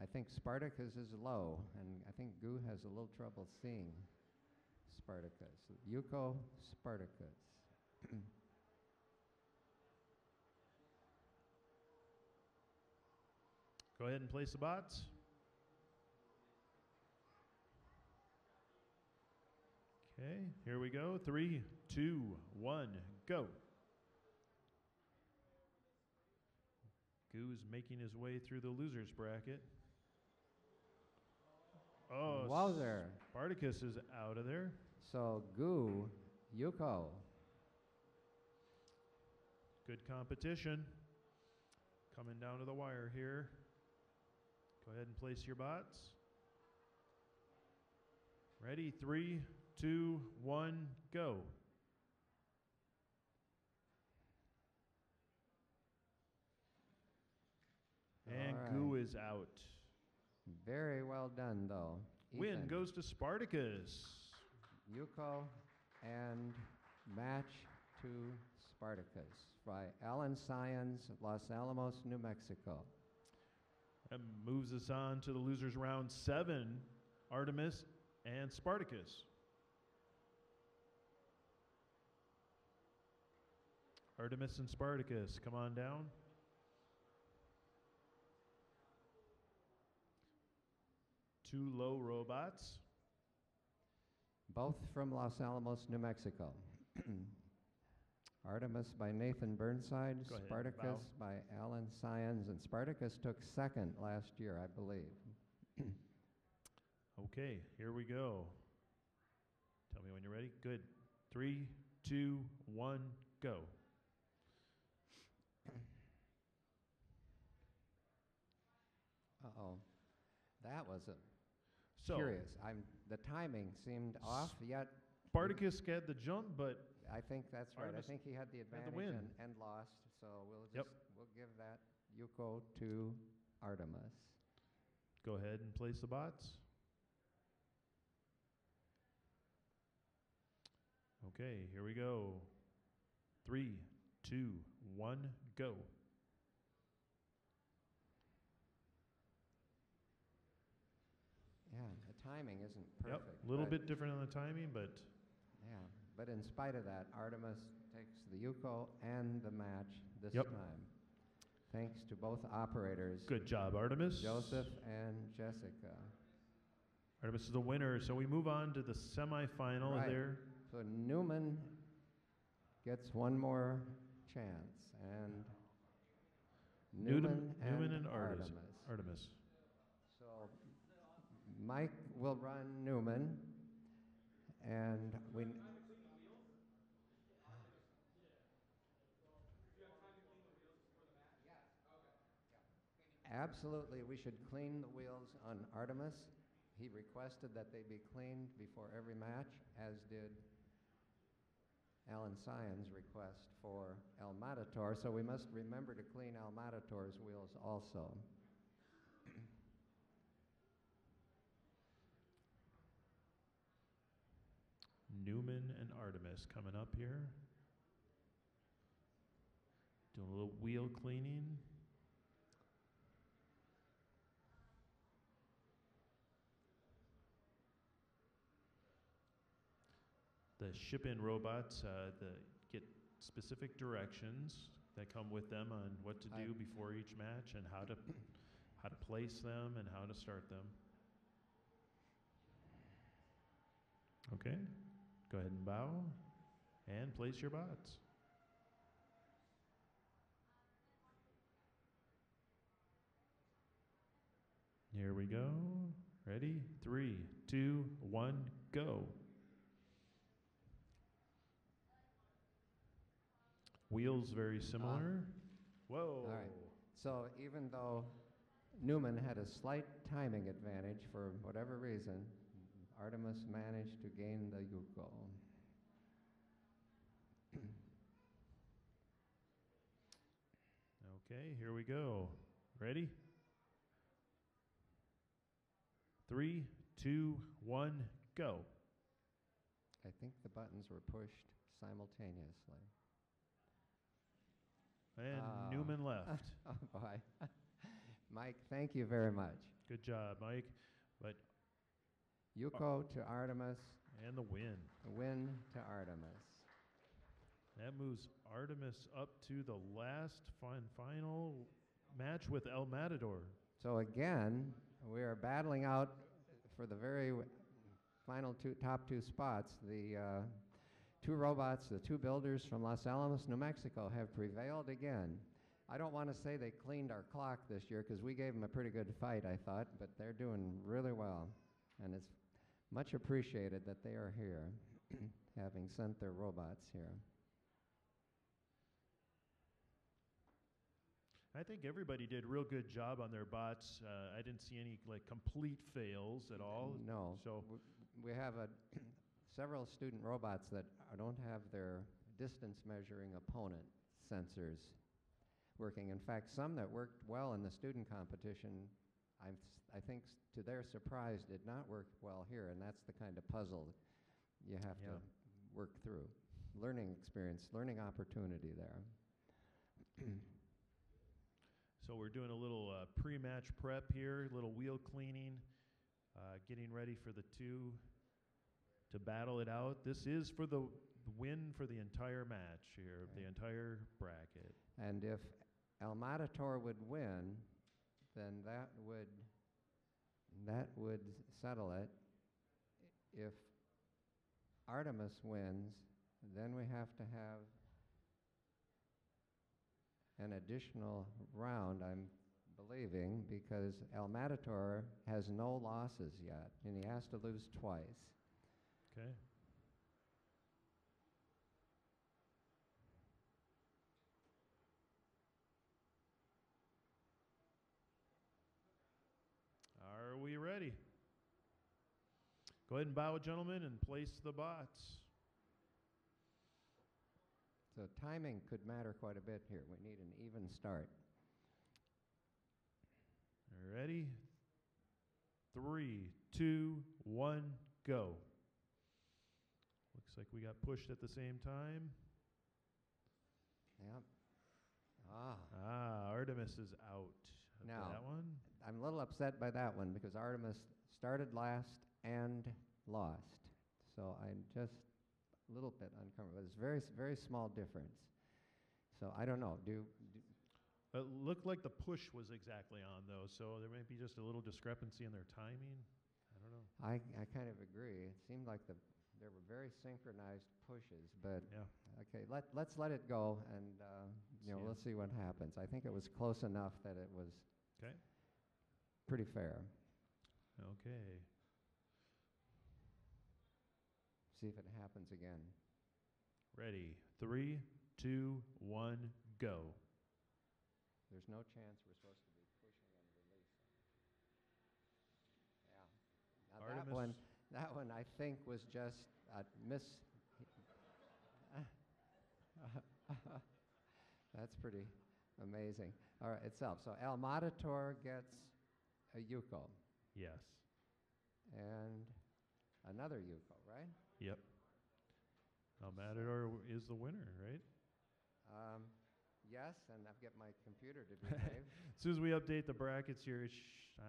I think Spartacus is low, and I think Goo has a little trouble seeing Spartacus. Yuko, Spartacus. Go ahead and place the bots. Okay, here we go. 3, 2, 1, go. Goo's making his way through the losers bracket. Oh, Wowzer. Spartacus is out of there. So Goo, Yuko. Good competition. Coming down to the wire here. Go ahead and place your bots. Ready? 3, 2, 1, go. And All Goo right. is out. Very well done, though. Win Ethan. goes to Spartacus. Yuko and match to Spartacus by Alan Science, Los Alamos, New Mexico. That moves us on to the losers round 7, Artemis and Spartacus. Artemis and Spartacus, come on down. Two low robots. Both from Los Alamos, New Mexico. Artemis by Nathan Burnside, Go ahead, Spartacus bow. by Alan Science, and Spartacus took second last year, I believe. Okay, here we go. Tell me when you're ready. Good. 3, 2, 1, go. Uh-oh. That was So, curious. The timing seemed off, yet Spartacus had the jump, but I think that's right. Artemis I think he had the the advantage win. and lost, so Yep. we'll give that Yuko to Artemis. go ahead and place the bots. Okay, here we go. 3, 2, 1, go. Yeah, the timing isn't Yep, perfect. a little but- bit different on the timing, but Yeah, but in spite of that, Artemis takes the Yuko and the match this Yep. time. Thanks to both operators, good job, Artemis. Joseph and Jessica. Artemis is the winner, so we move on to the semifinal Right. there. So Newman gets one more chance, and Newman and Artemis. Artemis. So Mike will run Newman, and we. Absolutely, we should clean the wheels on Artemis. He requested that they be cleaned before every match, as did Alan Scien's request for El Matador, so we must remember to clean El Matador's wheels also. Newman and Artemis coming up here. Doing a little wheel cleaning. The ship-in robots get specific directions that come with them on what to do before each match and how to place them and how to start them. Okay, go ahead and bow and place your bots. Here we go. Ready? 3, 2, 1, go. Wheels very similar. Whoa. All right. So even though Newman had a slight timing advantage for whatever reason, Artemis managed to gain the Yuko. Okay, here we go. Ready? 3, 2, 1, go. I think the buttons were pushed simultaneously. And Ah. Newman left. Oh, boy. Mike, thank you very much. Good job, Mike. But Yuko to Artemis, and the win. win to Artemis. That moves Artemis up to the last final match with El Matador. So again, we are battling out for the very final top two spots. The two robots, the two builders from Los Alamos, New Mexico, have prevailed again. I don't want to say they cleaned our clock this year because we gave them a pretty good fight, I thought, but they're doing really well. And it's much appreciated that they are here, having sent their robots here. I think everybody did a real good job on their bots. I didn't see any complete fails at all. No. So We have several student robots that don't have their distance measuring opponent sensors working. In fact, some that worked well in the student competition, I think to their surprise, did not work well here, and that's the kind of puzzle you have to work through. learning experience, learning opportunity there. So we're doing a little pre-match prep here, a little wheel cleaning, getting ready for the two to battle it out. This is for the win for the entire match here, the entire bracket. And if El Matador would win, then that would settle it. If Artemis wins, then we have to have an additional round, I'm believing, because El Matador has no losses yet, and he has to lose twice. Okay. Are we ready? Go ahead and bow, gentlemen, and place the bots. So timing could matter quite a bit here. We need an even start. Ready? 3, 2, 1, go. Looks like we got pushed at the same time. Yep. Artemis is out of Now, that one. I'm a little upset by that one because Artemis started last and lost. So I'm just a little bit uncomfortable. It's very, very small difference. So I don't know. It looked like the push was exactly on, though, so there might be just a little discrepancy in their timing. I don't know. I kind of agree. It seemed like there were very synchronized pushes, but Yeah. okay, let's let it go, and let's see what happens. I think it was close enough that it was Okay. pretty fair. Okay. See if it happens again. Ready? 3, 2, 1, go. There's no chance we're supposed to be pushing and releasing. Yeah. Now that one I think was just a miss. That's pretty amazing. All right, itself. So El Matador gets a Yuko Yes. and another Yuko, right? Yep. El Matador is the winner, right? Yes, and I've got my computer to behave. As soon as we update the brackets here,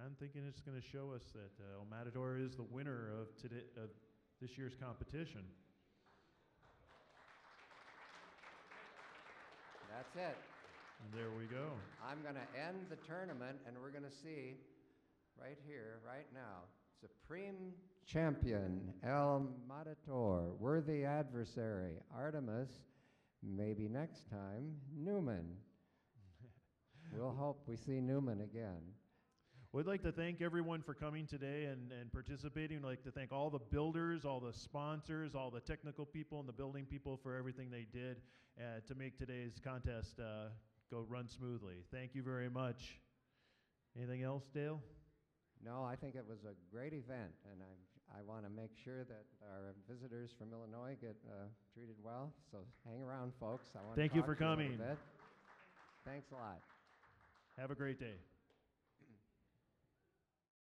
I'm thinking it's going to show us that El Matador is the winner of this year's competition. That's it. And there we go. I'm going to end the tournament, and we're going to see right here, right now, Supreme Champion El Matador, worthy adversary Artemis, maybe next time Newman. We'll hope we see Newman again. We'd like to thank everyone for coming today and participating. We'd like to thank all the builders, all the sponsors, all the technical people and the building people for everything they did to make today's contest go run smoothly. Thank you very much. Anything else, Dale? No, I think it was a great event, and I want to make sure that our visitors from Illinois get treated well. So hang around, folks. I want Thank to you talk for to you a little coming. bit. Thanks a lot. Have a great day.